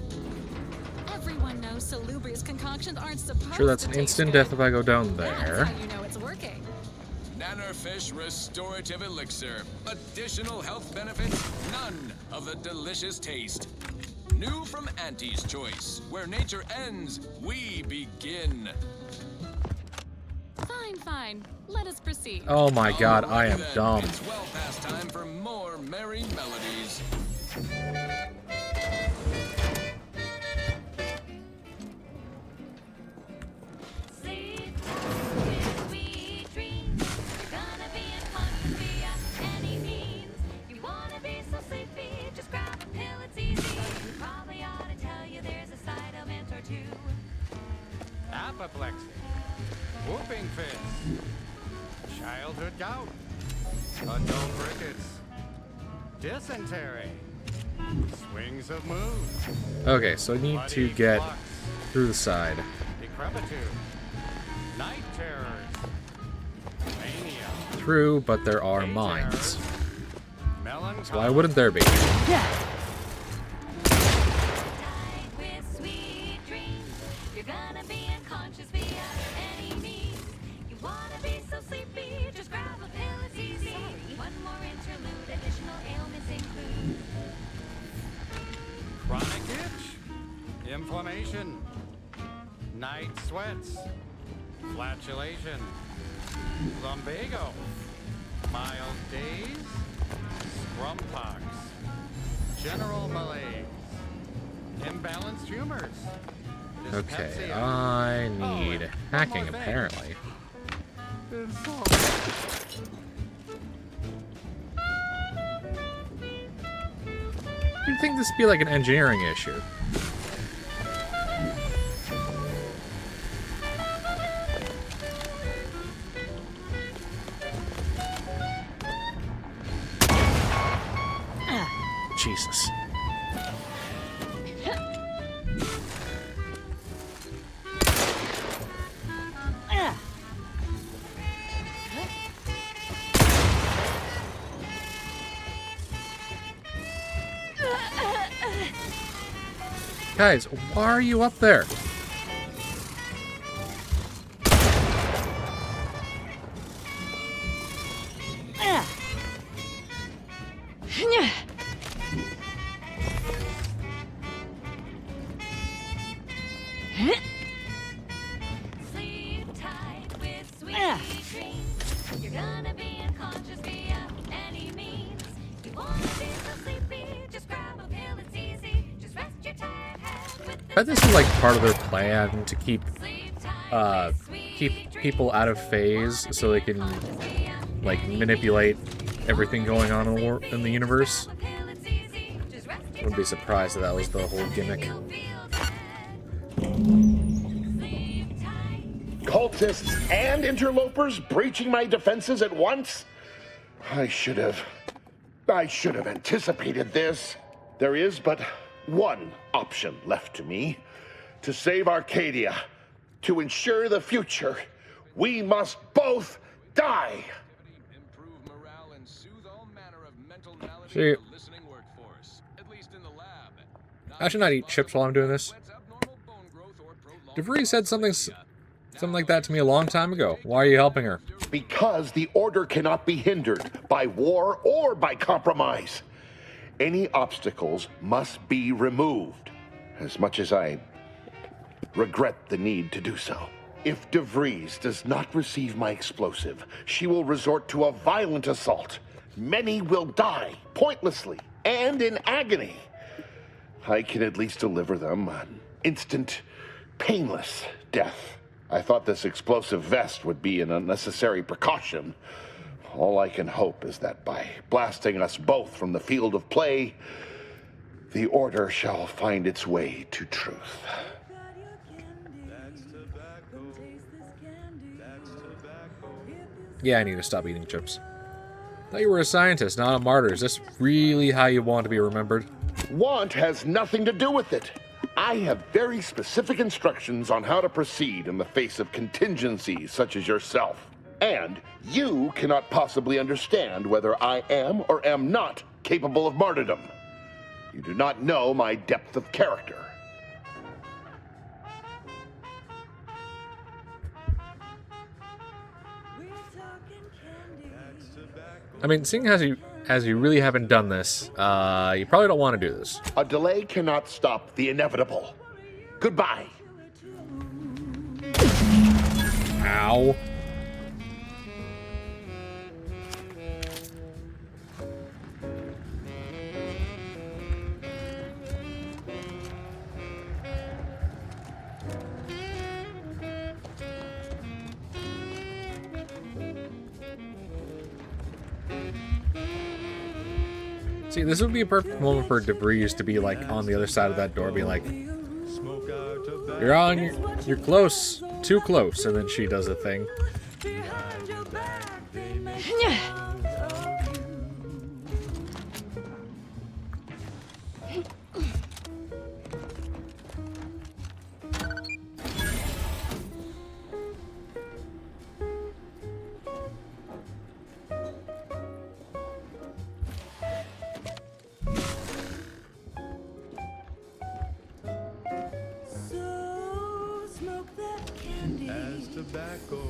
[SPEAKER 8] Everyone knows salubrious concoctions aren't supposed
[SPEAKER 1] Sure, that's
[SPEAKER 8] to
[SPEAKER 1] an
[SPEAKER 8] taste
[SPEAKER 1] instant
[SPEAKER 8] good.
[SPEAKER 1] death if I go down
[SPEAKER 8] That's
[SPEAKER 1] there.
[SPEAKER 8] how you know it's working.
[SPEAKER 7] Nannerfish Restorative Elixir. Additional health benefits, none of the delicious taste. New from Auntie's Choice. Where nature ends, we begin.
[SPEAKER 8] Fine, fine. Let us proceed.
[SPEAKER 1] Oh my god, I am
[SPEAKER 7] Then
[SPEAKER 1] dumb.
[SPEAKER 7] It's well past time for more merry melodies.
[SPEAKER 9] Sleep with sweet dreams. You're gonna be in fun via any means. You wanna be so sleepy, just grab a pill, it's easy. Probably ought to tell you there's a side element or two.
[SPEAKER 2] Apoplexy, whooping fits, childhood gout, adult rickets, dysentery, swings of mood,
[SPEAKER 1] Okay, so I need to
[SPEAKER 2] bloody
[SPEAKER 1] get
[SPEAKER 2] flux,
[SPEAKER 1] through the side.
[SPEAKER 2] decrepitude, night terrors, mania,
[SPEAKER 1] Through, but there are
[SPEAKER 2] day
[SPEAKER 1] mines.
[SPEAKER 2] terrors, melancholy.
[SPEAKER 1] So why wouldn't there be?
[SPEAKER 9] With sweet dreams, you're gonna be unconscious via any means. You wanna be so sleepy, just grab a pill, it's easy. One more interlude, additional ailments include
[SPEAKER 2] Chronic itch, inflammation, night sweats, flatulation, lumbago, mild daze, scrumpox, general malaise, imbalanced humors.
[SPEAKER 1] Okay,
[SPEAKER 2] dyspepsia.
[SPEAKER 1] I need
[SPEAKER 2] and
[SPEAKER 1] hacking
[SPEAKER 2] one more thing.
[SPEAKER 1] apparently. You'd think this would be like an engineering issue. Jesus. Guys, why are you up there?
[SPEAKER 9] sleep tight with sweet dreams. You're gonna be unconscious via any means. You wanna be so sleepy, just grab a pill, it's easy. Just rest your tired head with
[SPEAKER 1] I bet this is like part of their plan to keep people out of phase so they can like manipulate everything going on in the universe. I wouldn't be surprised if that was the whole gimmick.
[SPEAKER 10] Cultists and interlopers breaching my defenses at once? I should have anticipated this. There is but one option left to me. To save Arcadia, to ensure the future, we must both die.
[SPEAKER 1] See, I should not eat chips while I'm doing this. DeVries said something like that to me a long time ago. Why are you helping her?
[SPEAKER 10] Because the order cannot be hindered by war or by compromise. Any obstacles must be removed, as much as I regret the need to do so. If DeVries does not receive my explosive, she will resort to a violent assault. Many will die, pointlessly, and in agony. I can at least deliver them an instant, painless death. I thought this explosive vest would be an unnecessary precaution. All I can hope is that by blasting us both from the field of play, the order shall find its way to truth.
[SPEAKER 1] Yeah, I need to stop eating chips. Thought you were a scientist, not a martyr. Is this really how you want to be remembered?
[SPEAKER 10] Want has nothing to do with it. I have very specific instructions on how to proceed in the face of contingencies such as yourself. And you cannot possibly understand whether I am or am not capable of martyrdom. You do not know my depth of character.
[SPEAKER 1] I mean, seeing as you really haven't done this, you probably don't want to do this.
[SPEAKER 10] A delay cannot stop the inevitable. Goodbye.
[SPEAKER 1] Ow. See, this would be a perfect moment for DeVries to be like on the other side of that door, being like, you're close, too close, and then she does a thing.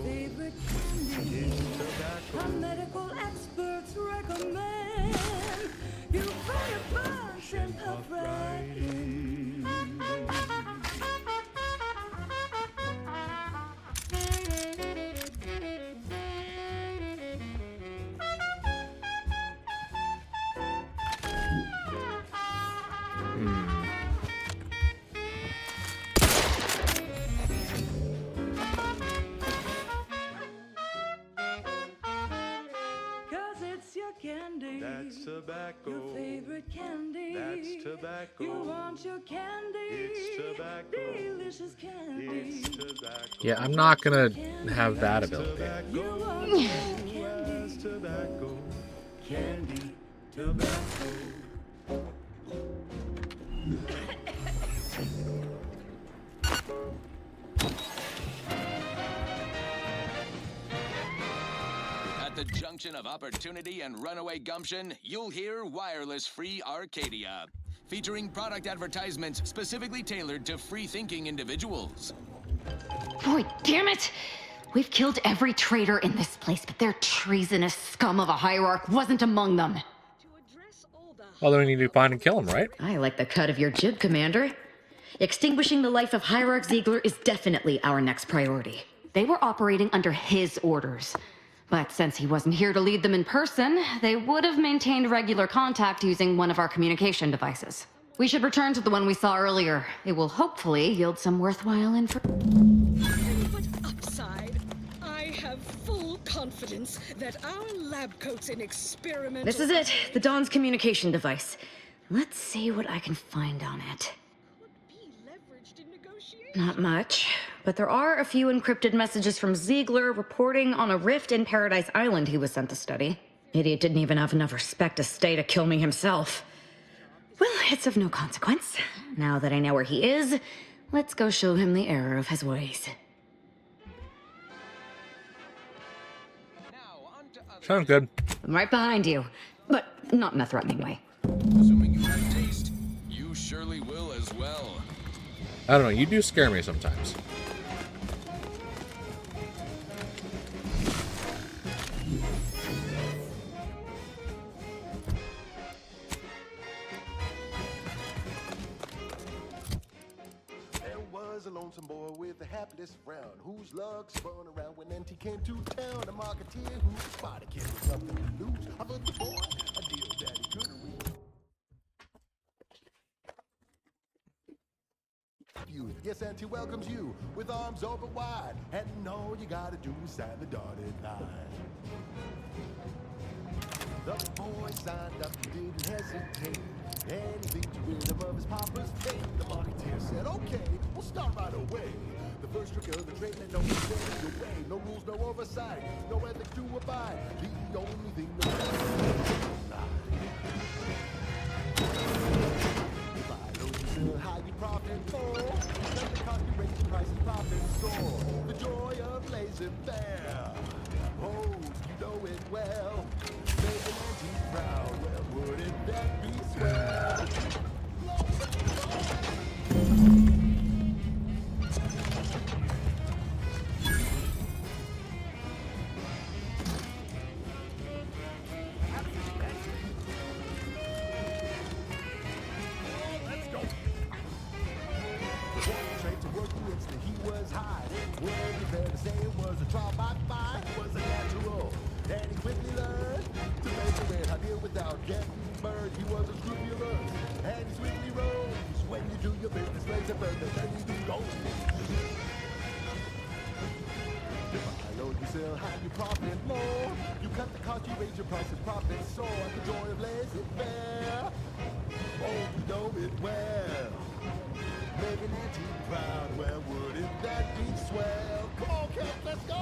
[SPEAKER 19] Favorite candy is tobacco. Our medical experts recommend you buy a bunch and puff right in. Candy. That's tobacco. Your favorite candy. That's tobacco. You want your candy. It's tobacco. Delicious candy. It's tobacco.
[SPEAKER 1] Yeah, I'm not gonna have that ability.
[SPEAKER 19] You want your candy. Tobacco. Candy. Tobacco.
[SPEAKER 7] At the junction of opportunity and runaway gumption, you'll hear Wireless Free Arcadia, featuring product advertisements specifically tailored to free-thinking individuals.
[SPEAKER 3] Boy, damn it! We've killed every traitor in this place, but their treasonous scum of a hierarch wasn't among them.
[SPEAKER 1] Well, then we need to find and kill him, right?
[SPEAKER 3] I like the cut of your jib, Commander. Extinguishing the life of Hierarch Ziegler is definitely our next priority. They were operating under his orders. But since he wasn't here to lead them in person, they would have maintained regular contact using one of our communication devices. We should return to the one we saw earlier. It will hopefully yield some worthwhile
[SPEAKER 5] But upside, I have full confidence that our lab coats in experimental...
[SPEAKER 3] This is it, the Dawn's communication device. Let's see what I can find on it. Not much, but there are a few encrypted messages from Ziegler reporting on a rift in Paradise Island he was sent to study. Idiot didn't even have enough respect to stay to kill me himself. Well, it's of no consequence. Now that I know where he is, let's go show him the error of his ways.
[SPEAKER 1] Sounds good.
[SPEAKER 3] I'm right behind you, but not in a threatening way.
[SPEAKER 7] Assuming you have taste, you surely will as well.
[SPEAKER 1] I don't know, you do scare me sometimes.
[SPEAKER 13] There was a lonesome boy with a hapless frown, whose luck spun around when NT came to town. A marketeer who spotted a kid with something to lose. Offered the boy a deal that he could refuse. Yes, NT welcomes you with arms open wide, and all you gotta do is sign the dotted line. The boy signed up and didn't hesitate. Anything to rid him of his papa's fate. The marketeer said, okay, we'll start right away. The first trick of the trade, let no one stand in your way. No rules, no oversight, no ethics to abide. The only thing that if I know you sell high, you profit more. Let the cost you raise the prices, profit soar. The joy of laissez-faire. Oh, you know it well. Make an antique proud. Well, wouldn't that be swell? Let's go. Straight to work, the instant he was high. Well, you better say it was a trial by fire. It was a natural. And he quickly learned to make a red idea without getting burned. He was unscrupulous, and he swiftly rose. When you do your business, raise a bird, then you do gold. If I know you sell high, you profit more. You cut the cost, you raise your prices, profit soar. The joy of laissez-faire. Oh, you know it well. Make an antique proud, well, wouldn't that be swell? Come on, kids, let's go!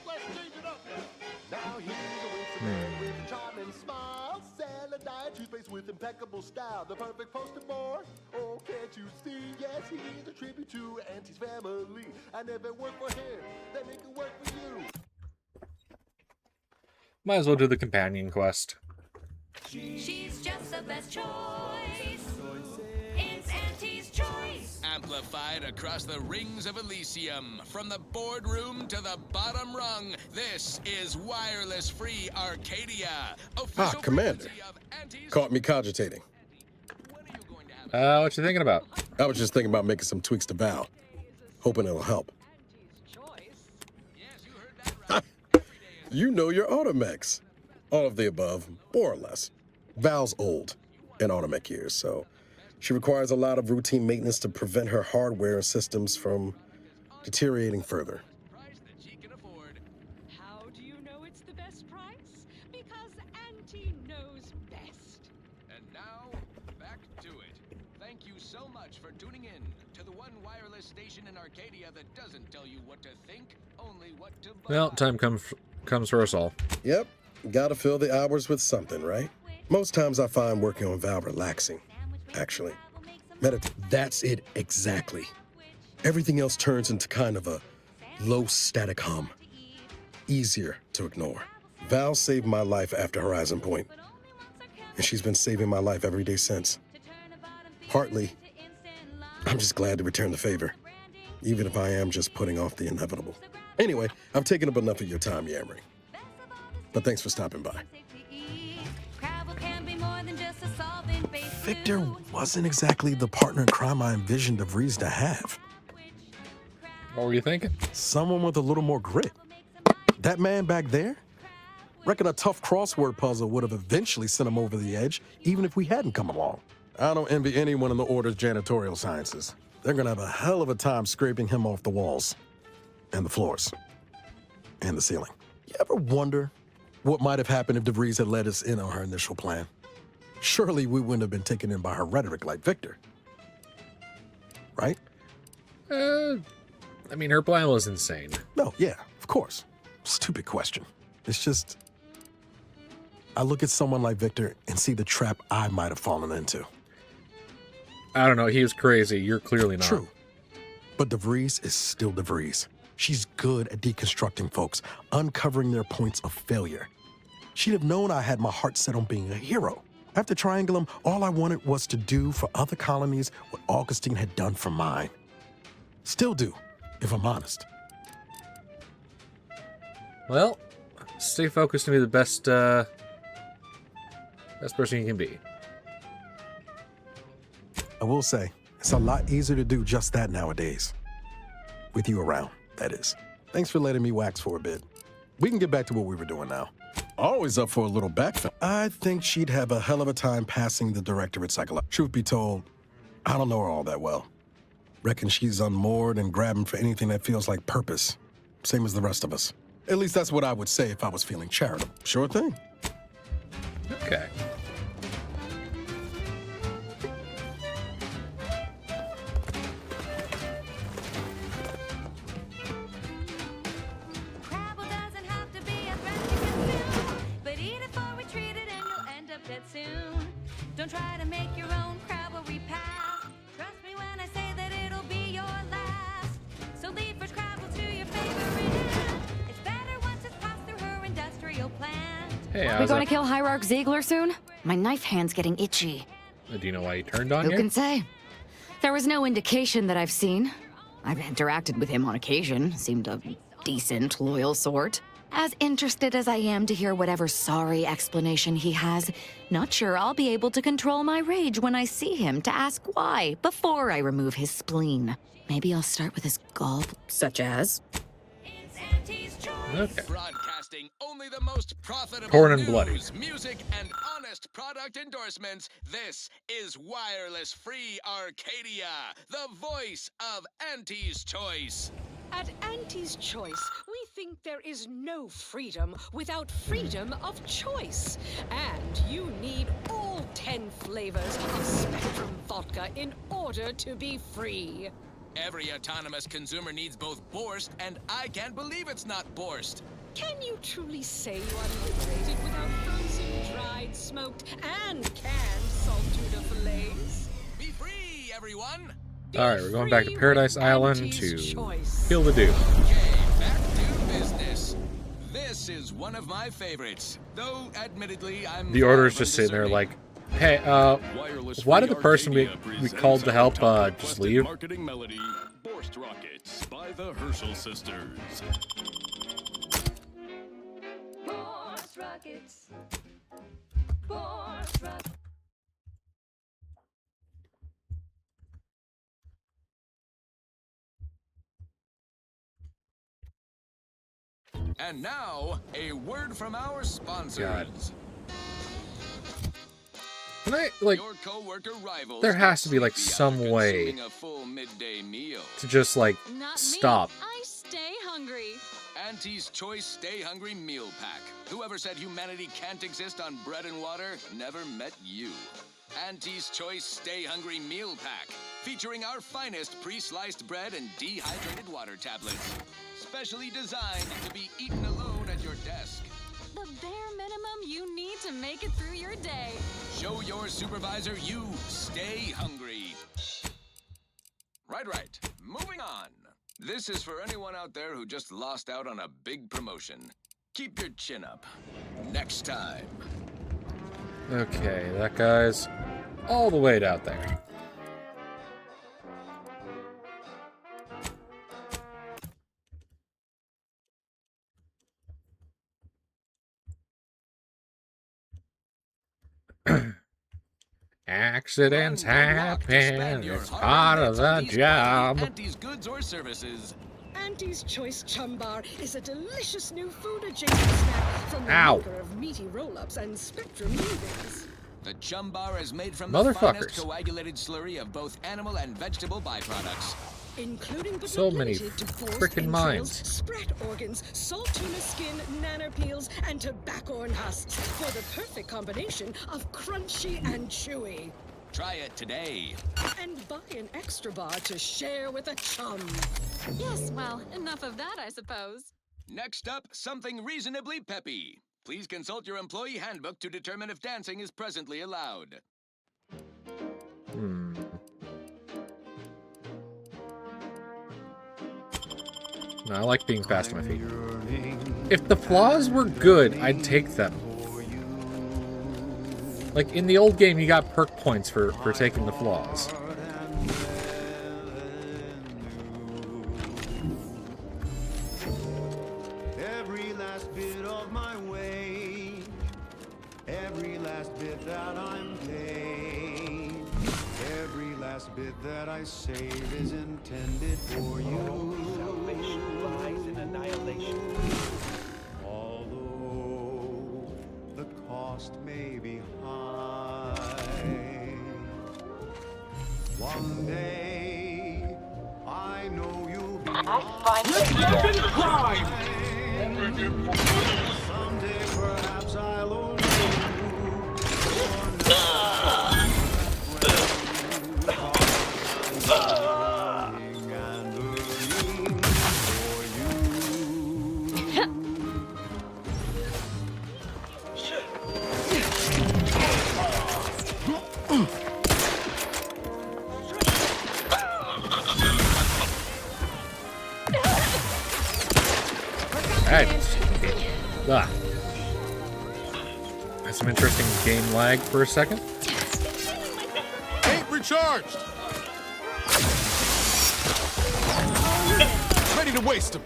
[SPEAKER 13] Let's change it up now. Now he's a winsome man with a charming smile. Sell a diet toothpaste with impeccable style. The perfect poster boy. Oh, can't you see? Yes, he's a tribute to Auntie's family. And if it worked for him, then it can work for you.
[SPEAKER 1] Might as well do the companion quest.
[SPEAKER 16] She's just the best choice. It's Auntie's choice.
[SPEAKER 7] Amplified across the rings of Elysium, from the boardroom to the bottom rung, this is wireless-free Arcadia.
[SPEAKER 4] Commander. Caught me cogitating.
[SPEAKER 1] What you thinking about?
[SPEAKER 4] I was just thinking about making some tweaks to Val. Hoping it'll help. You know your automechs. All of the above, more or less. Val's old in automech years, so she requires a lot of routine maintenance to prevent her hardware and systems from deteriorating further.
[SPEAKER 5] How do you know it's the best price? Because Auntie knows best.
[SPEAKER 7] And now, back to it. Thank you so much for tuning in to the one wireless station in Arcadia that doesn't tell you what to think, only what to buy.
[SPEAKER 1] Well, time comes for us all.
[SPEAKER 4] Yep, gotta fill the hours with something, right? Most times I find working on Val relaxing, actually. That's it exactly. Everything else turns into kind of a low static hum. Easier to ignore. Val saved my life after Horizon Point, and she's been saving my life every day since. Partly, I'm just glad to return the favor, even if I am just putting off the inevitable. Anyway, I've taken up enough of your time yammering. But thanks for stopping by. Victor wasn't exactly the partner in crime I envisioned DeVries to have.
[SPEAKER 1] What were you thinking?
[SPEAKER 4] Someone with a little more grit. That man back there? Reckon a tough crossword puzzle would have eventually sent him over the edge, even if we hadn't come along. I don't envy anyone in the Order's janitorial sciences. They're gonna have a hell of a time scraping him off the walls, and the floors, and the ceiling. You ever wonder what might have happened if DeVries had let us in on her initial plan? Surely we wouldn't have been taken in by her rhetoric like Victor. Right?
[SPEAKER 1] I mean, her plan was insane.
[SPEAKER 4] No, yeah, of course. Stupid question. It's just, I look at someone like Victor and see the trap I might have fallen into.
[SPEAKER 1] I don't know, he was crazy. You're clearly not.
[SPEAKER 4] True. But DeVries is still DeVries. She's good at deconstructing folks, uncovering their points of failure. She'd have known I had my heart set on being a hero. After Triangulum, all I wanted was to do for other colonies what Augustine had done for mine. Still do, if I'm honest.
[SPEAKER 1] Well, stay focused to be the best person you can be.
[SPEAKER 4] I will say, it's a lot easier to do just that nowadays. With you around, that is. Thanks for letting me wax for a bit. We can get back to what we were doing now. Always up for a little backfill. I think she'd have a hell of a time passing the directorate psychology. Truth be told, I don't know her all that well. Reckon she's unmoored and grabbing for anything that feels like purpose. Same as the rest of us. At least that's what I would say if I was feeling charitable. Sure thing.
[SPEAKER 1] Okay.
[SPEAKER 16] Crabble doesn't have to be a threat to consume, but eat it before we treat it and you'll end up dead soon. Don't try to make your own crabble repast. Trust me when I say that it'll be your last. So leave first crabble to your favorite. It's better once it's passed through her industrial plant.
[SPEAKER 1] Hey,
[SPEAKER 3] We going to kill Hierarch Ziegler soon? My knife hand's getting itchy.
[SPEAKER 1] Do you know why he turned on
[SPEAKER 3] Who
[SPEAKER 1] you?
[SPEAKER 3] can say? There was no indication that I've seen. I've interacted with him on occasion. Seemed a decent, loyal sort. As interested as I am to hear whatever sorry explanation he has, not sure I'll be able to control my rage when I see him to ask why before I remove his spleen. Maybe I'll start with his gall, such as...
[SPEAKER 1] Okay.
[SPEAKER 7] Broadcasting only the most profitable
[SPEAKER 1] Torn and
[SPEAKER 7] news,
[SPEAKER 1] bloody.
[SPEAKER 7] music, and honest product endorsements. This is Wireless Free Arcadia, the voice of Auntie's Choice.
[SPEAKER 5] At Auntie's Choice, we think there is no freedom without freedom of choice. And you need all 10 flavors of Spectrum vodka in order to be free.
[SPEAKER 7] Every autonomous consumer needs both Borst, and I can't believe it's not Borst.
[SPEAKER 5] Can you truly say you are liberated without frozen, dried, smoked, and canned salt tuna fillets?
[SPEAKER 7] Be free, everyone!
[SPEAKER 1] Alright, we're going back to Paradise Island to kill the dude.
[SPEAKER 7] Okay, back to business. This is one of my favorites, though admittedly I'm
[SPEAKER 1] The order's just sitting there like, hey, why did the person we called to help just leave?
[SPEAKER 15] Marketing melody, Borst Rockets by the Herschel Sisters.
[SPEAKER 9] Borst Rockets. Borst Rockets.
[SPEAKER 7] And now, a word from our sponsors.
[SPEAKER 1] Can I, like,
[SPEAKER 7] Your co-worker rivals
[SPEAKER 1] there has to be, like, some way
[SPEAKER 7] consuming a full midday meal.
[SPEAKER 1] to just, like,
[SPEAKER 8] Not
[SPEAKER 1] stop.
[SPEAKER 8] me. I stay hungry.
[SPEAKER 7] Auntie's Choice Stay Hungry Meal Pack. Whoever said humanity can't exist on bread and water never met you. Auntie's Choice Stay Hungry Meal Pack, featuring our finest pre-sliced bread and dehydrated water tablets. Specially designed to be eaten alone at your desk.
[SPEAKER 8] The bare minimum you need to make it through your day.
[SPEAKER 7] Show your supervisor you stay hungry. Right. Moving on. This is for anyone out there who just lost out on a big promotion. Keep your chin up. Next time.
[SPEAKER 1] Okay, that guy's all the way out there. Accidents happen. It's part of the job.
[SPEAKER 7] Auntie's goods or services.
[SPEAKER 5] Auntie's Choice Chum Bar is a delicious new food-adjacent snack from the
[SPEAKER 1] Ow.
[SPEAKER 5] maker of meaty roll-ups and Spectrum movings.
[SPEAKER 7] The Chum Bar is made from the finest
[SPEAKER 1] Motherfuckers.
[SPEAKER 7] coagulated slurry of both animal and vegetable byproducts.
[SPEAKER 5] Including but
[SPEAKER 1] So
[SPEAKER 5] not
[SPEAKER 1] many
[SPEAKER 5] limited to Borst
[SPEAKER 1] frickin'
[SPEAKER 5] entrails,
[SPEAKER 1] mines.
[SPEAKER 5] spread organs, salt tuna skin, nanner peels, and tobacco husks for the perfect combination of crunchy and chewy.
[SPEAKER 7] Try it today.
[SPEAKER 5] And buy an extra bar to share with a chum.
[SPEAKER 8] Yes, well, enough of that, I suppose.
[SPEAKER 7] Next up, something reasonably peppy. Please consult your employee handbook to determine if dancing is presently allowed.
[SPEAKER 1] No, I like being fast on my feet. If the flaws were good, I'd take them. Like, in the old game, you got perk points for taking the flaws.
[SPEAKER 19] Every last bit of my wage, every last bit that I'm paid, every last bit that I save is intended for you. Salvation lies in annihilation. Although the cost may be high, one day I know you'll be mine. Someday perhaps I'll own you.
[SPEAKER 1] Alright. Had some interesting game lag for a second.
[SPEAKER 14] Ain't recharged! Ready to waste them.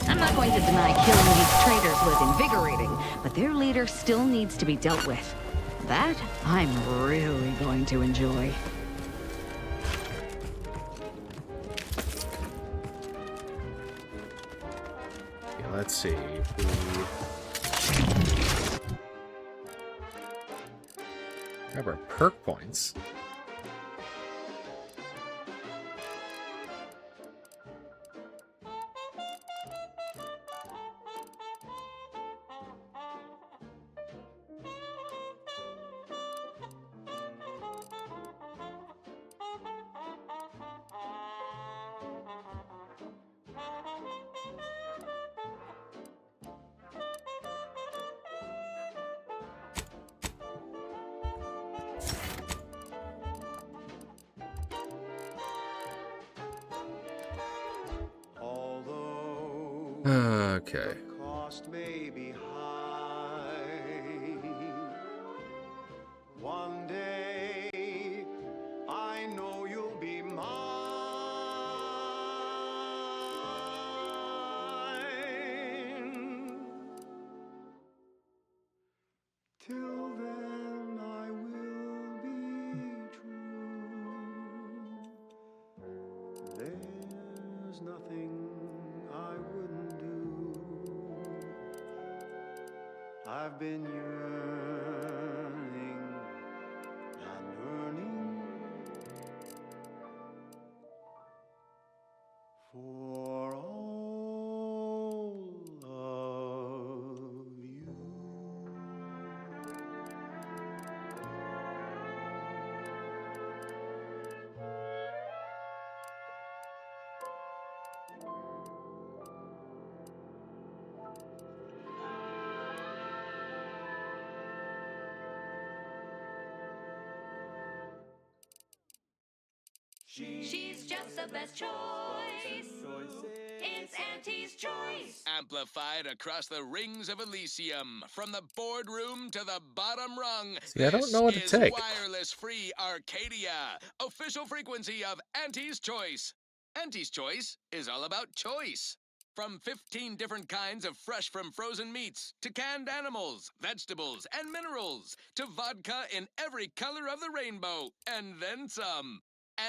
[SPEAKER 3] I'm not going to deny killing these traitors was invigorating, but their leader still needs to be dealt with. That I'm really going to enjoy.
[SPEAKER 1] Yeah, let's see. Grab our perk points. Okay.
[SPEAKER 19] Cost may be high. One day I know you'll be mine. Till then I will be true. There's nothing I wouldn't do. I've been yearning and yearning for all of you.
[SPEAKER 16] She's just the best choice. It's Auntie's choice.
[SPEAKER 7] Amplified across the rings of Elysium, from the boardroom to the bottom rung.
[SPEAKER 1] See, I don't know what to
[SPEAKER 7] This
[SPEAKER 1] take.
[SPEAKER 7] is wireless free Arcadia, official frequency of Auntie's Choice. Auntie's Choice is all about choice. From 15 different kinds of fresh from frozen meats, to canned animals, vegetables, and minerals, to vodka in every color of the rainbow, and then some.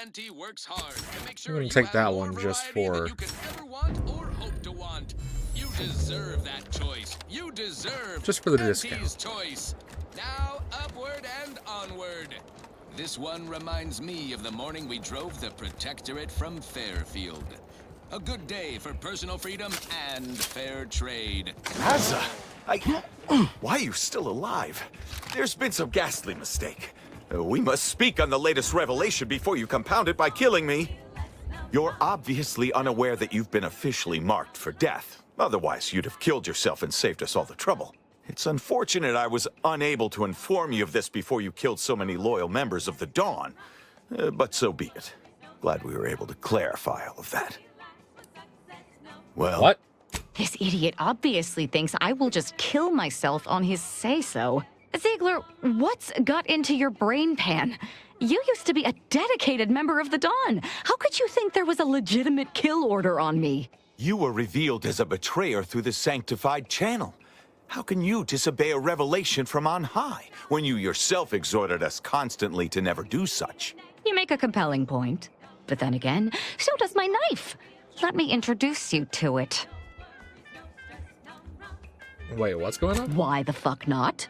[SPEAKER 7] Auntie works hard to make sure
[SPEAKER 1] I'm
[SPEAKER 7] you
[SPEAKER 1] gonna take
[SPEAKER 7] have
[SPEAKER 1] that
[SPEAKER 7] more
[SPEAKER 1] one just
[SPEAKER 7] variety than
[SPEAKER 1] for.
[SPEAKER 7] you could ever want or hope to want. You deserve that choice. You deserve
[SPEAKER 1] Just for the
[SPEAKER 7] Auntie's
[SPEAKER 1] discount.
[SPEAKER 7] Choice. Now upward and onward. This one reminds me of the morning we drove the Protectorate from Fairfield. A good day for personal freedom and fair trade.
[SPEAKER 21] Asa, why are you still alive? There's been some ghastly mistake. We must speak on the latest revelation before you compound it by killing me. You're obviously unaware that you've been officially marked for death. Otherwise, you'd have killed yourself and saved us all the trouble. It's unfortunate I was unable to inform you of this before you killed so many loyal members of the Dawn. But so be it. Glad we were able to clarify all of that. Well...
[SPEAKER 1] What?
[SPEAKER 11] This idiot obviously thinks I will just kill myself on his say-so. Ziegler, what's got into your brain pan? You used to be a dedicated member of the Dawn. How could you think there was a legitimate kill order on me?
[SPEAKER 21] You were revealed as a betrayer through the sanctified channel. How can you disobey a revelation from on high, when you yourself exhorted us constantly to never do such?
[SPEAKER 11] You make a compelling point. But then again, so does my knife. Let me introduce you to it.
[SPEAKER 1] Wait, what's going on?
[SPEAKER 11] Why the fuck not?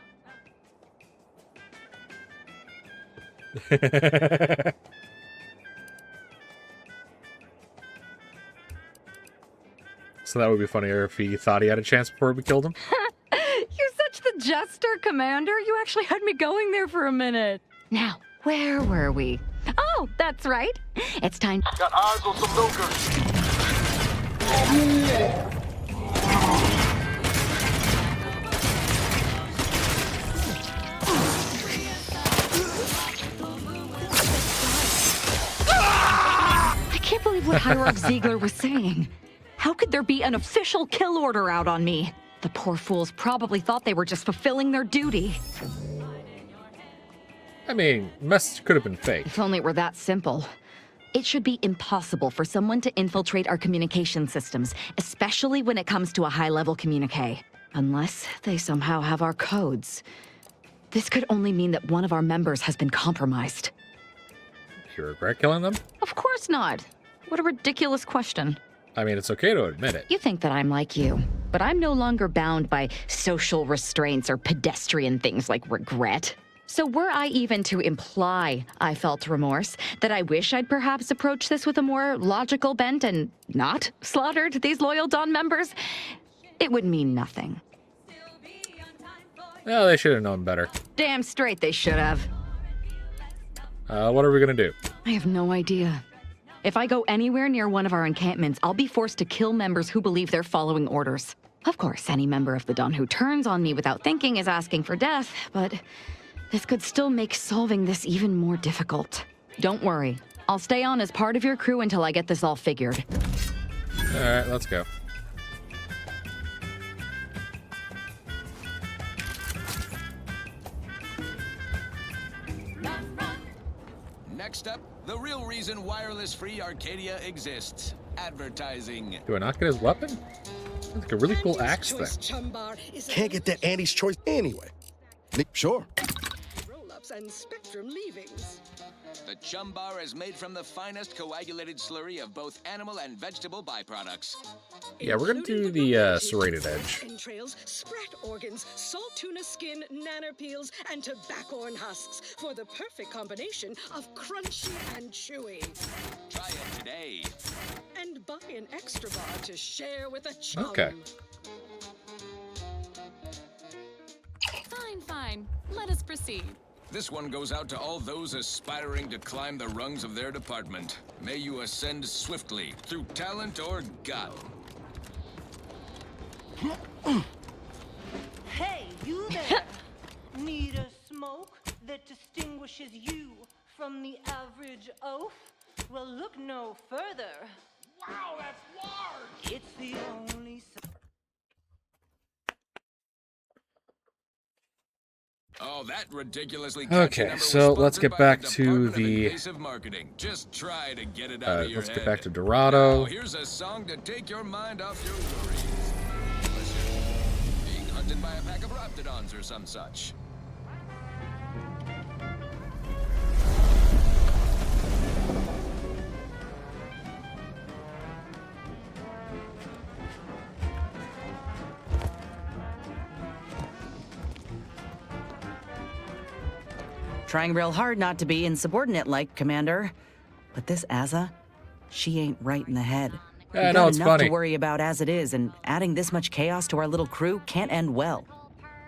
[SPEAKER 1] So that would be funnier if he thought he had a chance before we killed him.
[SPEAKER 11] You're such the jester, Commander. You actually had me going there for a minute. Now, where were we? Oh, that's right. It's time.
[SPEAKER 14] Got eyes on some milkers.
[SPEAKER 11] I can't believe what Hierarch Ziegler was saying. How could there be an official kill order out on me? The poor fools probably thought they were just fulfilling their duty.
[SPEAKER 1] I mean, message could have been fake.
[SPEAKER 11] If only it were that simple. It should be impossible for someone to infiltrate our communication systems, especially when it comes to a high-level communique. Unless they somehow have our codes. This could only mean that one of our members has been compromised.
[SPEAKER 1] You regret killing them?
[SPEAKER 11] Of course not. What a ridiculous question.
[SPEAKER 1] I mean, it's okay to admit it.
[SPEAKER 11] You think that I'm like you, but I'm no longer bound by social restraints or pedestrian things like regret. So were I even to imply I felt remorse, that I wish I'd perhaps approached this with a more logical bent and not slaughtered these loyal Dawn members, it would mean nothing.
[SPEAKER 1] Well, they should have known better.
[SPEAKER 11] Damn straight they should have.
[SPEAKER 1] What are we gonna do?
[SPEAKER 11] I have no idea. If I go anywhere near one of our encampments, I'll be forced to kill members who believe they're following orders. Of course, any member of the Dawn who turns on me without thinking is asking for death, but this could still make solving this even more difficult. Don't worry. I'll stay on as part of your crew until I get this all figured.
[SPEAKER 1] Alright, let's go.
[SPEAKER 7] Next up, the real reason wireless-free Arcadia exists. Advertising.
[SPEAKER 1] Do I not get his weapon? It's like a really cool axe thing.
[SPEAKER 4] Can't get that Andy's choice anyway. Sure.
[SPEAKER 5] Roll-ups and spectrum leavings.
[SPEAKER 7] The Chum Bar is made from the finest coagulated slurry of both animal and vegetable byproducts.
[SPEAKER 1] Yeah, we're gonna do the serrated edge.
[SPEAKER 5] Entrails, sprat organs, salt tuna skin, nanner peels, and tobaccorn husks for the perfect combination of crunchy and chewy.
[SPEAKER 7] Try it today.
[SPEAKER 5] And buy an extra bar to share with a chum.
[SPEAKER 1] Okay.
[SPEAKER 8] Fine, fine. Let us proceed.
[SPEAKER 7] This one goes out to all those aspiring to climb the rungs of their department. May you ascend swiftly, through talent or gut.
[SPEAKER 23] Hey, you there! Need a smoke that distinguishes you from the average oaf? Well, look no further.
[SPEAKER 14] Wow, that's large!
[SPEAKER 23] It's the only...
[SPEAKER 7] Oh, that ridiculously
[SPEAKER 1] Okay, so let's get back to the.
[SPEAKER 7] Marketing. Just try to get it out of your
[SPEAKER 1] Let's
[SPEAKER 7] head.
[SPEAKER 1] get back to Dorado.
[SPEAKER 7] Now, here's a song to take your mind off your worries. Unless you're being hunted by a pack of raptidons or some such.
[SPEAKER 24] Trying real hard not to be insubordinate-like, Commander. But this Azza, she ain't right in the head.
[SPEAKER 1] Yeah,
[SPEAKER 24] We've
[SPEAKER 1] no,
[SPEAKER 24] got
[SPEAKER 1] it's
[SPEAKER 24] enough
[SPEAKER 1] funny.
[SPEAKER 24] to worry about as it is, and adding this much chaos to our little crew can't end well.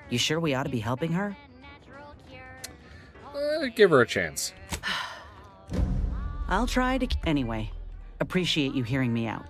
[SPEAKER 24] You sure we ought to be helping her?
[SPEAKER 1] Give her a chance.
[SPEAKER 24] I'll try to... Anyway, appreciate you hearing me out.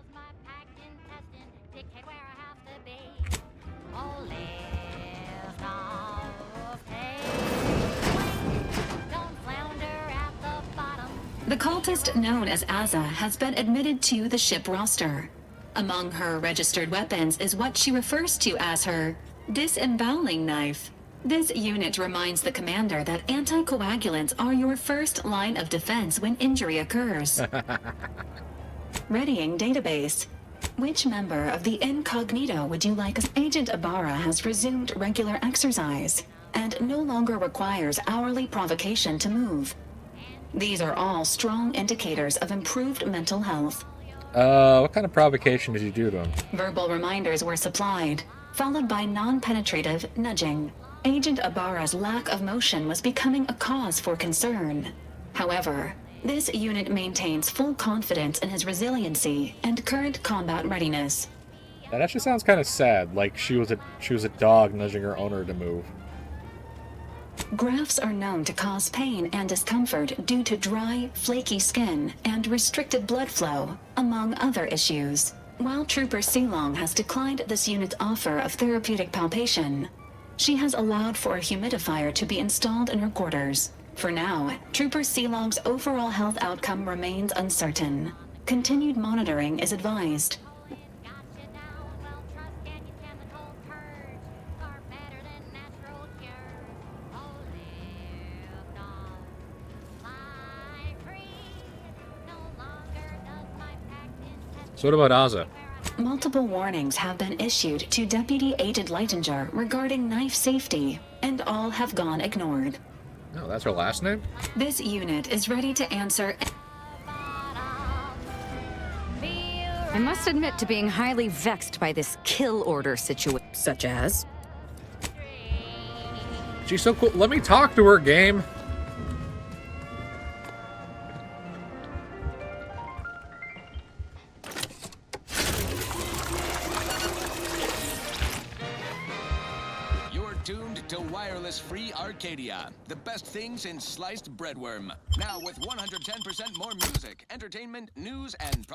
[SPEAKER 3] The cultist known as Azza has been admitted to the ship roster. Among her registered weapons is what she refers to as her disemboweling knife. This unit reminds the commander that anticoagulants are your first line of defense when injury occurs. Readying database. Which member of the Incognito would you like? Agent Ibarra has resumed regular exercise and no longer requires hourly provocation to move. These are all strong indicators of improved mental health.
[SPEAKER 1] What kind of provocation did you do to him?
[SPEAKER 3] Verbal reminders were supplied, followed by non-penetrative nudging. Agent Ibarra's lack of motion was becoming a cause for concern. However, this unit maintains full confidence in his resiliency and current combat readiness.
[SPEAKER 1] That actually sounds kind of sad, like she was a dog nudging her owner to move.
[SPEAKER 3] Grafts are known to cause pain and discomfort due to dry, flaky skin and restricted blood flow, among other issues. While Trooper Sealong has declined this unit's offer of therapeutic palpation, she has allowed for a humidifier to be installed in her quarters. For now, Trooper Sealong's overall health outcome remains uncertain. Continued monitoring is advised.
[SPEAKER 1] So what about Azza?
[SPEAKER 3] Multiple warnings have been issued to Deputy Agent Leitinger regarding knife safety, and all have gone ignored.
[SPEAKER 1] No, that's her last name?
[SPEAKER 3] This unit is ready to answer.
[SPEAKER 11] I must admit to being highly vexed by this kill order situation. Such as?
[SPEAKER 1] She's so cool. Let me talk to her, game.
[SPEAKER 7] To wireless-free Arcadia, the best things in sliced breadworm. Now with 110% more music, entertainment, news, and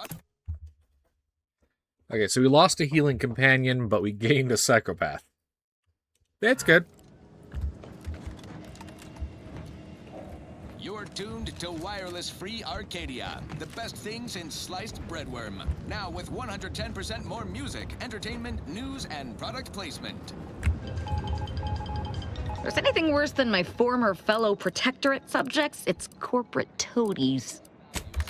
[SPEAKER 1] Okay, so we lost a healing companion, but we gained a psychopath. That's good.
[SPEAKER 7] You're tuned to wireless-free Arcadia, the best things in sliced breadworm. Now with 110% more music, entertainment, news, and product placement.
[SPEAKER 11] If there's anything worse than my former fellow protectorate subjects, it's corporate toadies.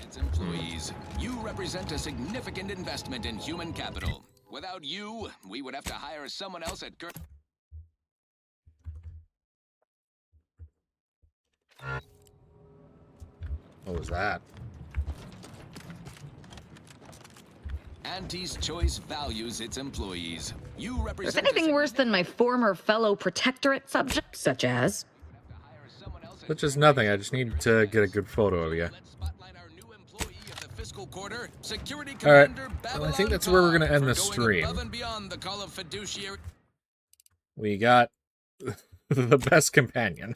[SPEAKER 7] Its employees. You represent a significant investment in human capital. Without you, we would have to hire someone else at
[SPEAKER 1] What was that?
[SPEAKER 7] Auntie's Choice values its employees. You
[SPEAKER 11] If
[SPEAKER 7] represent
[SPEAKER 11] there's anything worse than my former fellow protectorate subjects, such as?
[SPEAKER 1] That's just nothing. I just need to get a good photo of you.
[SPEAKER 7] Quarter, Security
[SPEAKER 1] Alright,
[SPEAKER 7] Commander
[SPEAKER 1] well, I think that's where we're going to end the stream.
[SPEAKER 7] above and beyond the call of fiduciary.
[SPEAKER 1] We got the best companion.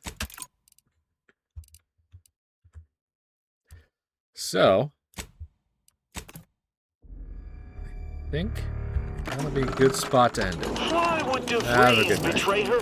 [SPEAKER 1] So, I think that'll be a good spot to end it.
[SPEAKER 14] Why would
[SPEAKER 1] Have a good
[SPEAKER 14] DeVries
[SPEAKER 1] night.
[SPEAKER 14] betray her